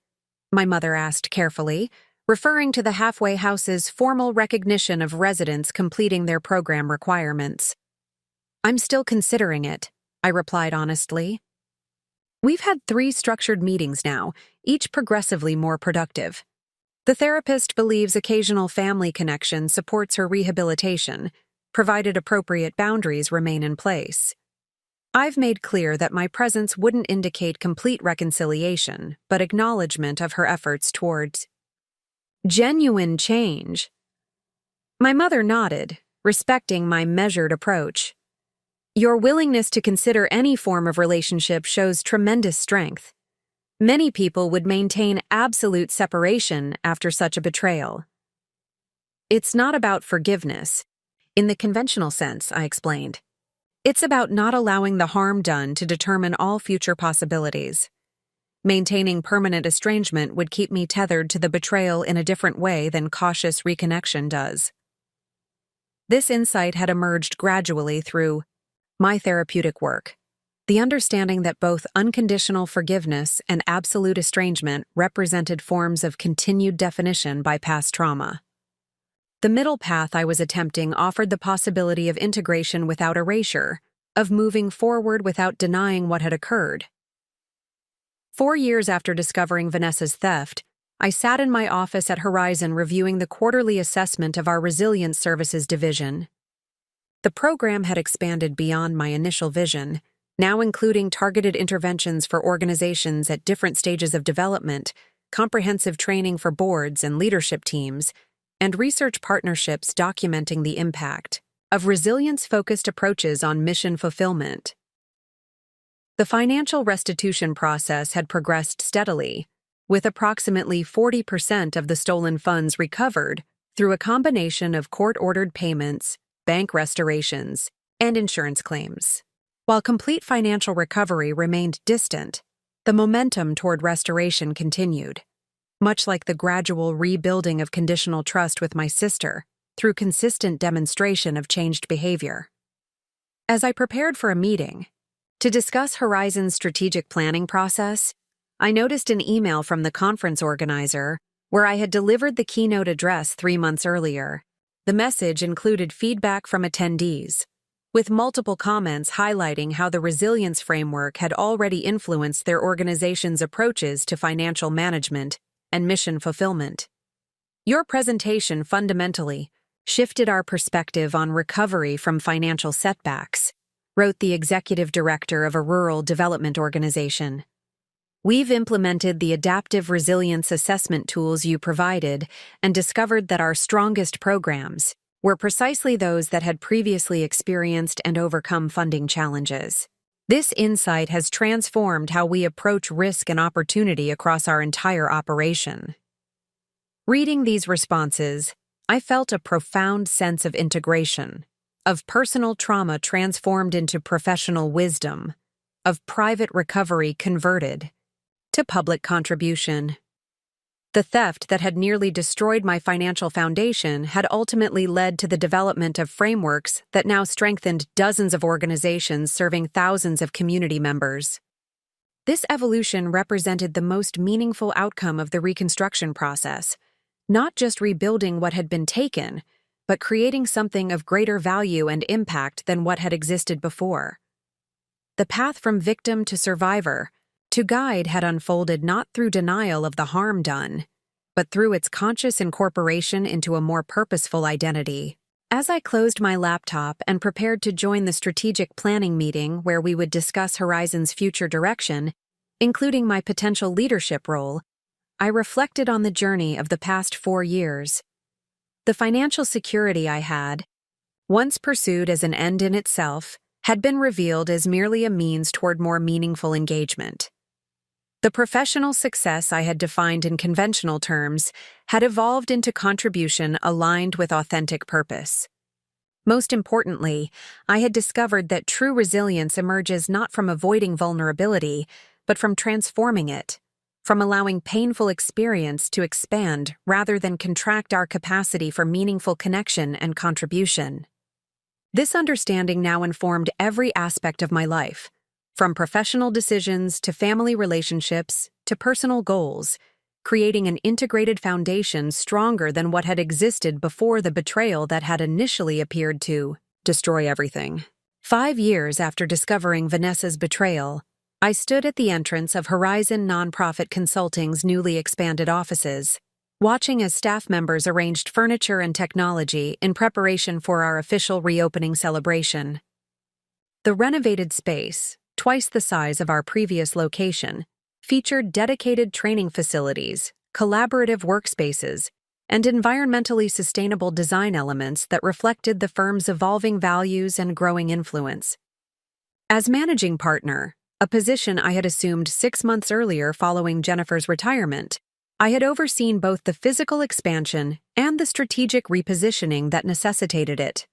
my mother asked carefully, referring to the halfway house's formal recognition of residents completing their program requirements. "I'm still considering it," I replied honestly. We've had 3 structured meetings now, each progressively more productive. The therapist believes occasional family connection supports her rehabilitation, provided appropriate boundaries remain in place. I've made clear that my presence wouldn't indicate complete reconciliation, but acknowledgement of her efforts towards genuine change. My mother nodded, respecting my measured approach. "Your willingness to consider any form of relationship shows tremendous strength. Many people would maintain absolute separation after such a betrayal." "It's not about forgiveness, in the conventional sense," I explained. "It's about not allowing the harm done to determine all future possibilities. Maintaining permanent estrangement would keep me tethered to the betrayal in a different way than cautious reconnection does." This insight had emerged gradually through my therapeutic work, the understanding that both unconditional forgiveness and absolute estrangement represented forms of continued definition by past trauma. The middle path I was attempting offered the possibility of integration without erasure, of moving forward without denying what had occurred. 4 years after discovering Vanessa's theft, I sat in my office at Horizon reviewing the quarterly assessment of our Resilience Services division. The program had expanded beyond my initial vision, now including targeted interventions for organizations at different stages of development, comprehensive training for boards and leadership teams, and research partnerships documenting the impact of resilience-focused approaches on mission fulfillment. The financial restitution process had progressed steadily, with approximately 40% of the stolen funds recovered through a combination of court-ordered payments, bank restorations, and insurance claims. While complete financial recovery remained distant, the momentum toward restoration continued, much like the gradual rebuilding of conditional trust with my sister through consistent demonstration of changed behavior. As I prepared for a meeting to discuss Horizon's strategic planning process, I noticed an email from the conference organizer where I had delivered the keynote address 3 months earlier. The message included feedback from attendees, with multiple comments highlighting how the resilience framework had already influenced their organization's approaches to financial management and mission fulfillment. Your presentation fundamentally shifted our perspective on recovery from financial setbacks, wrote the executive director of a rural development organization. We've implemented the adaptive resilience assessment tools you provided and discovered that our strongest programs were precisely those that had previously experienced and overcome funding challenges. This insight has transformed how we approach risk and opportunity across our entire operation. Reading these responses, I felt a profound sense of integration, of personal trauma transformed into professional wisdom, of private recovery converted to public contribution. The theft that had nearly destroyed my financial foundation had ultimately led to the development of frameworks that now strengthened dozens of organizations serving thousands of community members. This evolution represented the most meaningful outcome of the reconstruction process, not just rebuilding what had been taken, but creating something of greater value and impact than what had existed before. The path from victim to survivor to guide had unfolded not through denial of the harm done, but through its conscious incorporation into a more purposeful identity. As I closed my laptop and prepared to join the strategic planning meeting where we would discuss Horizon's future direction, including my potential leadership role, I reflected on the journey of the past 4 years. The financial security I had, once pursued as an end in itself, had been revealed as merely a means toward more meaningful engagement. The professional success I had defined in conventional terms had evolved into contribution aligned with authentic purpose. Most importantly, I had discovered that true resilience emerges not from avoiding vulnerability, but from transforming it, from allowing painful experience to expand rather than contract our capacity for meaningful connection and contribution. This understanding now informed every aspect of my life, from professional decisions to family relationships to personal goals, creating an integrated foundation stronger than what had existed before the betrayal that had initially appeared to destroy everything. 5 years after discovering Vanessa's betrayal, I stood at the entrance of Horizon Nonprofit Consulting's newly expanded offices, watching as staff members arranged furniture and technology in preparation for our official reopening celebration. The renovated space, twice the size of our previous location, featured dedicated training facilities, collaborative workspaces, and environmentally sustainable design elements that reflected the firm's evolving values and growing influence. As managing partner, a position I had assumed 6 months earlier following Jennifer's retirement, I had overseen both the physical expansion and the strategic repositioning that necessitated it.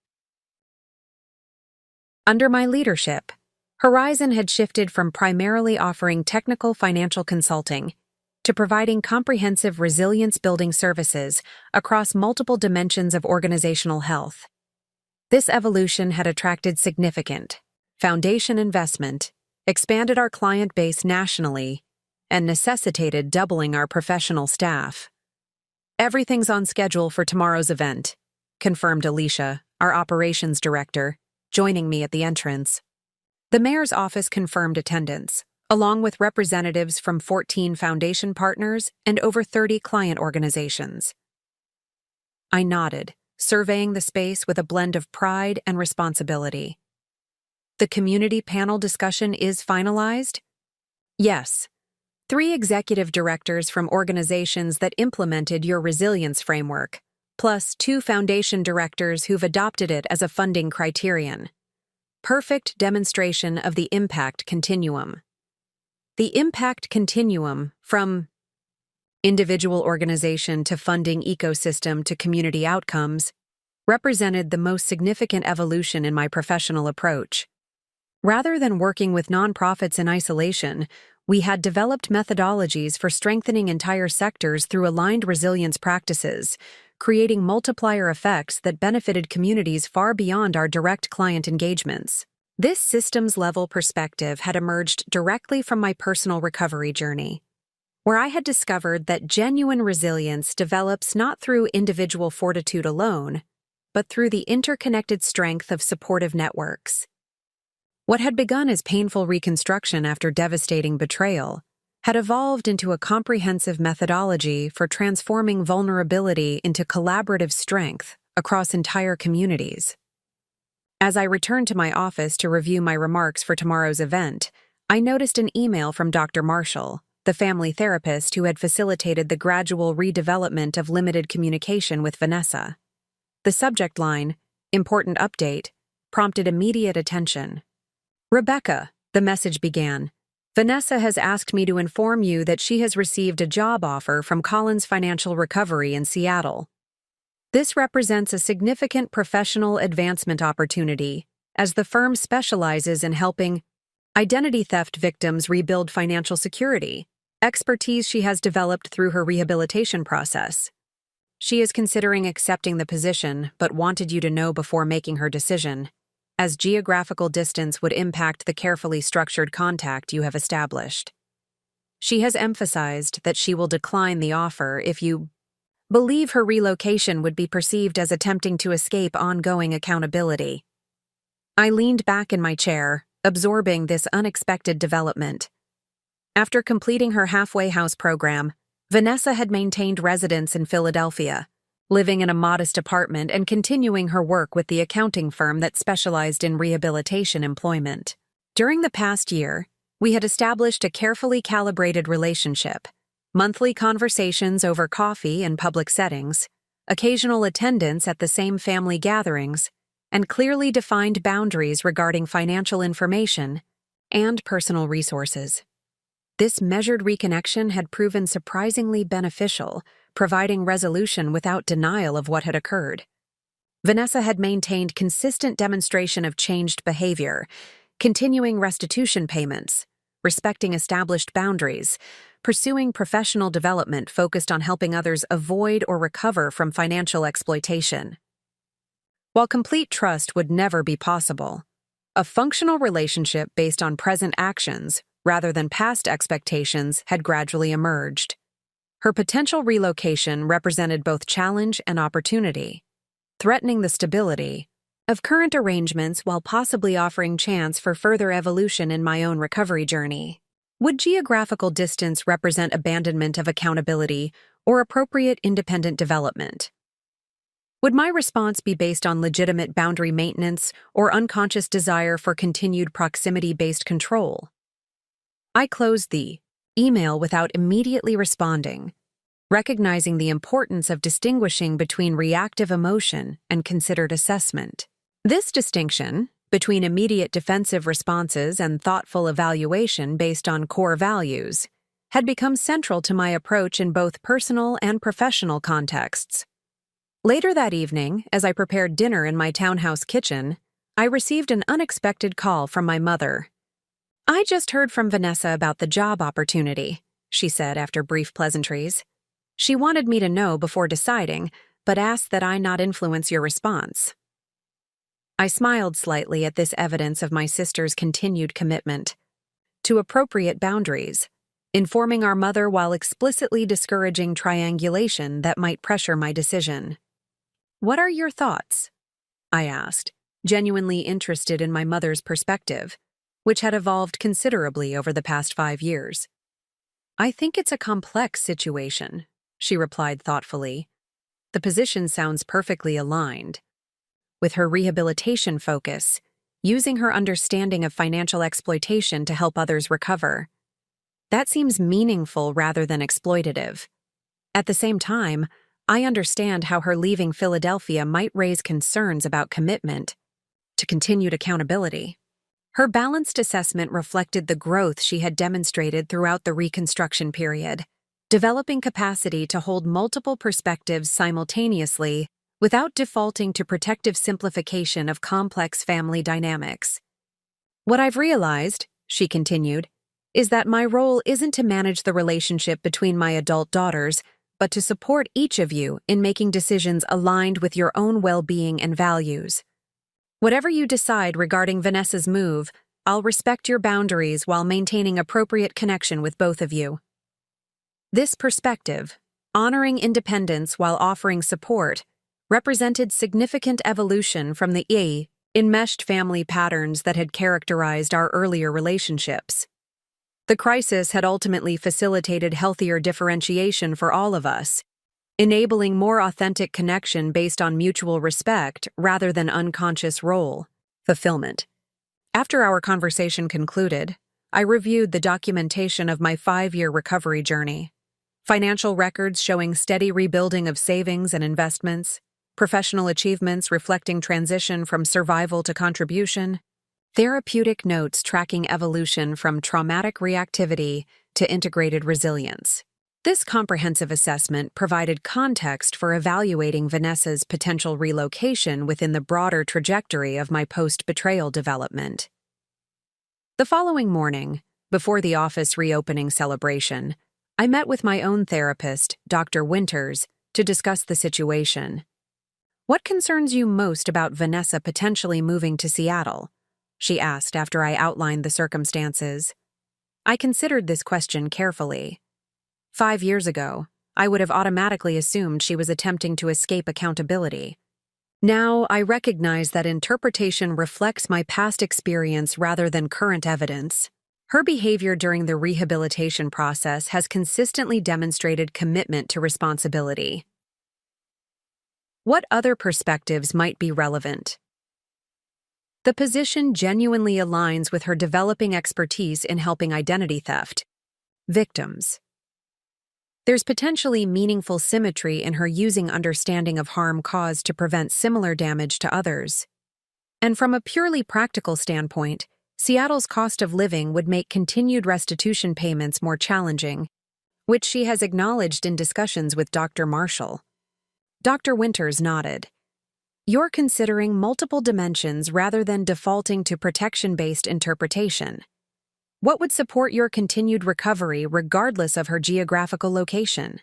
Under my leadership, Horizon had shifted from primarily offering technical financial consulting to providing comprehensive resilience-building services across multiple dimensions of organizational health. This evolution had attracted significant foundation investment, expanded our client base nationally, and necessitated doubling our professional staff. "Everything's on schedule for tomorrow's event," confirmed Alicia, our operations director, joining me at the entrance. The mayor's office confirmed attendance, along with representatives from 14 foundation partners and over 30 client organizations. I nodded, surveying the space with a blend of pride and responsibility. "The community panel discussion is finalized?" "Yes. 3 executive directors from organizations that implemented your resilience framework, plus 2 foundation directors who've adopted it as a funding criterion. Perfect demonstration of the impact continuum." The impact continuum, from individual organization to funding ecosystem to community outcomes, represented the most significant evolution in my professional approach. Rather than working with nonprofits in isolation, we had developed methodologies for strengthening entire sectors through aligned resilience practices, creating multiplier effects that benefited communities far beyond our direct client engagements. This systems-level perspective had emerged directly from my personal recovery journey. where I had discovered that genuine resilience develops not through individual fortitude alone, but through the interconnected strength of supportive networks. What had begun as painful reconstruction after devastating betrayal had evolved into a comprehensive methodology for transforming vulnerability into collaborative strength across entire communities. As I returned to my office to review my remarks for tomorrow's event, I noticed an email from Dr. Marshall, the family therapist who had facilitated the gradual redevelopment of limited communication with Vanessa. The subject line, "Important Update," prompted immediate attention. "Rebecca," the message began, "Vanessa has asked me to inform you that she has received a job offer from Collins Financial Recovery in Seattle. This represents a significant professional advancement opportunity, as the firm specializes in helping identity theft victims rebuild financial security, expertise she has developed through her rehabilitation process. She is considering accepting the position, but wanted you to know before making her decision, as geographical distance would impact the carefully structured contact you have established. She has emphasized that she will decline the offer if you believe her relocation would be perceived as attempting to escape ongoing accountability." I leaned back in my chair, absorbing this unexpected development. After completing her halfway house program, Vanessa had maintained residence in Philadelphia, living in a modest apartment and continuing her work with the accounting firm that specialized in rehabilitation employment. During the past year, we had established a carefully calibrated relationship, monthly conversations over coffee in public settings, occasional attendance at the same family gatherings, and clearly defined boundaries regarding financial information and personal resources. This measured reconnection had proven surprisingly beneficial, providing resolution without denial of what had occurred. Vanessa had maintained consistent demonstration of changed behavior, continuing restitution payments, respecting established boundaries, pursuing professional development focused on helping others avoid or recover from financial exploitation. While complete trust would never be possible, a functional relationship based on present actions rather than past expectations had gradually emerged. Her potential relocation represented both challenge and opportunity, threatening the stability of current arrangements while possibly offering chance for further evolution in my own recovery journey. Would geographical distance represent abandonment of accountability or appropriate independent development? Would my response be based on legitimate boundary maintenance or unconscious desire for continued proximity-based control? I closed the email without immediately responding, recognizing the importance of distinguishing between reactive emotion and considered assessment. This distinction, between immediate defensive responses and thoughtful evaluation based on core values, had become central to my approach in both personal and professional contexts. Later that evening, as I prepared dinner in my townhouse kitchen, I received an unexpected call from my mother. "I just heard from Vanessa about the job opportunity," she said after brief pleasantries. "She wanted me to know before deciding, but asked that I not influence your response." I smiled slightly at this evidence of my sister's continued commitment to appropriate boundaries, informing our mother while explicitly discouraging triangulation that might pressure my decision. "What are your thoughts?" I asked, genuinely interested in my mother's perspective, which had evolved considerably over the past 5 years. "I think it's a complex situation," she replied thoughtfully. "The position sounds perfectly aligned. With her rehabilitation focus, using her understanding of financial exploitation to help others recover. That seems meaningful rather than exploitative. At the same time, I understand how her leaving Philadelphia might raise concerns about commitment to continued accountability." Her balanced assessment reflected the growth she had demonstrated throughout the reconstruction period, developing capacity to hold multiple perspectives simultaneously without defaulting to protective simplification of complex family dynamics. "What I've realized," she continued, "is that my role isn't to manage the relationship between my adult daughters, but to support each of you in making decisions aligned with your own well-being and values. Whatever you decide regarding Vanessa's move, I'll respect your boundaries while maintaining appropriate connection with both of you." This perspective, honoring independence while offering support, represented significant evolution from the enmeshed family patterns that had characterized our earlier relationships. The crisis had ultimately facilitated healthier differentiation for all of us, enabling more authentic connection based on mutual respect rather than unconscious role fulfillment. After our conversation concluded, I reviewed the documentation of my 5-year recovery journey. Financial records showing steady rebuilding of savings and investments, professional achievements reflecting transition from survival to contribution, therapeutic notes tracking evolution from traumatic reactivity to integrated resilience. This comprehensive assessment provided context for evaluating Vanessa's potential relocation within the broader trajectory of my post-betrayal development. The following morning, before the office reopening celebration, I met with my own therapist, Dr. Winters, to discuss the situation. "What concerns you most about Vanessa potentially moving to Seattle?" she asked after I outlined the circumstances. I considered this question carefully. 5 years ago, I would have automatically assumed she was attempting to escape accountability. Now, I recognize that interpretation reflects my past experience rather than current evidence. Her behavior during the rehabilitation process has consistently demonstrated commitment to responsibility. What other perspectives might be relevant? The position genuinely aligns with her developing expertise in helping identity theft victims. There's potentially meaningful symmetry in her using understanding of harm caused to prevent similar damage to others. And from a purely practical standpoint, Seattle's cost of living would make continued restitution payments more challenging, which she has acknowledged in discussions with Dr. Marshall. Dr. Winters nodded. "You're considering multiple dimensions rather than defaulting to protection-based interpretation. What would support your continued recovery regardless of her geographical location?"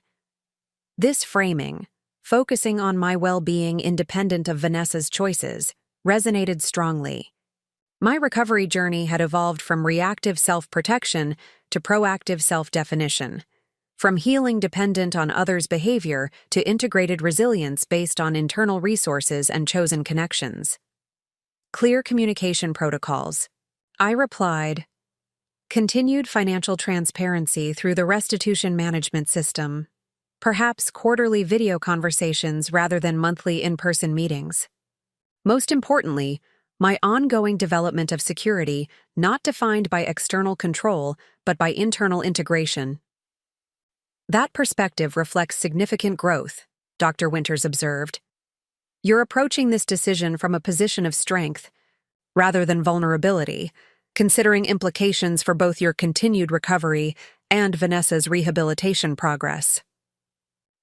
This framing, focusing on my well-being independent of Vanessa's choices, resonated strongly. My recovery journey had evolved from reactive self-protection to proactive self-definition, from healing dependent on others' behavior to integrated resilience based on internal resources and chosen connections. Clear communication protocols. I replied, "Continued financial transparency through the restitution management system, perhaps quarterly video conversations rather than monthly in-person meetings. Most importantly, my ongoing development of security not defined by external control but by internal integration." That perspective reflects significant growth, Dr. Winters observed. "You're approaching this decision from a position of strength, rather than vulnerability, considering implications for both your continued recovery and Vanessa's rehabilitation progress."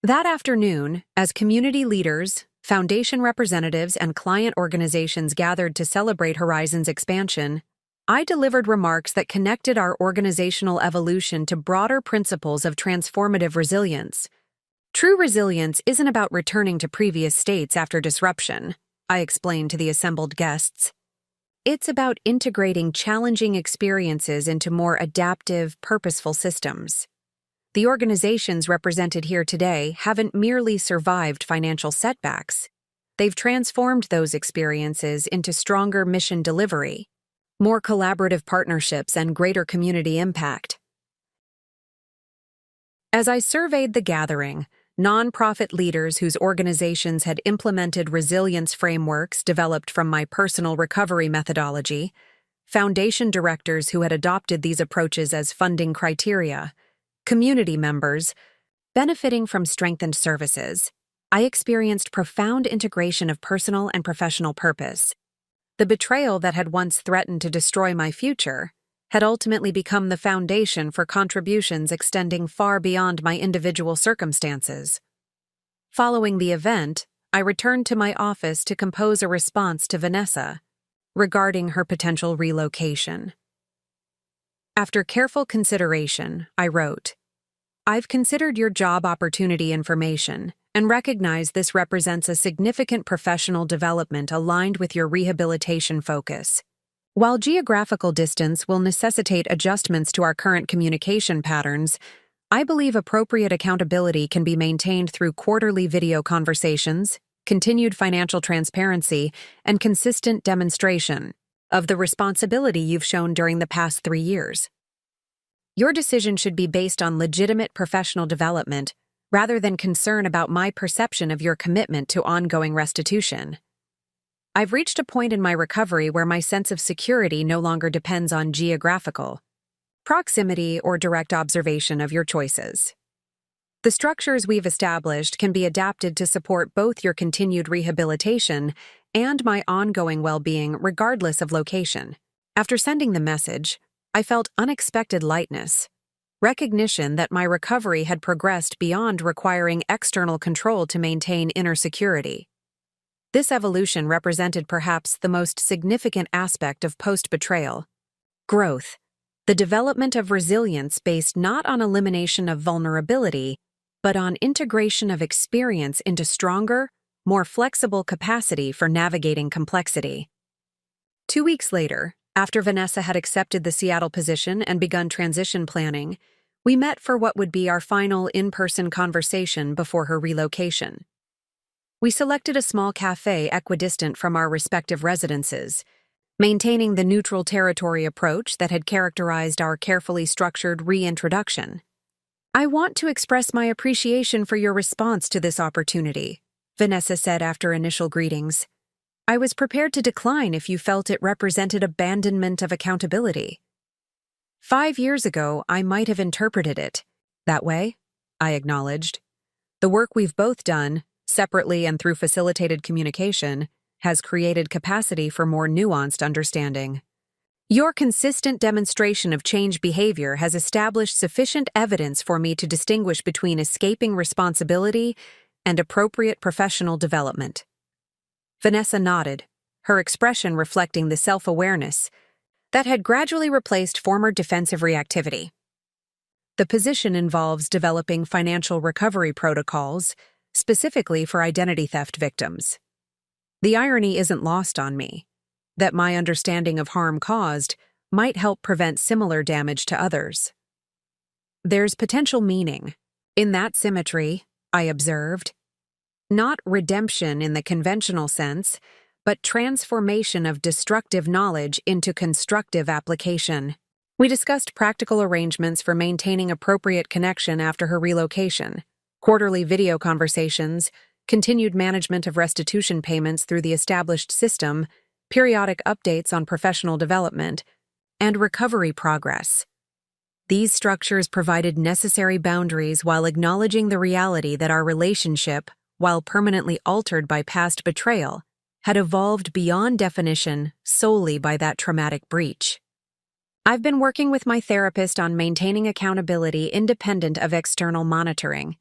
That afternoon, as community leaders, foundation representatives, and client organizations gathered to celebrate Horizon's expansion, I delivered remarks that connected our organizational evolution to broader principles of transformative resilience. True resilience isn't about returning to previous states after disruption, I explained to the assembled guests. It's about integrating challenging experiences into more adaptive, purposeful systems. The organizations represented here today haven't merely survived financial setbacks. They've transformed those experiences into stronger mission delivery, more collaborative partnerships, and greater community impact. As I surveyed the gathering, nonprofit leaders whose organizations had implemented resilience frameworks developed from my personal recovery methodology, foundation directors who had adopted these approaches as funding criteria, community members benefiting from strengthened services, I experienced profound integration of personal and professional purpose. The betrayal that had once threatened to destroy my future had ultimately become the foundation for contributions extending far beyond my individual circumstances. Following the event, I returned to my office to compose a response to Vanessa regarding her potential relocation. After careful consideration, I wrote, "I've considered your job opportunity information and recognize this represents a significant professional development aligned with your rehabilitation focus. While geographical distance will necessitate adjustments to our current communication patterns, I believe appropriate accountability can be maintained through quarterly video conversations, continued financial transparency, and consistent demonstration of the responsibility you've shown during the past 3 years. Your decision should be based on legitimate professional development rather than concern about my perception of your commitment to ongoing restitution. I've reached a point in my recovery where my sense of security no longer depends on geographical proximity or direct observation of your choices. The structures we've established can be adapted to support both your continued rehabilitation and my ongoing well-being regardless of location. After sending the message, I felt unexpected lightness, recognition that my recovery had progressed beyond requiring external control to maintain inner security. This evolution represented perhaps the most significant aspect of post-betrayal: growth, the development of resilience based not on elimination of vulnerability, but on integration of experience into stronger, more flexible capacity for navigating complexity. 2 weeks later, after Vanessa had accepted the Seattle position and begun transition planning, we met for what would be our final in-person conversation before her relocation. We selected a small cafe equidistant from our respective residences, maintaining the neutral territory approach that had characterized our carefully structured reintroduction. "I want to express my appreciation for your response to this opportunity," Vanessa said after initial greetings. "I was prepared to decline if you felt it represented abandonment of accountability. 5 years ago, I might have interpreted it that way," I acknowledged. "The work we've both done, separately and through facilitated communication, has created capacity for more nuanced understanding. Your consistent demonstration of change behavior has established sufficient evidence for me to distinguish between escaping responsibility and appropriate professional development." Vanessa nodded, her expression reflecting the self-awareness that had gradually replaced former defensive reactivity. "The position involves developing financial recovery protocols, specifically for identity theft victims. The irony isn't lost on me that my understanding of harm caused might help prevent similar damage to others. There's potential meaning in that symmetry," I observed. "Not redemption in the conventional sense, but transformation of destructive knowledge into constructive application." We discussed practical arrangements for maintaining appropriate connection after her relocation, quarterly video conversations, continued management of restitution payments through the established system, periodic updates on professional development, and recovery progress. These structures provided necessary boundaries while acknowledging the reality that our relationship, while permanently altered by past betrayal, had evolved beyond definition solely by that traumatic breach. "I've been working with my therapist on maintaining accountability independent of external monitoring,"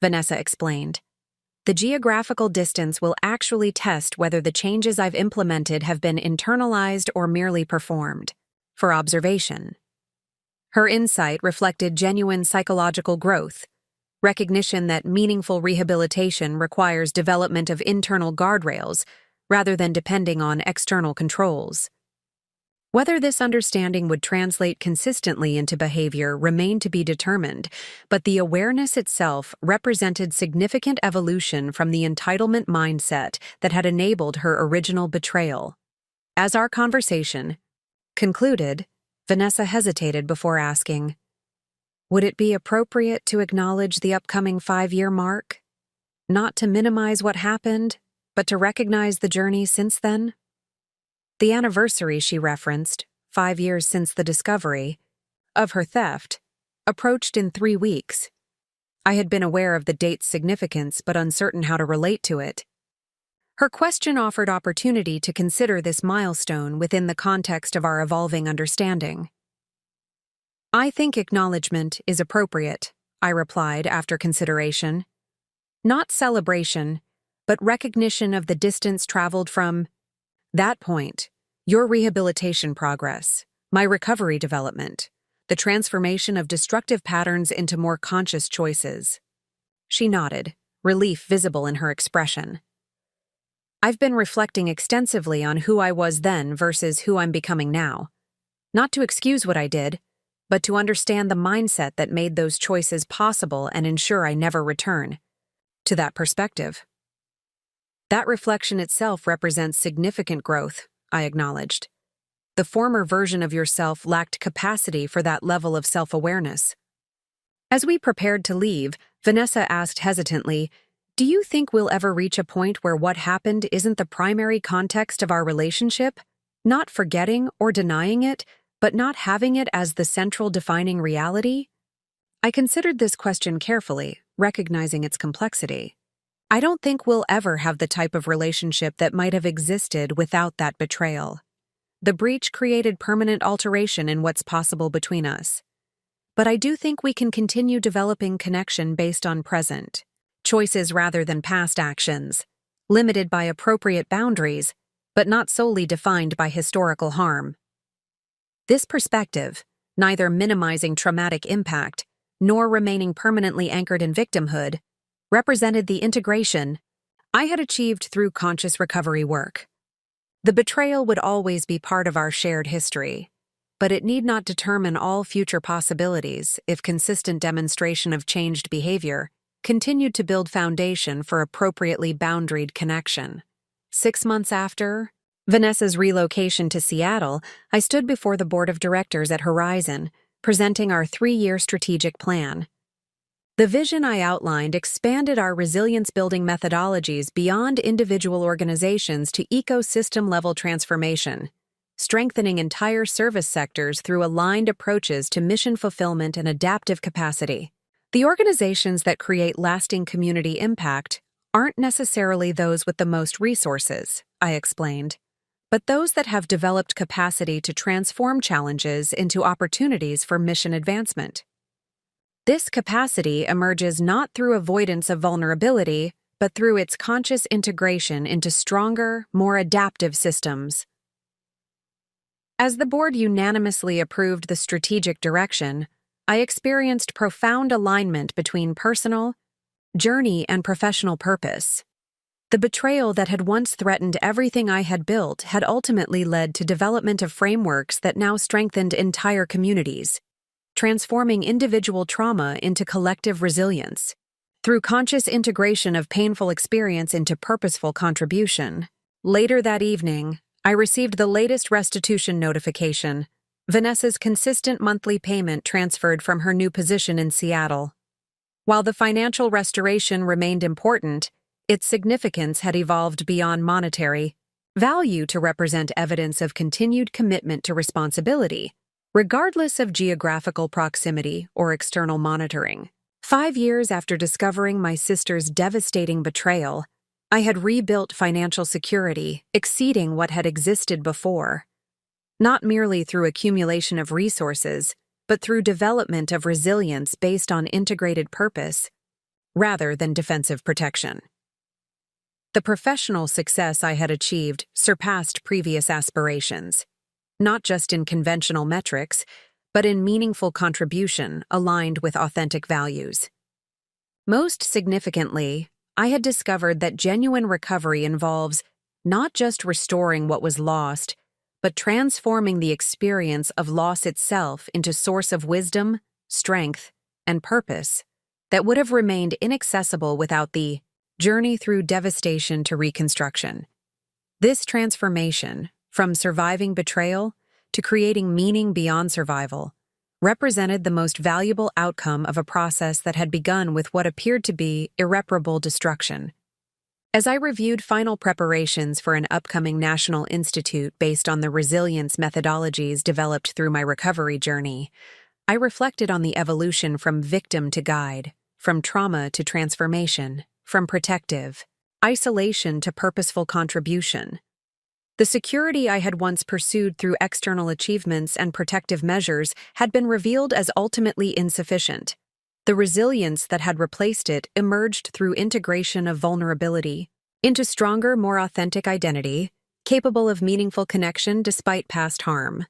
Vanessa explained. "The geographical distance will actually test whether the changes I've implemented have been internalized or merely performed for observation." Her insight reflected genuine psychological growth, recognition that meaningful rehabilitation requires development of internal guardrails rather than depending on external controls. Whether this understanding would translate consistently into behavior remained to be determined, but the awareness itself represented significant evolution from the entitlement mindset that had enabled her original betrayal. As our conversation concluded, Vanessa hesitated before asking, "Would it be appropriate to acknowledge the upcoming 5-year mark? Not to minimize what happened, but to recognize the journey since then?" The anniversary she referenced, 5 years since the discovery of her theft, approached in 3 weeks. I had been aware of the date's significance but uncertain how to relate to it. Her question offered opportunity to consider this milestone within the context of our evolving understanding. "I think acknowledgement is appropriate," I replied after consideration. "Not celebration, but recognition of the distance traveled from that point, your rehabilitation progress, my recovery development, the transformation of destructive patterns into more conscious choices." She nodded, relief visible in her expression. "I've been reflecting extensively on who I was then versus who I'm becoming now. Not to excuse what I did, but to understand the mindset that made those choices possible and ensure I never return to that perspective. That reflection itself represents significant growth, I acknowledged. The former version of yourself lacked capacity for that level of self-awareness. As we prepared to leave, Vanessa asked hesitantly, "Do you think we'll ever reach a point where what happened isn't the primary context of our relationship? Not forgetting or denying it, but not having it as the central defining reality?" I considered this question carefully, recognizing its complexity. I don't think we'll ever have the type of relationship that might have existed without that betrayal. The breach created permanent alteration in what's possible between us. But I do think we can continue developing connection based on present choices rather than past actions, limited by appropriate boundaries, but not solely defined by historical harm. This perspective, neither minimizing traumatic impact nor remaining permanently anchored in victimhood, represented the integration I had achieved through conscious recovery work. The betrayal would always be part of our shared history, but it need not determine all future possibilities if consistent demonstration of changed behavior continued to build foundation for appropriately boundaried connection. 6 months after Vanessa's relocation to Seattle, I stood before the board of directors at Horizon, presenting our 3-year strategic plan. The vision I outlined expanded our resilience-building methodologies beyond individual organizations to ecosystem-level transformation, strengthening entire service sectors through aligned approaches to mission fulfillment and adaptive capacity. The organizations that create lasting community impact aren't necessarily those with the most resources, I explained, but those that have developed capacity to transform challenges into opportunities for mission advancement. This capacity emerges not through avoidance of vulnerability, but through its conscious integration into stronger, more adaptive systems. As the board unanimously approved the strategic direction, I experienced profound alignment between personal, journey, and professional purpose. The betrayal that had once threatened everything I had built had ultimately led to development of frameworks that now strengthened entire communities, transforming individual trauma into collective resilience. Through conscious integration of painful experience into purposeful contribution. Later that evening, I received the latest restitution notification. Vanessa's consistent monthly payment transferred from her new position in Seattle. While the financial restoration remained important, its significance had evolved beyond monetary value to represent evidence of continued commitment to responsibility, regardless of geographical proximity or external monitoring. 5 years after discovering my sister's devastating betrayal, I had rebuilt financial security exceeding what had existed before, not merely through accumulation of resources, but through development of resilience based on integrated purpose, rather than defensive protection. The professional success I had achieved surpassed previous aspirations, not just in conventional metrics, but in meaningful contribution aligned with authentic values. Most significantly, I had discovered that genuine recovery involves not just restoring what was lost, but transforming the experience of loss itself into source of wisdom, strength, and purpose that would have remained inaccessible without the journey through devastation to reconstruction. This transformation, from surviving betrayal to creating meaning beyond survival, represented the most valuable outcome of a process that had begun with what appeared to be irreparable destruction. As I reviewed final preparations for an upcoming national institute based on the resilience methodologies developed through my recovery journey, I reflected on the evolution from victim to guide, from trauma to transformation, from protective isolation to purposeful contribution. The security I had once pursued through external achievements and protective measures had been revealed as ultimately insufficient. The resilience that had replaced it emerged through integration of vulnerability into stronger, more authentic identity, capable of meaningful connection despite past harm.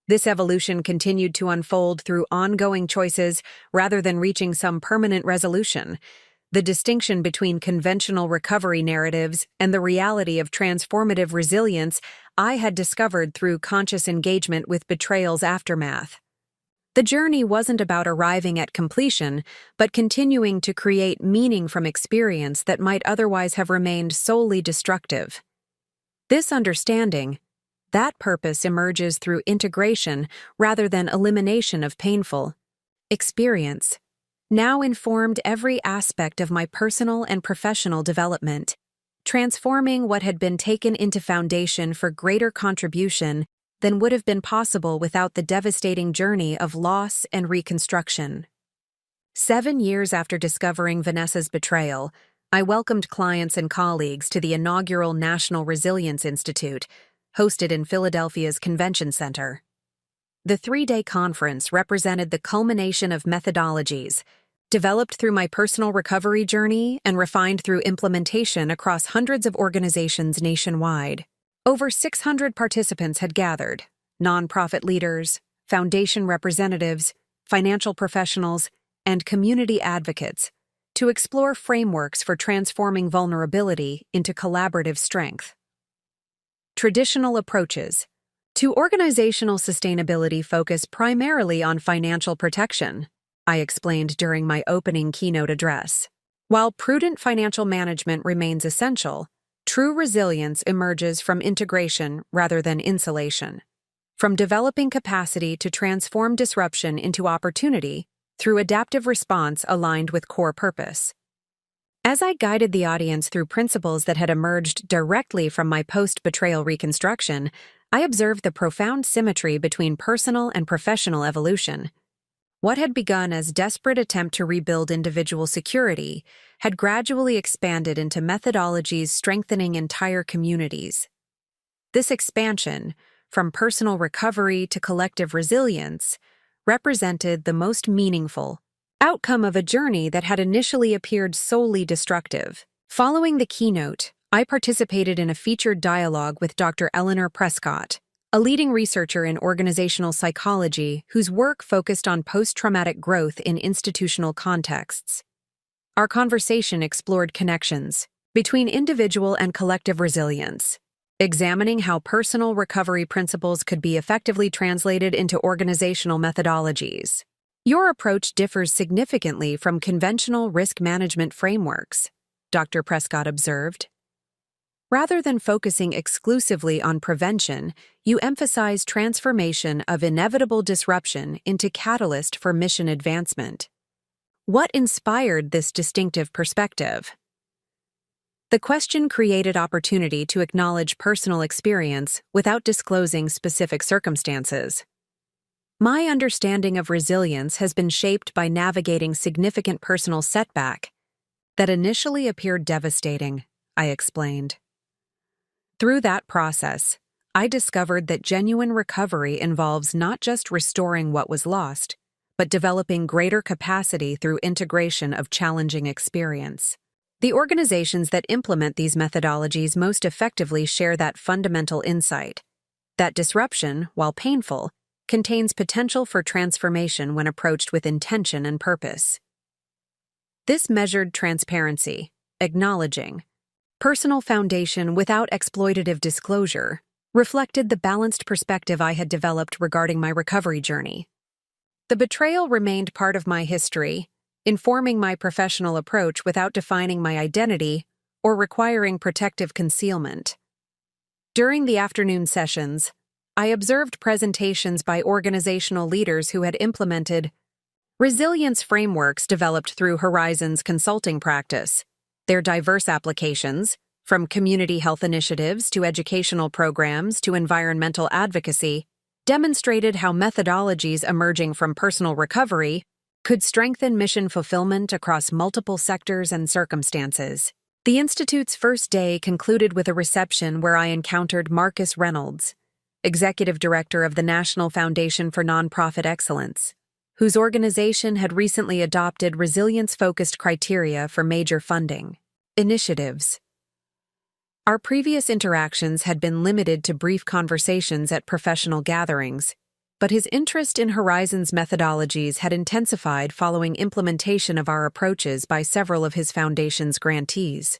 This evolution continued to unfold through ongoing choices rather than reaching some permanent resolution. the distinction between conventional recovery narratives and the reality of transformative resilience I had discovered through conscious engagement with betrayal's aftermath. The journey wasn't about arriving at completion, but continuing to create meaning from experience that might otherwise have remained solely destructive. This understanding, that purpose emerges through integration rather than elimination of painful experience, now informed every aspect of my personal and professional development, transforming what had been taken into foundation for greater contribution than would have been possible without the devastating journey of loss and reconstruction. 7 years after discovering Vanessa's betrayal, I welcomed clients and colleagues to the inaugural National Resilience Institute, hosted in Philadelphia's Convention Center. The 3-day conference represented the culmination of methodologies developed through my personal recovery journey and refined through implementation across hundreds of organizations nationwide. Over 600 participants had gathered: nonprofit leaders, foundation representatives, financial professionals, and community advocates, to explore frameworks for transforming vulnerability into collaborative strength. Traditional approaches to organizational sustainability focus primarily on financial protection, I explained during my opening keynote address. While prudent financial management remains essential, true resilience emerges from integration rather than insulation, from developing capacity to transform disruption into opportunity through adaptive response aligned with core purpose. As I guided the audience through principles that had emerged directly from my post-betrayal reconstruction, I observed the profound symmetry between personal and professional evolution. What had begun as desperate attempt to rebuild individual security had gradually expanded into methodologies strengthening entire communities. This expansion, from personal recovery to collective resilience, represented the most meaningful outcome of a journey that had initially appeared solely destructive. Following the keynote, I participated in a featured dialogue with Dr. Eleanor Prescott, a leading researcher in organizational psychology whose work focused on post-traumatic growth in institutional contexts. Our conversation explored connections between individual and collective resilience, examining how personal recovery principles could be effectively translated into organizational methodologies. Your approach differs significantly from conventional risk management frameworks, Dr. Prescott observed. Rather than focusing exclusively on prevention, you emphasize transformation of inevitable disruption into catalyst for mission advancement. What inspired this distinctive perspective? The question created opportunity to acknowledge personal experience without disclosing specific circumstances. My understanding of resilience has been shaped by navigating significant personal setback that initially appeared devastating, I explained. Through that process, I discovered that genuine recovery involves not just restoring what was lost, but developing greater capacity through integration of challenging experience. The organizations that implement these methodologies most effectively share that fundamental insight, that disruption, while painful, contains potential for transformation when approached with intention and purpose. This measured transparency, acknowledging personal foundation without exploitative disclosure, reflected the balanced perspective I had developed regarding my recovery journey. The betrayal remained part of my history, informing my professional approach without defining my identity or requiring protective concealment. During the afternoon sessions, I observed presentations by organizational leaders who had implemented resilience frameworks developed through Horizon's consulting practice. Their diverse applications, from community health initiatives to educational programs to environmental advocacy, demonstrated how methodologies emerging from personal recovery could strengthen mission fulfillment across multiple sectors and circumstances. The Institute's first day concluded with a reception where I encountered Marcus Reynolds, Executive Director of the National Foundation for Nonprofit Excellence, whose organization had recently adopted resilience-focused criteria for major funding initiatives. Our previous interactions had been limited to brief conversations at professional gatherings, but his interest in Horizon's methodologies had intensified following implementation of our approaches by several of his foundation's grantees.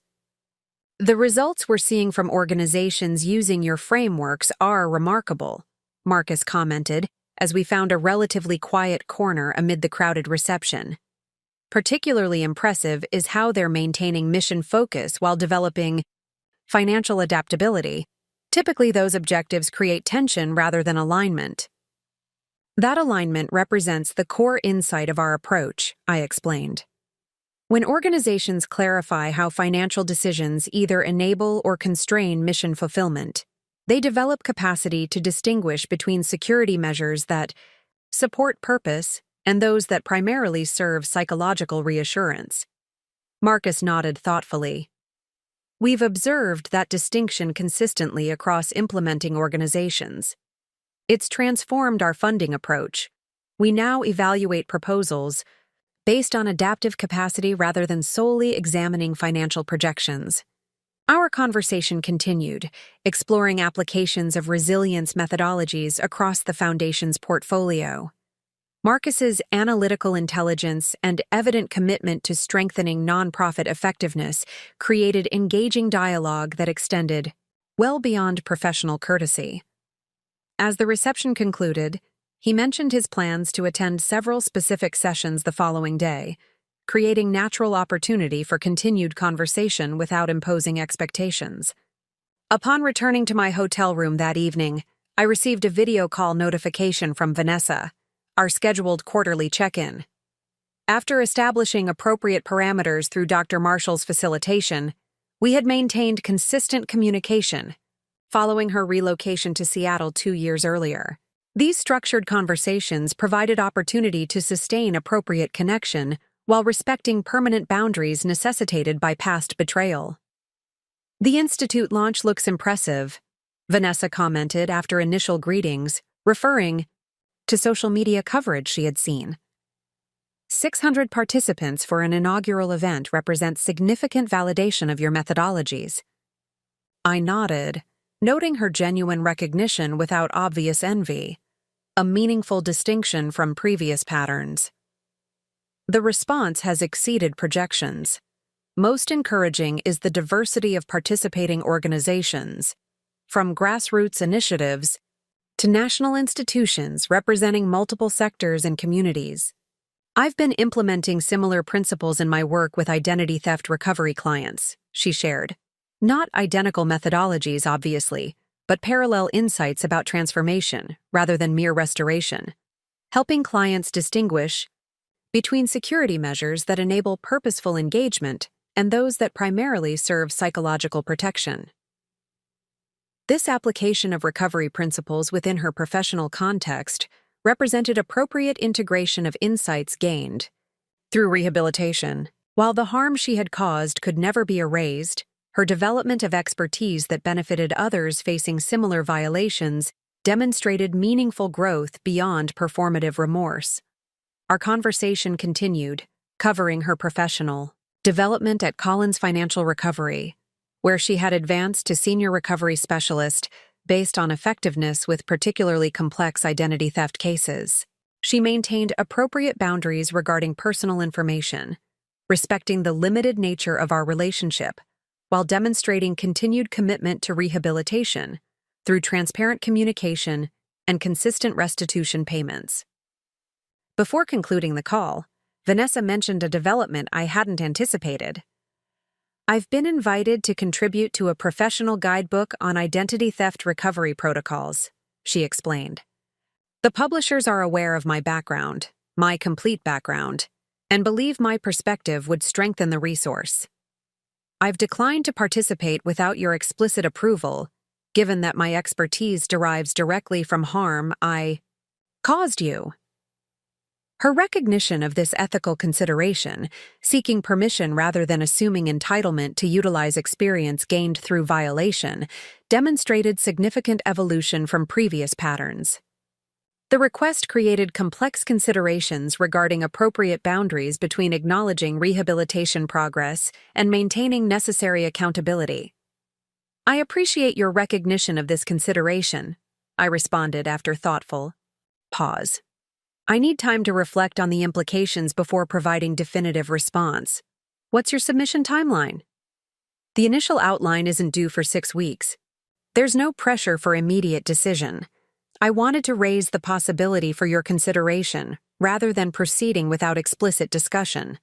"The results we're seeing from organizations using your frameworks are remarkable," Marcus commented, as we found a relatively quiet corner amid the crowded reception. "Particularly impressive is how they're maintaining mission focus while developing financial adaptability. Typically, those objectives create tension rather than alignment." "That alignment represents the core insight of our approach," I explained. "When organizations clarify how financial decisions either enable or constrain mission fulfillment, they develop capacity to distinguish between security measures that support purpose and those that primarily serve psychological reassurance." Marcus nodded thoughtfully. "We've observed that distinction consistently across implementing organizations. It's transformed our funding approach. We now evaluate proposals based on adaptive capacity rather than solely examining financial projections." Our conversation continued, exploring applications of resilience methodologies across the Foundation's portfolio. Marcus's analytical intelligence and evident commitment to strengthening nonprofit effectiveness created engaging dialogue that extended well beyond professional courtesy. As the reception concluded, he mentioned his plans to attend several specific sessions the following day, creating natural opportunity for continued conversation without imposing expectations. Upon returning to my hotel room that evening, I received a video call notification from Vanessa, our scheduled quarterly check-in. After establishing appropriate parameters through Dr. Marshall's facilitation, we had maintained consistent communication, following her relocation to Seattle 2 years earlier. These structured conversations provided opportunity to sustain appropriate connection while respecting permanent boundaries necessitated by past betrayal. "The Institute launch looks impressive," Vanessa commented after initial greetings, referring to social media coverage she had seen. 600 participants for an inaugural event represents significant validation of your methodologies." I nodded, noting her genuine recognition without obvious envy, a meaningful distinction from previous patterns. "The response has exceeded projections. Most encouraging is the diversity of participating organizations, from grassroots initiatives to national institutions representing multiple sectors and communities. I've been implementing similar principles in my work with identity theft recovery clients," she shared. "Not identical methodologies, obviously, but parallel insights about transformation rather than mere restoration, helping clients distinguish between security measures that enable purposeful engagement and those that primarily serve psychological protection." This application of recovery principles within her professional context represented appropriate integration of insights gained through rehabilitation. While the harm she had caused could never be erased, her development of expertise that benefited others facing similar violations demonstrated meaningful growth beyond performative remorse. Our conversation continued, covering her professional development at Collins Financial Recovery, where she had advanced to senior recovery specialist based on effectiveness with particularly complex identity theft cases. She maintained appropriate boundaries regarding personal information, respecting the limited nature of our relationship, while demonstrating continued commitment to rehabilitation through transparent communication and consistent restitution payments. Before concluding the call, Vanessa mentioned a development I hadn't anticipated. "I've been invited to contribute to a professional guidebook on identity theft recovery protocols," she explained. "The publishers are aware of my background, my complete background, and believe my perspective would strengthen the resource. I've declined to participate without your explicit approval, given that my expertise derives directly from harm I caused you." Her recognition of this ethical consideration, seeking permission rather than assuming entitlement to utilize experience gained through violation, demonstrated significant evolution from previous patterns. The request created complex considerations regarding appropriate boundaries between acknowledging rehabilitation progress and maintaining necessary accountability. "I appreciate your recognition of this consideration," I responded after thoughtful Pause. I need time to reflect on the implications before providing definitive response. What's your submission timeline? The initial outline isn't due for 6 weeks. There's no pressure for immediate decision. I wanted to raise the possibility for your consideration, rather than proceeding without explicit discussion.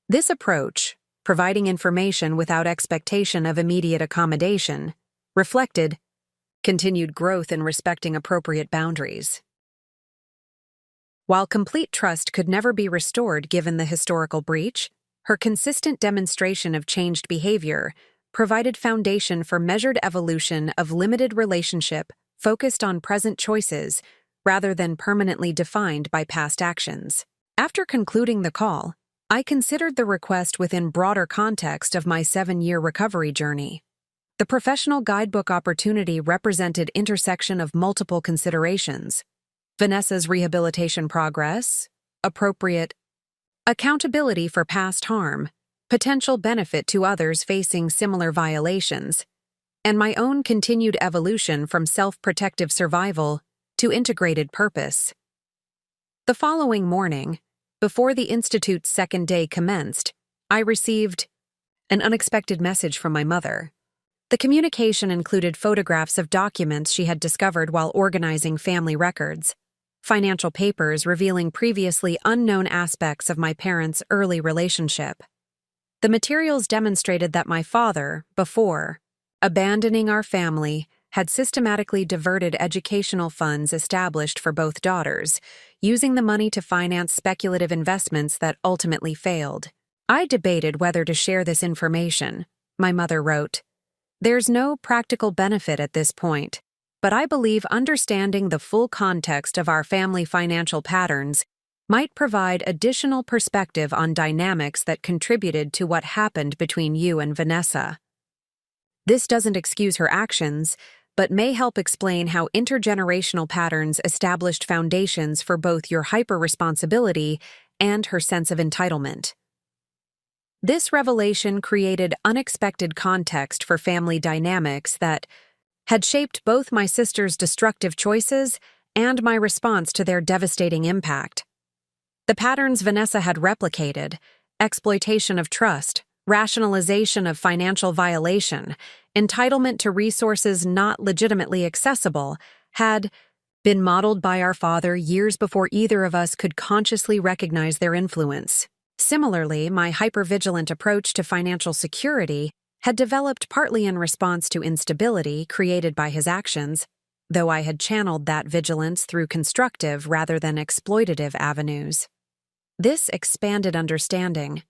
This approach, providing information without expectation of immediate accommodation, reflected continued growth in respecting appropriate boundaries. While complete trust could never be restored given the historical breach, her consistent demonstration of changed behavior provided foundation for measured evolution of limited relationship focused on present choices rather than permanently defined by past actions. After concluding the call, I considered the request within broader context of my 7-year recovery journey. The professional guidebook opportunity represented intersection of multiple considerations: Vanessa's rehabilitation progress, appropriate accountability for past harm, potential benefit to others facing similar violations, and my own continued evolution from self-protective survival to integrated purpose. The following morning, before the Institute's second day commenced, I received an unexpected message from my mother. The communication included photographs of documents she had discovered while organizing family records, financial papers revealing previously unknown aspects of my parents' early relationship. The materials demonstrated that my father, before abandoning our family, had systematically diverted educational funds established for both daughters, using the money to finance speculative investments that ultimately failed. I debated whether to share this information. My mother wrote, "There's no practical benefit at this point, but I believe understanding the full context of our family financial patterns might provide additional perspective on dynamics that contributed to what happened between you and Vanessa. This doesn't excuse her actions, but may help explain how intergenerational patterns established foundations for both your hyper-responsibility and her sense of entitlement." This revelation created unexpected context for family dynamics that had shaped both my sister's destructive choices and my response to their devastating impact. The patterns Vanessa had replicated, exploitation of trust, rationalization of financial violation, entitlement to resources not legitimately accessible, had been modeled by our father years before either of us could consciously recognize their influence. Similarly, my hypervigilant approach to financial security had developed partly in response to instability created by his actions, though I had channeled that vigilance through constructive rather than exploitative avenues. This expanded understanding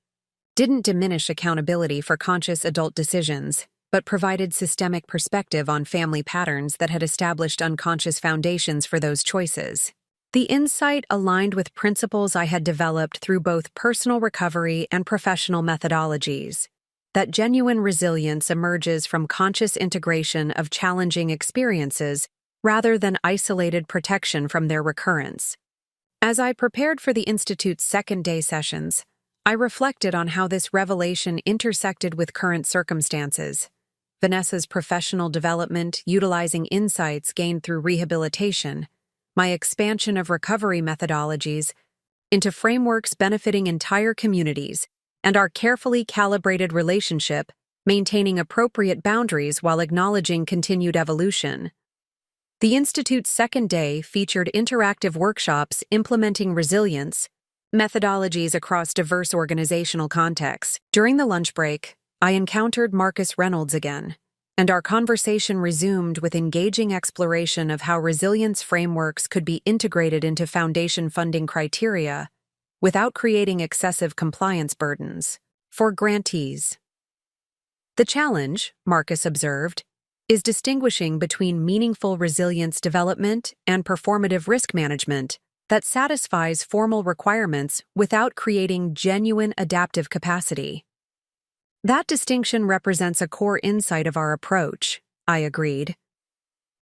didn't diminish accountability for conscious adult decisions, but provided systemic perspective on family patterns that had established unconscious foundations for those choices. The insight aligned with principles I had developed through both personal recovery and professional methodologies, that genuine resilience emerges from conscious integration of challenging experiences rather than isolated protection from their recurrence. As I prepared for the Institute's second-day sessions, I reflected on how this revelation intersected with current circumstances. Vanessa's professional development utilizing insights gained through rehabilitation, my expansion of recovery methodologies into frameworks benefiting entire communities, and our carefully calibrated relationship, maintaining appropriate boundaries while acknowledging continued evolution. The Institute's second day featured interactive workshops implementing resilience methodologies across diverse organizational contexts. During the lunch break, I encountered Marcus Reynolds again, and our conversation resumed with engaging exploration of how resilience frameworks could be integrated into foundation funding criteria without creating excessive compliance burdens for grantees. The challenge, Marcus observed, is distinguishing between meaningful resilience development and performative risk management that satisfies formal requirements without creating genuine adaptive capacity. That distinction represents a core insight of our approach, I agreed.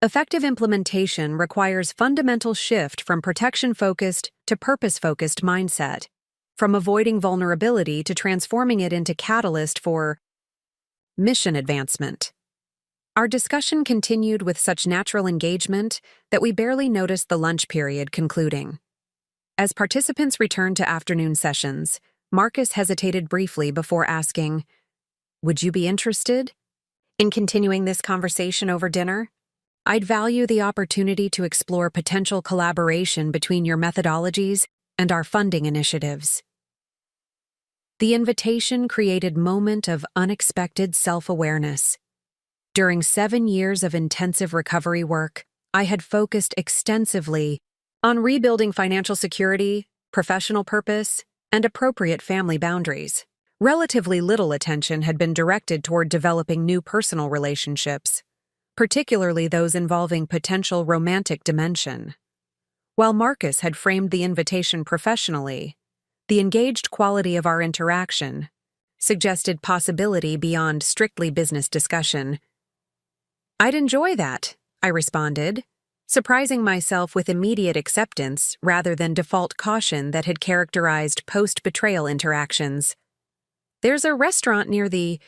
Effective implementation requires fundamental shift from protection-focused to purpose-focused mindset, from avoiding vulnerability to transforming it into catalyst for mission advancement. Our discussion continued with such natural engagement that we barely noticed the lunch period concluding. As participants returned to afternoon sessions, Marcus hesitated briefly before asking, "Would you be interested in continuing this conversation over dinner? I'd value the opportunity to explore potential collaboration between your methodologies and our funding initiatives." The invitation created a moment of unexpected self-awareness. During 7 years of intensive recovery work, I had focused extensively on rebuilding financial security, professional purpose, and appropriate family boundaries. Relatively little attention had been directed toward developing new personal relationships, particularly those involving potential romantic dimension. While Marcus had framed the invitation professionally, the engaged quality of our interaction suggested possibility beyond strictly business discussion. "I'd enjoy that," I responded, surprising myself with immediate acceptance rather than default caution that had characterized post-betrayal interactions. "There's a restaurant near the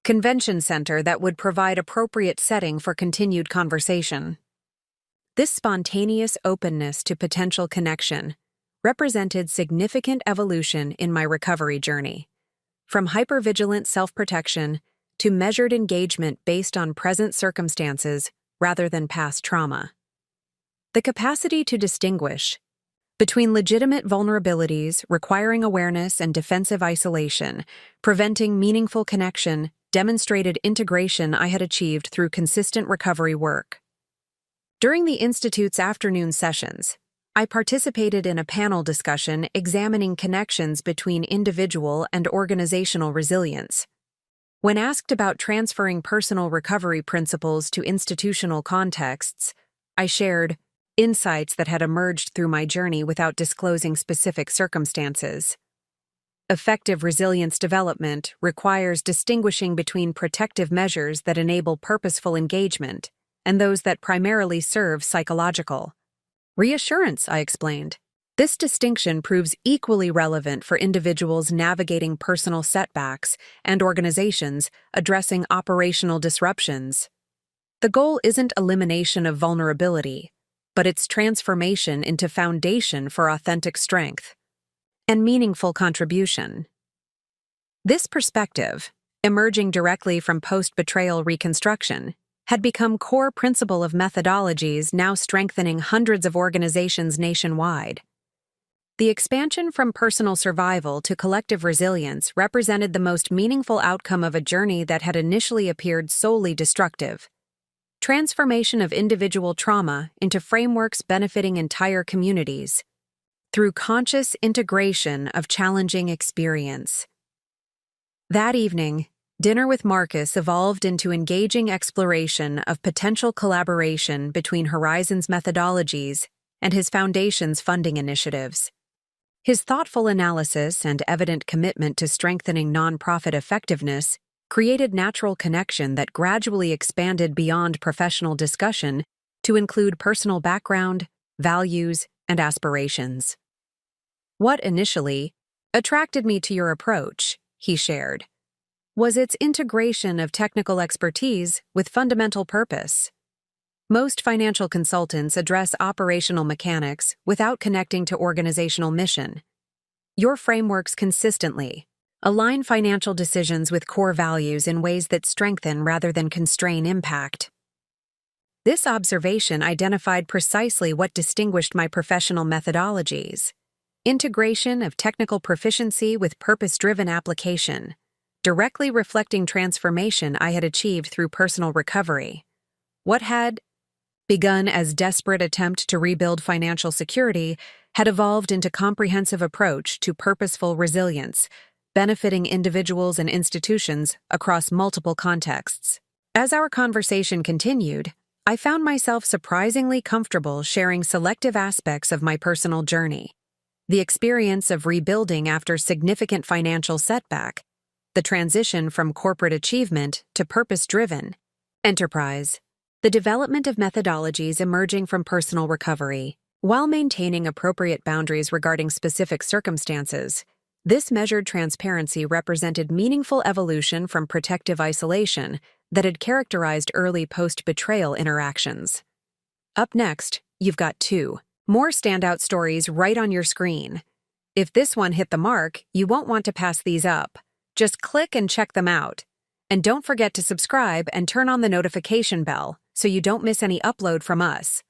convention center that would provide appropriate setting for continued conversation." This spontaneous openness to potential connection represented significant evolution in my recovery journey, from hypervigilant self-protection to measured engagement based on present circumstances rather than past trauma. The capacity to distinguish between legitimate vulnerabilities requiring awareness and defensive isolation, preventing meaningful connection, demonstrated integration I had achieved through consistent recovery work. During the Institute's afternoon sessions, I participated in a panel discussion examining connections between individual and organizational resilience. When asked about transferring personal recovery principles to institutional contexts, I shared insights that had emerged through my journey without disclosing specific circumstances. Effective resilience development requires distinguishing between protective measures that enable purposeful engagement and those that primarily serve psychological reassurance, I explained. This distinction proves equally relevant for individuals navigating personal setbacks and organizations addressing operational disruptions. The goal isn't elimination of vulnerability, but its transformation into foundation for authentic strength and meaningful contribution. This perspective, emerging directly from post-betrayal reconstruction, had become core principle of methodologies now strengthening hundreds of organizations nationwide. The expansion from personal survival to collective resilience represented the most meaningful outcome of a journey that had initially appeared solely destructive. Transformation of individual trauma into frameworks benefiting entire communities through conscious integration of challenging experience. That evening, dinner with Marcus evolved into engaging exploration of potential collaboration between Horizon's methodologies and his foundation's funding initiatives. His thoughtful analysis and evident commitment to strengthening nonprofit effectiveness created natural connection that gradually expanded beyond professional discussion to include personal background, values, and aspirations. "What initially attracted me to your approach," he shared, "was its integration of technical expertise with fundamental purpose. Most financial consultants address operational mechanics without connecting to organizational mission. Your frameworks consistently align financial decisions with core values in ways that strengthen rather than constrain impact." This observation identified precisely what distinguished my professional methodologies: integration of technical proficiency with purpose-driven application, directly reflecting transformation I had achieved through personal recovery. What had begun as desperate attempt to rebuild financial security had evolved into comprehensive approach to purposeful resilience, benefiting individuals and institutions across multiple contexts. As our conversation continued, I found myself surprisingly comfortable sharing selective aspects of my personal journey. The experience of rebuilding after significant financial setback, the transition from corporate achievement to purpose-driven enterprise, the development of methodologies emerging from personal recovery, while maintaining appropriate boundaries regarding specific circumstances. This measured transparency represented meaningful evolution from protective isolation that had characterized early post-betrayal interactions. Up next, you've got 2 more standout stories right on your screen. If this one hit the mark, you won't want to pass these up. Just click and check them out. And don't forget to subscribe and turn on the notification bell so you don't miss any upload from us.